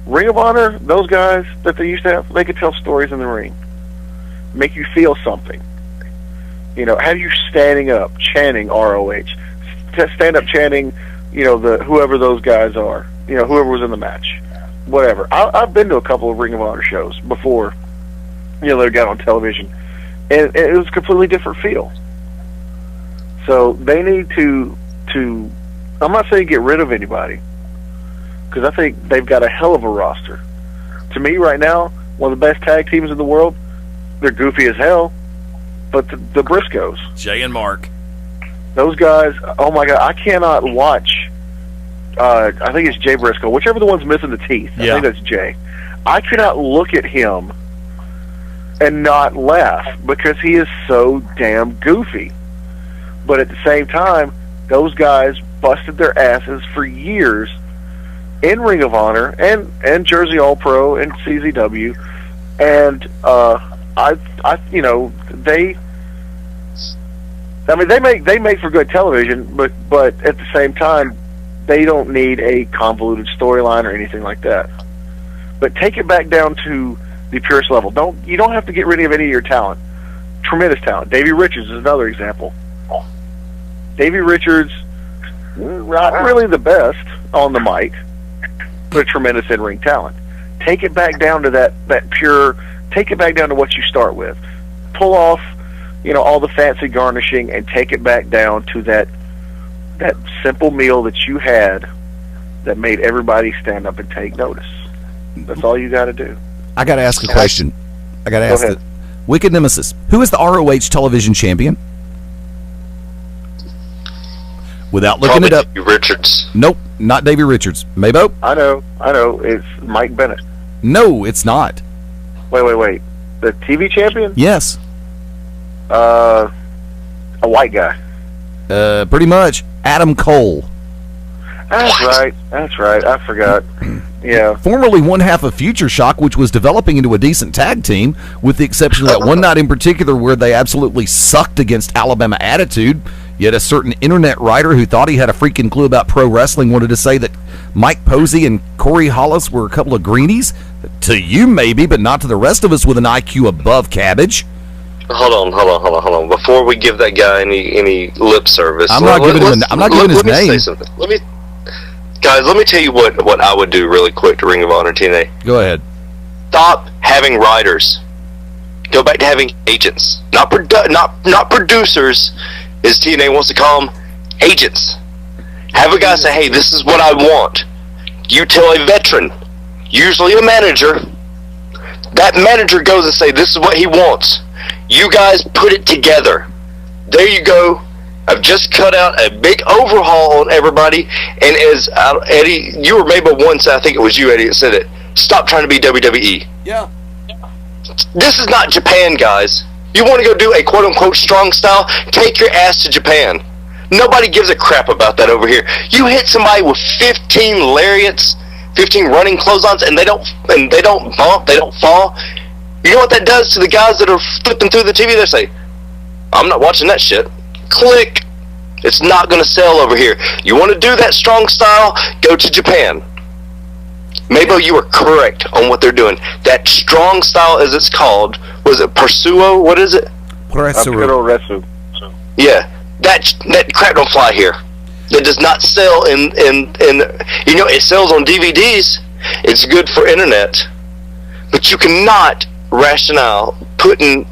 Ring of Honor, those guys that they used to have, they could tell stories in the ring, make you feel something. Have you standing up, chanting ROH, stand up chanting, whoever those guys are, whoever was in the match, whatever. I've been to a couple of Ring of Honor shows before, they got on television, and it was a completely different feel. So they need to I'm not saying get rid of anybody, because I think they've got a hell of a roster. To me, right now, one of the best tag teams in the world. They're goofy as hell, but the Briscoes, Jay and Mark, those guys, oh my God, I cannot watch. I think it's Jay Briscoe, whichever the one's missing the teeth. I think that's Jay. I cannot look at him and not laugh because he is so damn goofy. But at the same time, those guys busted their asses for years in Ring of Honor and Jersey All Pro and CZW, and they make for good television, but at the same time, they don't need a convoluted storyline or anything like that. But take it back down to the purest level. You don't have to get rid of any of your talent. Tremendous talent. Davey Richards is another example. Davey Richards, not really the best on the mic, but a tremendous in-ring talent. Take it back down to that pure. Take it back down to what you start with. Pull off, all the fancy garnishing, and take it back down to that simple meal that you had that made everybody stand up and take notice. That's all you got to do. I got to ask a question. I got to ask it. Wicked Nemesis, who is the ROH television champion? Without looking Probably it up. Davey Richards. Nope, not Davey Richards. Mabo? I know. It's Mike Bennett. No, it's not. Wait. The TV champion? Yes. A white guy. Pretty much. Adam Cole. That's right. I forgot. Yeah. Formerly one half of Future Shock, which was developing into a decent tag team, with the exception of that one night in particular where they absolutely sucked against Alabama Attitude. Yet a certain internet writer who thought he had a freaking clue about pro wrestling wanted to say that Mike Posey and Corey Hollis were a couple of greenies. To you, maybe, but not to the rest of us with an IQ above cabbage. Hold on. Before we give that guy any lip service, I'm not giving his name. Say something. Guys, let me tell you what I would do really quick to Ring of Honor TNA. Go ahead. Stop having writers. Go back to having agents. Not producers, as TNA wants to call them, agents. Have a guy say, hey, this is what I want. You tell a veteran, usually a manager, that manager goes and say, this is what he wants. You guys put it together. There you go. I've just cut out a big overhaul on everybody, and as Eddie, you were maybe once, I think it was you, Eddie, that said it, stop trying to be WWE. Yeah. This is not Japan, guys. You want to go do a quote-unquote strong style, take your ass to Japan. Nobody gives a crap about that over here. You hit somebody with 15 lariats, 15 running clotheslines, and they don't bump, they don't fall. You know what that does to the guys that are flipping through the TV? They say, I'm not watching that shit. Click. It's not going to sell over here. You want to do that strong style? Go to Japan. Mabo, you are correct on what they're doing. That strong style, as it's called, was it Pursuo? What is it? Resu. Yeah, that crap don't fly here. It does not sell in you know, it sells on DVDs. It's good for internet, but you cannot rationale putting,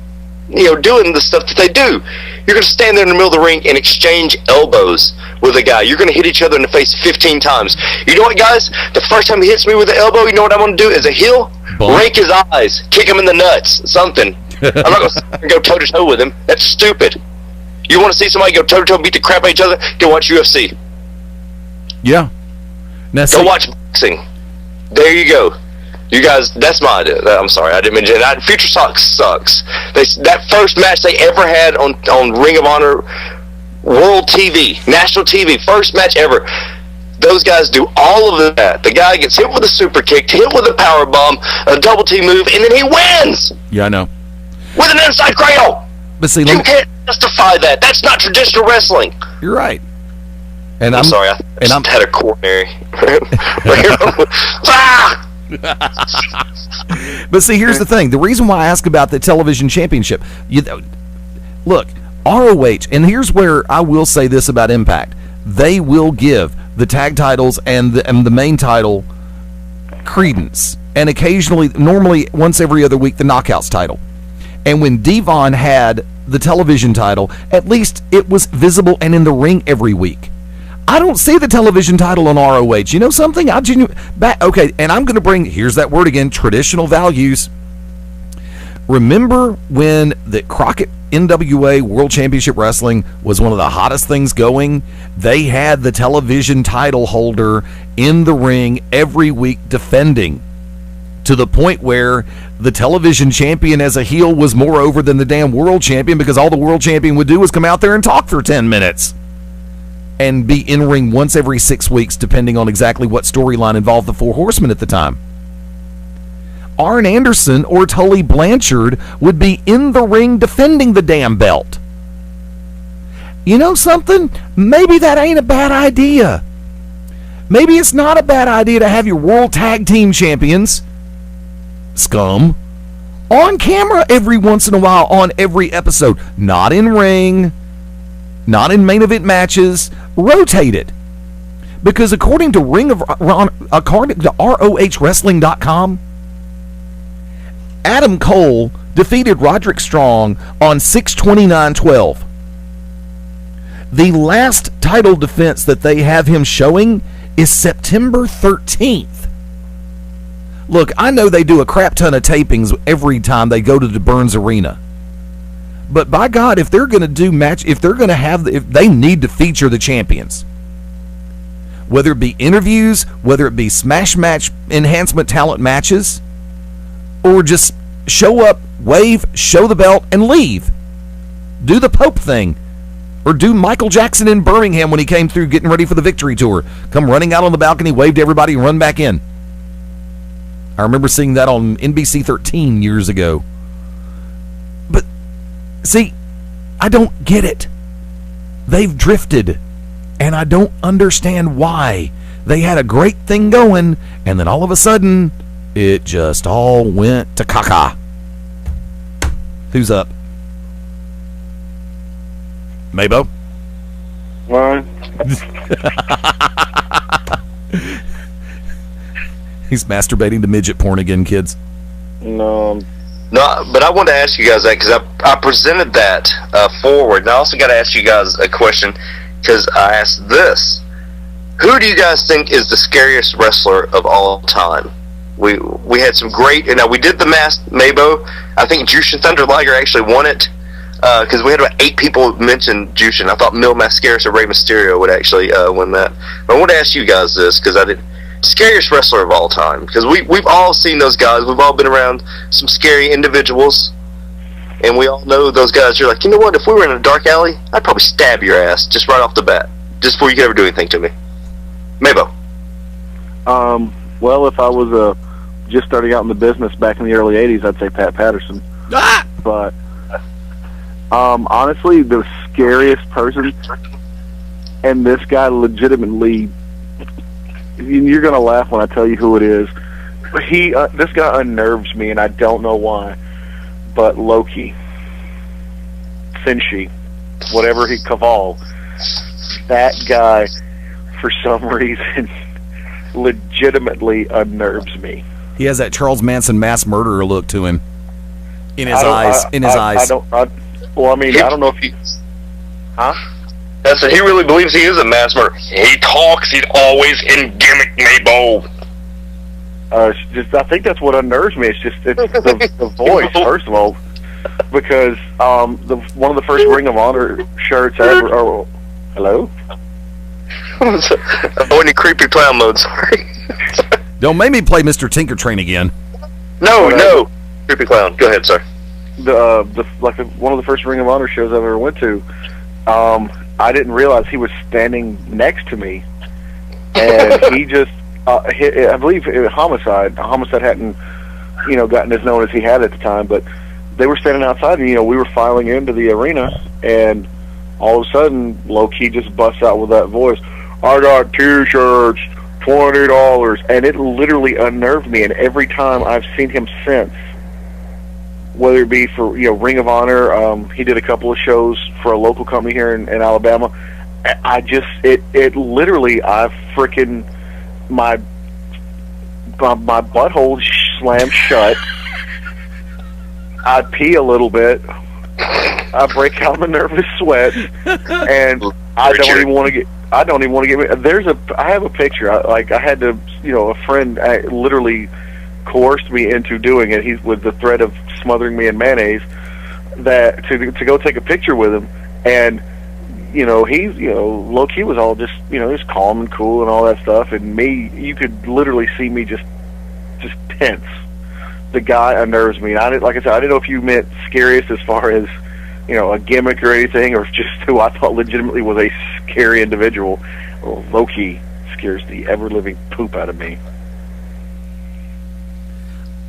you know, doing the stuff that they do. You're going to stand there in the middle of the ring and exchange elbows with a guy. You're going to hit each other in the face 15 times. You know what, guys? The first time he hits me with an elbow, you know what I'm going to do as a heel? Rake his eyes, kick him in the nuts, something. I'm not going to go toe-to-toe with him. That's stupid. You want to see somebody go toe-to-toe and beat the crap out of each other? Go watch UFC. Yeah. Go watch boxing. There you go. You guys, that's my idea. I'm sorry, I didn't mention it. Future sucks. That first match they ever had on Ring of Honor World TV, national TV, first match ever. Those guys do all of that. The guy gets hit with a super kick, hit with a power bomb, a double T move, and then he wins. Yeah, I know. With an inside cradle. But see, you can't justify that. That's not traditional wrestling. You're right. And I'm sorry. I just had a coronary. Ah! But see, here's the thing. The reason why I ask about the television championship, look, ROH, and here's where I will say this about Impact. They will give the tag titles and the main title credence, and occasionally, normally once every other week, the Knockouts title. And when Devon had the television title, at least it was visible and in the ring every week. I don't see the television title on ROH. You know something? Okay, and I'm going to bring, here's that word again, traditional values. Remember when the Crockett NWA World Championship Wrestling was one of the hottest things going? They had the television title holder in the ring every week defending, to the point where the television champion as a heel was more over than the damn world champion, because all the world champion would do was come out there and talk for 10 minutes. And be in ring once every 6 weeks, depending on exactly what storyline involved the Four Horsemen at the time. Arn Anderson or Tully Blanchard would be in the ring defending the damn belt. You know something? Maybe that ain't a bad idea. Maybe it's not a bad idea to have your World Tag Team Champions, Scum, on camera every once in a while on every episode. Not in ring, not in main event matches. Rotate it, because according to ROHWrestling.com, Adam Cole defeated Roderick Strong on 6/29/12. The last title defense that they have him showing is September 13th. Look, I know they do a crap ton of tapings every time they go to the Burns Arena. But by God, if they're going to do if they need to feature the champions. Whether it be interviews, whether it be smash match enhancement talent matches, or just show up, wave, show the belt, and leave. Do the Pope thing. Or do Michael Jackson in Birmingham when he came through getting ready for the Victory Tour. Come running out on the balcony, wave to everybody, and run back in. I remember seeing that on NBC 13 years ago. See, I don't get it. They've drifted, and I don't understand why. They had a great thing going, and then all of a sudden, it just all went to caca. Who's up? Mabo? Mine. He's masturbating to midget porn again, kids. No, but I wanted to ask you guys that because I presented that forward, and I also got to ask you guys a question because I asked this: who do you guys think is the scariest wrestler of all time? We had some great, we did the Masked Mabo. I think Jushin Thunder Liger actually won it because we had about 8 people mention Jushin. I thought Mil Mascaris or Rey Mysterio would actually win that. But I want to ask you guys this because I did. Scariest wrestler of all time, because we've all seen those guys. We've all been around some scary individuals, and we all know those guys. You're like, you know what? If we were in a dark alley, I'd probably stab your ass just right off the bat, just before you could ever do anything to me. Mabo. Well, if I was just starting out in the business back in the early '80s, I'd say Pat Patterson. But honestly, the scariest person, and this guy legitimately. You're gonna laugh when I tell you who it is. This guy unnerves me, and I don't know why. But Loki, Finchi, whatever Caval, that guy, for some reason, legitimately unnerves me. He has that Charles Manson mass murderer look to him. In his eyes. I don't know if he. Huh? That's it. He really believes he is a mass murderer. He talks. He's always in gimmick, Mabo. I think that's what unnerves me. It's the voice, first of all, because one of the first Ring of Honor shirts ever. Oh, hello. Oh, in creepy clown mode. Sorry. Don't make me play Mr. Tinker Train again. No, creepy clown. Go ahead, sir. One of the first Ring of Honor shows I ever went to. I didn't realize he was standing next to me, and he just, I believe, Homicide hadn't, gotten as known as he had at the time, but they were standing outside, and, we were filing into the arena, and all of a sudden, low-key just busts out with that voice, I got T-shirts, $20, and it literally unnerved me, and every time I've seen him since, whether it be for Ring of Honor, he did a couple of shows for a local company here in Alabama. It literally, my butthole slammed shut. I pee a little bit. I break out in a nervous sweat, and I don't even want to get. I have a picture. I had to, a friend literally coerced me into doing it. He's with the threat of smothering me in mayonnaise, that to go take a picture with him, and he's low key was all just just calm and cool and all that stuff, and me, you could literally see me just tense. The guy unnerves me. And like I said, I didn't know if you meant scariest as far as a gimmick or anything, or just who I thought legitimately was a scary individual. Well, low key scares the ever living poop out of me.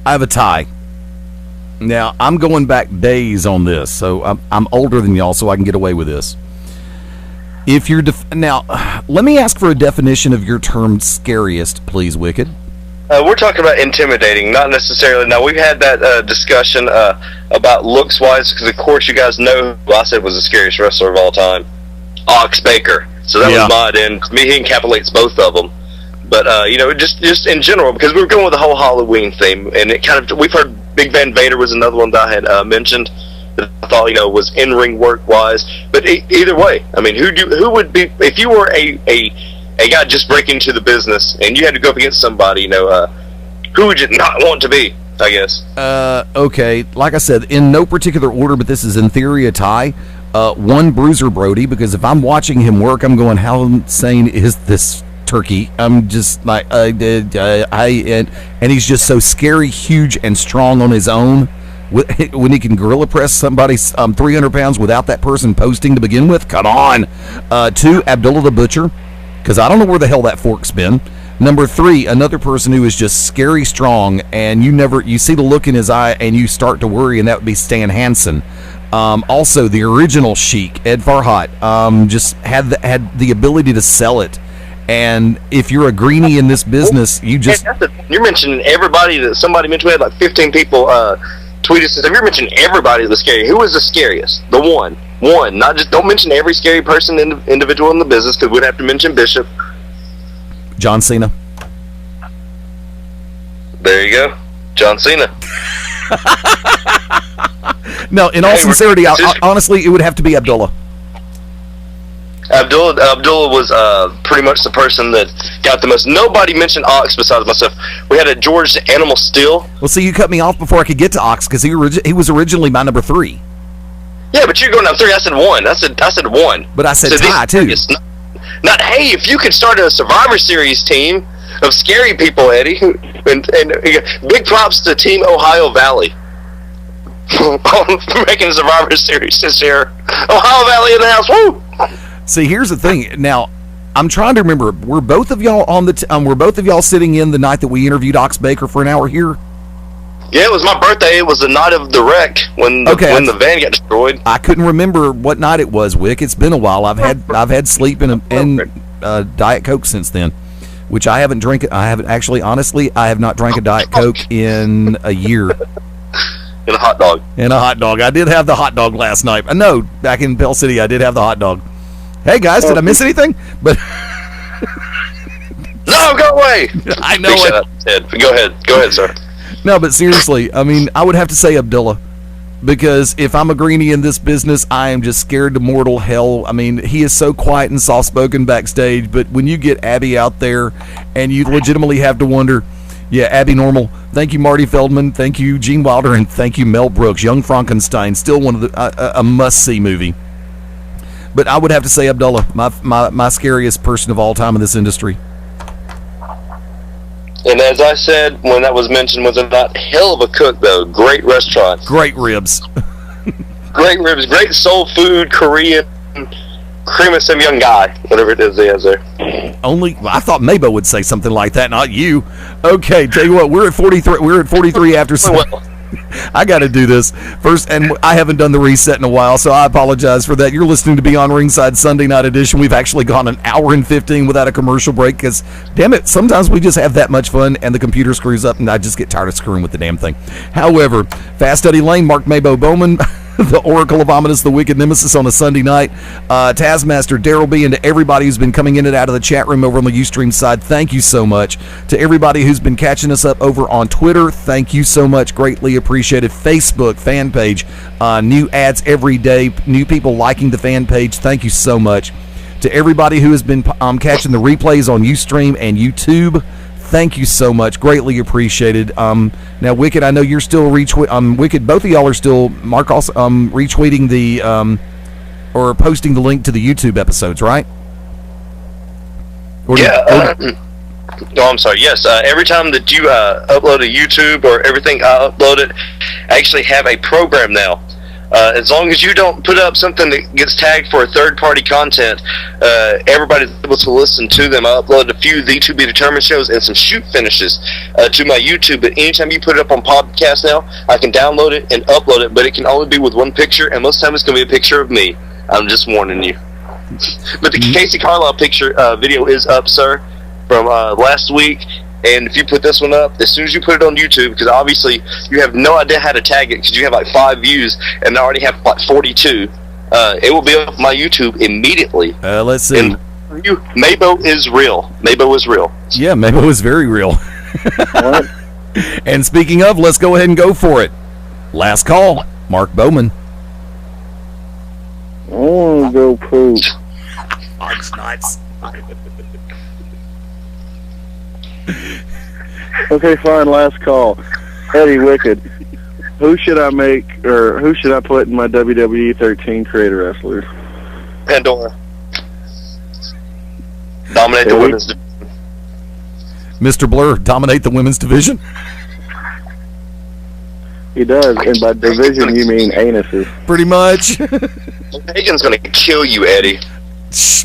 I have a tie. Now, I'm going back days on this, so I'm older than y'all, so I can get away with this. If you're now, let me ask for a definition of your term scariest, please, Wicked. We're talking about intimidating, not necessarily. Now, we've had that discussion about looks-wise, because, of course, you guys know who I said was the scariest wrestler of all time, Ox Baker. So that was my end. Me, he encapsulates both of them. But, just in general, because we were going with the whole Halloween theme, and it kind of, we've heard Big Van Vader was another one that I had mentioned that I thought, was in-ring work-wise. But either way, I mean, who would be, if you were a guy just breaking into the business and you had to go up against somebody, who would you not want to be, I guess? Okay, like I said, in no particular order, but this is in theory a tie. One, Bruiser Brody, because if I'm watching him work, I'm going, how insane is this turkey? I'm just like, and he's just so scary, huge, and strong on his own. When he can gorilla press somebody 300 pounds without that person posting to begin with, come on. 2, Abdullah the Butcher, because I don't know where the hell that fork's been. Number 3, another person who is just scary strong, and you see the look in his eye, and you start to worry, and that would be Stan Hansen. Also, the original Sheik, Ed Farhat, just had the ability to sell it. And if you're a greenie in this business, you're mentioning everybody that somebody mentioned. We had like 15 people tweet us. If you're mentioning everybody that's scary, who is the scariest? The one. Not just, don't mention every scary person, individual in the business, because we'd have to mention Bishop. John Cena. There you go. John Cena. No, in all sincerity, honestly, it would have to be Abdullah. Abdullah was pretty much the person that got the most. Nobody mentioned Ox besides myself. We had a George Animal Steel. Well, see, you cut me off before I could get to Ox because he was originally my number 3. Yeah, but you're going down 3. I said 1. I said 1. But I said tie, too. Not, hey, if you could start a Survivor Series team of scary people, Eddie, and big props to Team Ohio Valley for making a Survivor Series this year. Ohio Valley in the house, woo! See, here's the thing. Now, I'm trying to remember. Were both of y'all on the? Were both of y'all sitting in the night that we interviewed Ox Baker for an hour here? Yeah, it was my birthday. It was the night of the wreck when the van got destroyed. I couldn't remember what night it was, Wick. It's been a while. I've had sleep and Diet Coke since then, which I haven't drank. I haven't actually, honestly, I have not drank a Diet Coke in a year. And a hot dog. And a hot dog. I did have the hot dog last night. No, back in Bell City, I did have the hot dog. Hey guys, did I miss anything? But no, go away. I know it. Go ahead, sir. No, but seriously, I mean, I would have to say Abdullah, because if I'm a greenie in this business, I am just scared to mortal hell. I mean, he is so quiet and soft-spoken backstage, but when you get Abby out there, and you legitimately have to wonder, yeah, Abby Normal. Thank you, Marty Feldman. Thank you, Gene Wilder, and thank you, Mel Brooks. Young Frankenstein, still one of the a must-see movie. But I would have to say Abdullah, my scariest person of all time in this industry. And as I said when that was mentioned, was a not hell of a cook though. Great restaurant. Great ribs. Great ribs. Great soul food. Korean. Cream of some young guy. Whatever it is he has there. I thought Mabo would say something like that, not you. Okay, tell you what, we're at 43. We're at 43 after. I got to do this first, and I haven't done the reset in a while, so I apologize for that. You're listening to Beyond Ringside Sunday Night Edition. We've actually gone an hour and 15 without a commercial break because, damn it, sometimes we just have that much fun, and the computer screws up, and I just get tired of screwing with the damn thing. However, Fast Eddie Lane, Mark Mabo Bowman, the Oracle of Ominous, the Wicked Nemesis on a Sunday night, Taskmaster, Daryl B, and to everybody who's been coming in and out of the chat room over on the Ustream side, thank you so much. To everybody who's been catching us up over on Twitter, thank you so much, greatly appreciated. Facebook fan page, new ads every day, new people liking the fan page, thank you so much. To everybody who has been catching the replays on Ustream and YouTube, thank you so much. Greatly appreciated. Now, Wicked, I know you're still retweeting. Wicked, both of y'all are still, Mark also retweeting the, or posting the link to the YouTube episodes, right? No, I'm sorry. Yes, every time that you upload a YouTube or everything, I upload it. I actually have a program now. As long as you don't put up something that gets tagged for third-party content, everybody's able to listen to them. I uploaded a few The To Be Determined shows and some shoot finishes to my YouTube. But anytime you put it up on podcast now, I can download it and upload it, but it can only be with one picture, and most times it's going to be a picture of me. I'm just warning you. But the Casey Carlisle picture video is up, sir, from last week. And if you put this one up, as soon as you put it on YouTube, because obviously you have no idea how to tag it because you have like 5 views and I already have like 42, it will be up my YouTube immediately. Let's see. And for you, Mabo is real. Mabo is real. Yeah, Mabo is very real. And speaking of, let's go ahead and go for it. Last call, Mark Bowman. I want to go poop. Mark's nuts. Okay, fine. Last call. Eddie Wicked. Who should I make, or who should I put in my WWE 13 creator wrestlers? Pandora. Dominate the women's division. Mr. Blur, dominate the women's division? He does, and by division you mean anuses. Pretty much. Hagen's going to kill you, Eddie.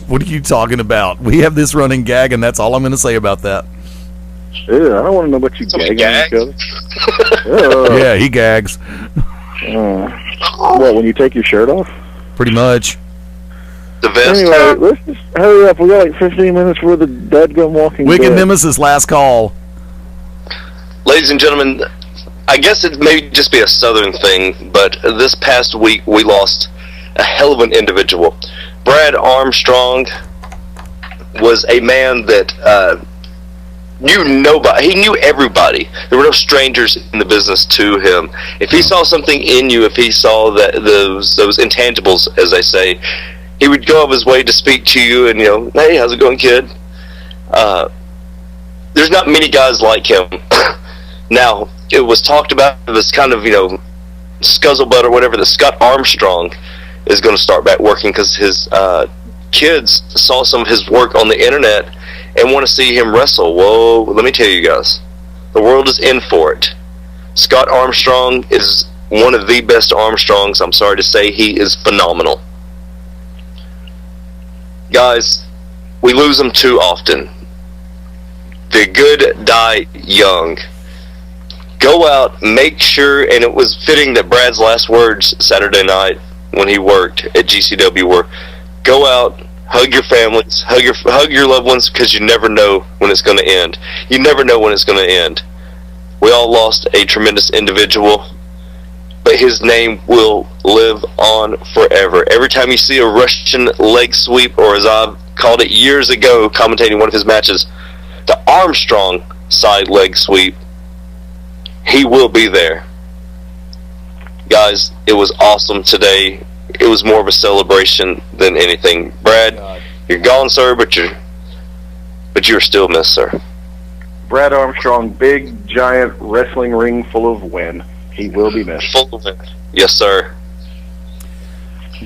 What are you talking about? We have this running gag, and that's all I'm going to say about that. Ew, I don't want to know what you gagging each other. Yeah, he gags. What, when you take your shirt off? Pretty much. The vest. Anyway, let's just hurry up. We got like 15 minutes for the deadgum walking Wicked dead. Nemesis, last call. Ladies and gentlemen, I guess it may just be a southern thing, but this past week we lost a hell of an individual. Brad Armstrong was a man that knew nobody. He knew everybody. There were no strangers in the business to him. If he saw something in you, if he saw that those intangibles, as they say, he would go of his way to speak to you and, hey, how's it going, kid? There's not many guys like him. Now, it was talked about this kind of, scuzzlebutt or whatever, that Scott Armstrong is going to start back working because his kids saw some of his work on the internet and want to see him wrestle. Whoa, let me tell you guys, the world is in for it. Scott Armstrong is one of the best Armstrongs. I'm sorry to say, he is phenomenal. Guys, we lose them too often. The good die young. Go out, make sure, and it was fitting that Brad's last words Saturday night when he worked at GCW were, go out, hug your families, hug your loved ones, because you never know when it's going to end. You never know when it's going to end. We all lost a tremendous individual, but his name will live on forever. Every time you see a Russian leg sweep, or as I've called it years ago, commentating one of his matches, the Armstrong side leg sweep, he will be there. Guys, it was awesome today. It was more of a celebration than anything. Brad, you're gone, sir, but you're still missed, sir. Brad Armstrong, big, giant wrestling ring full of wind. He will be missed. Full of it. Yes, sir.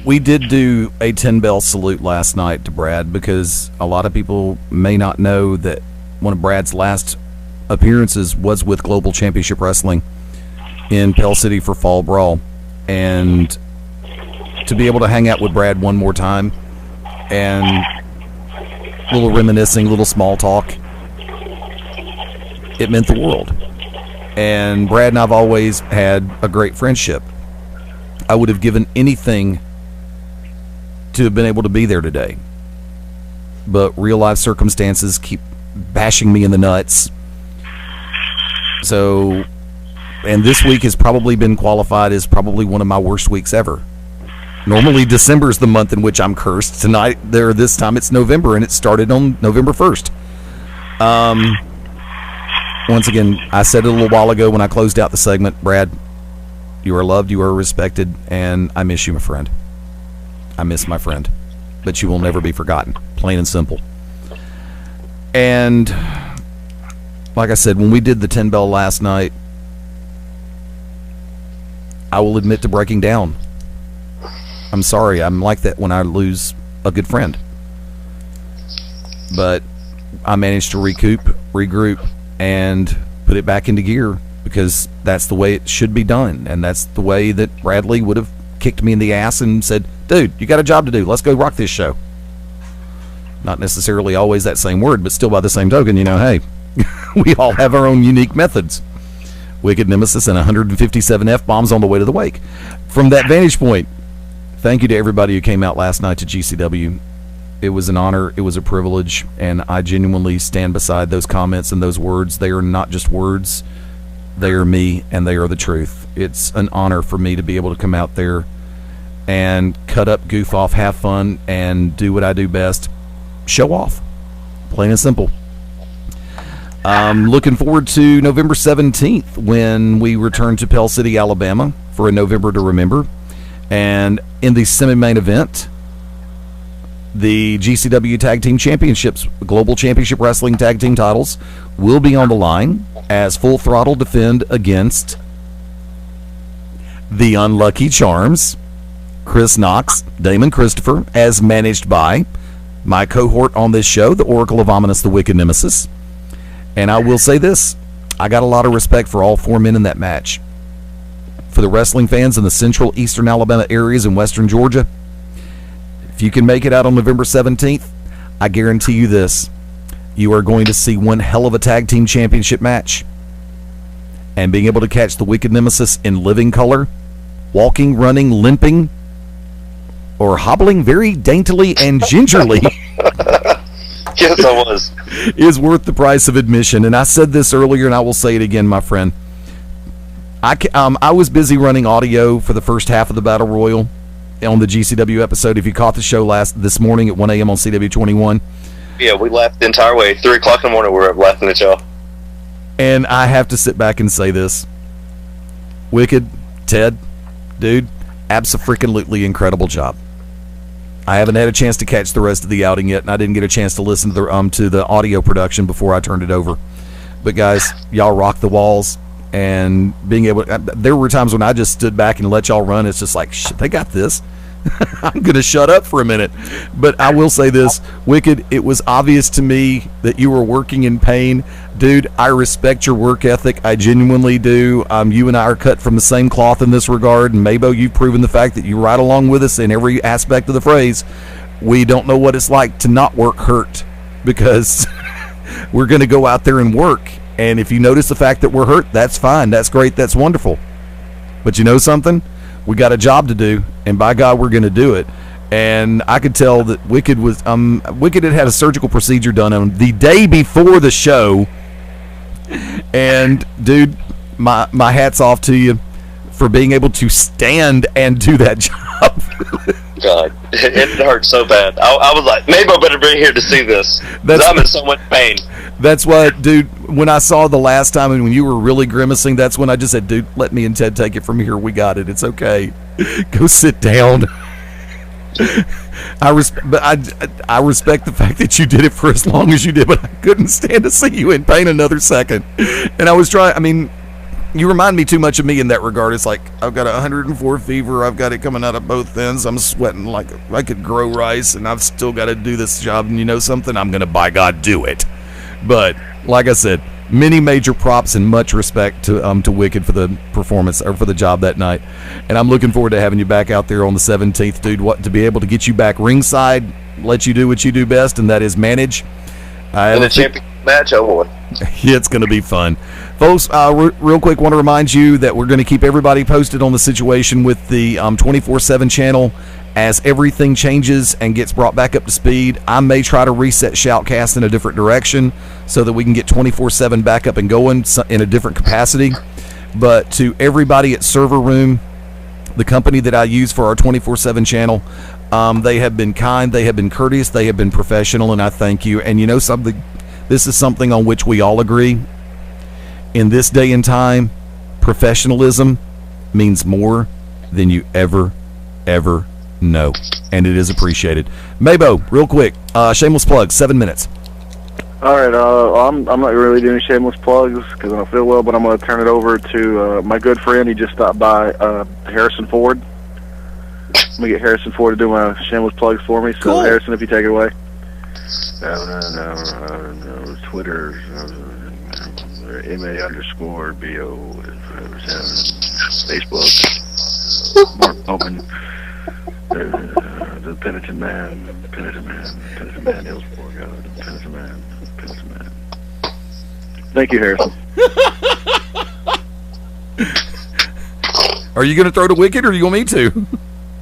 We did do a 10-bell salute last night to Brad because a lot of people may not know that one of Brad's last appearances was with Global Championship Wrestling in Pell City for Fall Brawl. And to be able to hang out with Brad one more time and a little reminiscing, little small talk, it meant the world. And Brad and I've always had a great friendship. I would have given anything to have been able to be there today. But real life circumstances keep bashing me in the nuts. So, and this week has probably been qualified as probably one of my worst weeks ever. Normally December is the month in which I'm cursed. This time it's November, and it started on November 1st. Once again, I said it a little while ago when I closed out the segment, Brad, you are loved, you are respected, and I miss you, my friend. I miss my friend. But you will never be forgotten. Plain and simple. And like I said, when we did the 10-bell last night, I will admit to breaking down. I'm sorry. I'm like that when I lose a good friend. But I managed to regroup, and put it back into gear because that's the way it should be done. And that's the way that Bradley would have kicked me in the ass and said, dude, you got a job to do. Let's go rock this show. Not necessarily always that same word, but still by the same token, hey, we all have our own unique methods. Wicked Nemesis and 157 F-bombs on the way to the wake. From that vantage point, thank you to everybody who came out last night to GCW. It was an honor, it was a privilege, and I genuinely stand beside those comments and those words. They are not just words, they are me, and they are the truth. It's an honor for me to be able to come out there and cut up, goof off, have fun, and do what I do best. Show off. Plain and simple. Looking forward to November 17th when we return to Pell City, Alabama for a November to Remember. And in the semi-main event, the GCW Tag Team Championships, Global Championship Wrestling Tag Team titles, will be on the line as Full Throttle defend against the Unlucky Charms, Chris Knox, Damon Christopher, as managed by my cohort on this show, the Oracle of Ominous, the Wicked Nemesis. And I will say this, I got a lot of respect for all four men in that match. For the wrestling fans in the central, eastern Alabama areas and western Georgia, if you can make it out on November 17th, I guarantee you this, you are going to see one hell of a tag team championship match. And being able to catch the Wicked Nemesis in living color, walking, running, limping, or hobbling very daintily and gingerly Yes, I was. is worth the price of admission. And I said this earlier, and I will say it again, my friend. I was busy running audio for the first half of the Battle Royal on the GCW episode. If you caught the show this morning at 1 a.m. on CW21, Yeah, we laughed the entire way. 3 o'clock in the morning, we were laughing at y'all. And I have to sit back and say this. Wicked, Ted, dude, abso-freaking-lutely incredible job. I haven't had a chance to catch the rest of the outing yet, and I didn't get a chance to listen to the audio production before I turned it over. But guys, y'all rock the walls, and being able there were times when I just stood back and let y'all run. It's just like, shit, they got this. I'm going to shut up for a minute. But I will say this, Wicked, it was obvious to me that you were working in pain. Dude, I respect your work ethic. I genuinely do. You and I are cut from the same cloth in this regard. And Mabo, you've proven the fact that you're right along with us in every aspect of the phrase. We don't know what it's like to not work hurt, because we're going to go out there and work. And if you notice the fact that we're hurt, that's fine. That's great. That's wonderful. But you know something? We got a job to do, and by God, we're going to do it. And I could tell that Wicked had a surgical procedure done on the day before the show. And dude, my hat's off to you for being able to stand and do that job. God, it hurt so bad. I was like, maybe I better be here to see this. I'm in so much pain. That's what, dude, when I saw the last time and when you were really grimacing, that's when I just said, dude, let me and Ted take it from here. We got it. It's okay. Go sit down. I respect the fact that you did it for as long as you did, but I couldn't stand to see you in pain another second. And I was trying, I mean, you remind me too much of me in that regard. It's like, I've got 104 fever. I've got it coming out of both ends. I'm sweating like I could grow rice, and I've still got to do this job. And you know something? I'm going to, by God, do it. But like I said, many major props and much respect to Wicked for the performance, or for the job that night. And I'm looking forward to having you back out there on the 17th, dude. To be able to get you back ringside, let you do what you do best, and that is manage. In a championship match, oh boy. Yeah, it's going to be fun. Folks, real quick, want to remind you that we're going to keep everybody posted on the situation with the 24/7 channel as everything changes and gets brought back up to speed. I may try to reset Shoutcast in a different direction so that we can get 24/7 back up and going in a different capacity. But to everybody at Server Room, the company that I use for our 24/7 channel, they have been kind, they have been courteous, they have been professional, and I thank you. And you know something? This is something on which we all agree. In this day and time, professionalism means more than you ever know, and it is appreciated. Mabo, real quick, shameless plug, 7 minutes. All right, I'm not really doing shameless plugs because I don't feel well, but I'm going to turn it over to my good friend. He just stopped by, Harrison Ford. I'm going to get Harrison Ford to do my shameless plugs for me. So, cool. Harrison, if you take it away. No, Twitter, MA_BO, Facebook, Mark Open, the Penitent Man, Hillsport, God, Penitent Man. Thank you, Harrison. Are you going to throw to Wicked, or you want me to?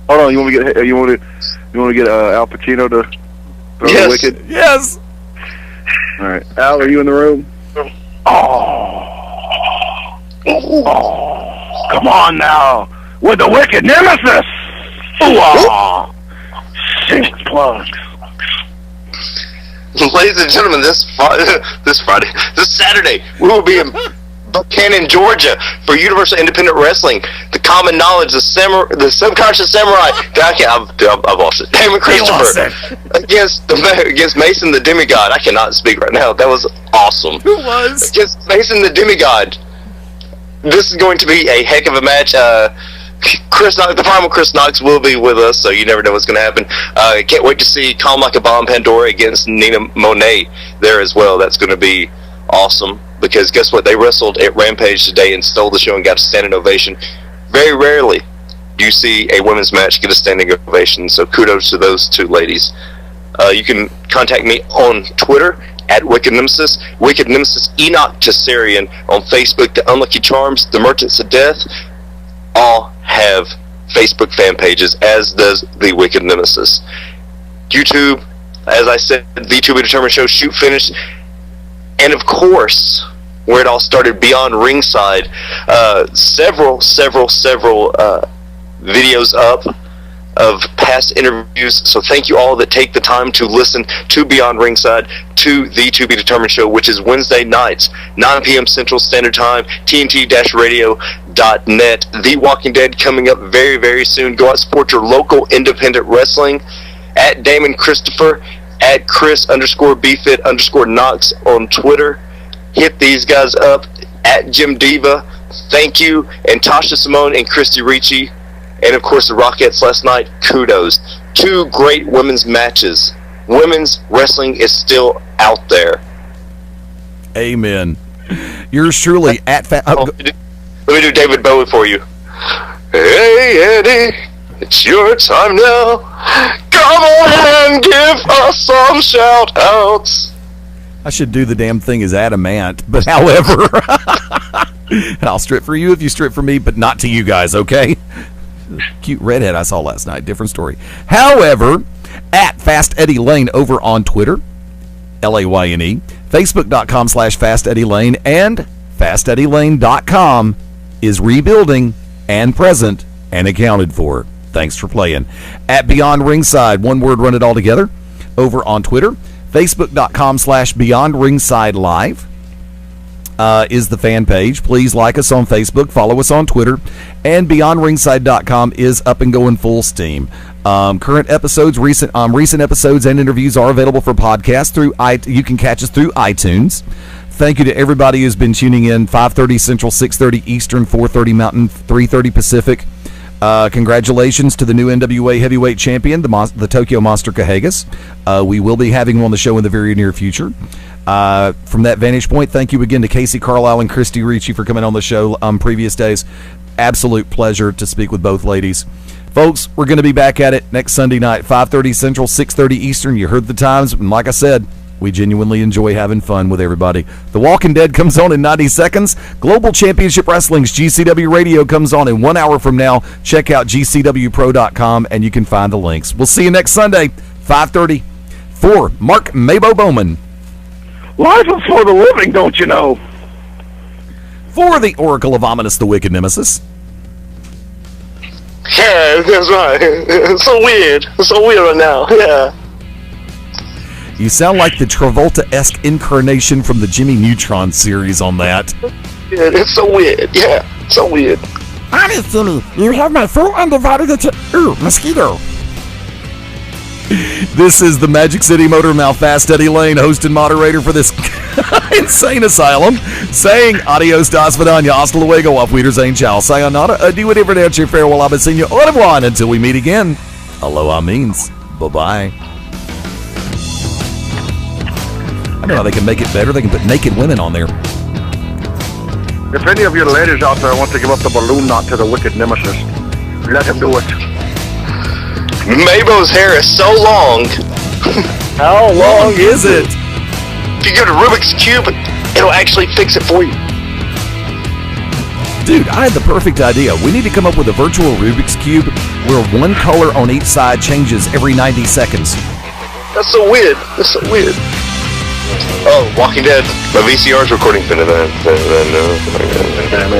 Hold on, you want to get Al Pacino to throw to Wicked? Yes. All right, Al, are you in the room? Come on now, with the Wicked Nemesis. Shameless plugs. Ladies and gentlemen, this Saturday, we will be in Buchanan, Georgia, for Universal Independent Wrestling. The Common Knowledge, the Subconscious Samurai. I've lost it. Damon Christopher against Mason the Demigod. I cannot speak right now. That was awesome. Who was? Against Mason the Demigod. This is going to be a heck of a match. The primal Chris Knox will be with us, so you never know what's going to happen. Can't wait to see Calm Like a Bomb Pandora against Nina Monet there as well. That's going to be awesome, because guess what? They wrestled at Rampage today and stole the show and got a standing ovation. Very rarely do you see a women's match get a standing ovation, so kudos to those two ladies. You can contact me on Twitter at Wicked Nemesis Enoch Tessarian, on Facebook, The Unlucky Charms, The Merchants of Death. All have Facebook fan pages, as does the Wicked Nemesis. YouTube, as I said, the To Be Determined Show, Shoot Finish, and of course, where it all started, Beyond Ringside. Several videos up. of past interviews. So thank you all that take the time to listen to Beyond Ringside, to the To Be Determined show, which is Wednesday nights, 9 p.m. Central Standard Time, TNT-radio.net. The Walking Dead coming up very, very soon. Go out and support your local independent wrestling. At Damon Christopher, at Chris_BFit_Knox on Twitter. Hit these guys up. At Jim Diva, thank you. And Tasha Simone and Christy Ricci. And, of course, the Rockettes last night, kudos. 2 great women's matches. Women's wrestling is still out there. Amen. Yours truly, at... Let me do David Bowie for you. Hey, Eddie, it's your time now. Come on and give us some shout-outs. I should do the damn thing as Adamant, but however... I'll strip for you if you strip for me, but not to you guys, okay? Cute redhead I saw last night. Different story. However, at Fast Eddie Lane over on Twitter, LAYNE, Facebook.com/FastEddieLane, and FastEddieLane.com is rebuilding and present and accounted for. Thanks for playing. At Beyond Ringside, one word, run it all together, over on Twitter. Facebook.com/Beyond Ringside Live. Is the fan page. Please like us on Facebook, follow us on Twitter, and BeyondRingside.com is up and going full steam. Current episodes, recent episodes, and interviews are available for podcast through you can catch us through iTunes. Thank you to everybody who's been tuning in. 5:30 Central, 6:30 Eastern, 4:30 Mountain, 3:30 Pacific. Congratulations to the new NWA heavyweight champion, the Tokyo Monster Kahagas. We will be having him on the show in the very near future. From that vantage point, thank you again to Casey Carlisle and Christy Ricci for coming on the show previous days. Absolute pleasure to speak with both ladies. Folks, we're going to be back at it next Sunday night, 5:30 Central, 6:30 Eastern. You heard the times, and like I said, we genuinely enjoy having fun with everybody. The Walking Dead comes on in 90 seconds. Global Championship Wrestling's GCW Radio comes on in 1 hour from now. Check out gcwpro.com, and you can find the links. We'll see you next Sunday, 5:30. For Mark Mabo Bowman. Life is for the living, don't you know? For the Oracle of Ominous, the Wicked Nemesis. Yeah, that's right. It's so weird. It's so weird right now. Yeah. You sound like the Travolta-esque incarnation from the Jimmy Neutron series on that. Yeah, it's so weird. Yeah, so weird. Honest, Jimmy, you have my full undivided attention. Ooh, mosquito. This is the Magic City Motor Mouth, Fast Eddie Lane, host and moderator for this insane asylum, saying adios, das vidania, hasta luego, auf Wiedersehen, ciao, sayonara, adieu, arrivederci, farewell, abbasinio, au revoir, and until we meet again, aloha means bye-bye. I don't know how they can make it better. They can put naked women on there. If any of your ladies out there want to give up the balloon knot to the Wicked Nemesis, let him do it. Mabo's hair is so long. How long is it? If you go to Rubik's Cube, it'll actually fix it for you. Dude, I had the perfect idea. We need to come up with a virtual Rubik's Cube where one color on each side changes every 90 seconds. That's so weird. That's so weird. Oh, Walking Dead. My VCR's recording for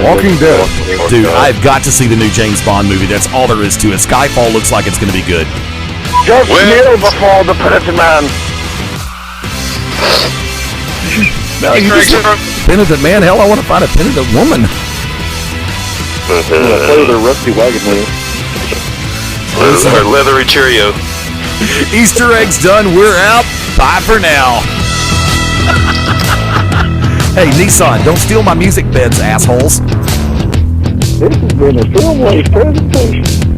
Walking Dead. Dude, I've got to see the new James Bond movie. That's all there is to it. Skyfall looks like it's going to be good. Just kneel before the penitent man. No, penitent man? Hell, I want to find a penitent woman. Play with a rusty wagon wheel. Her leathery Cheerio. Easter eggs done. We're out. Bye for now. Hey, Nissan, don't steal my music beds, assholes. This has been a Filmways presentation.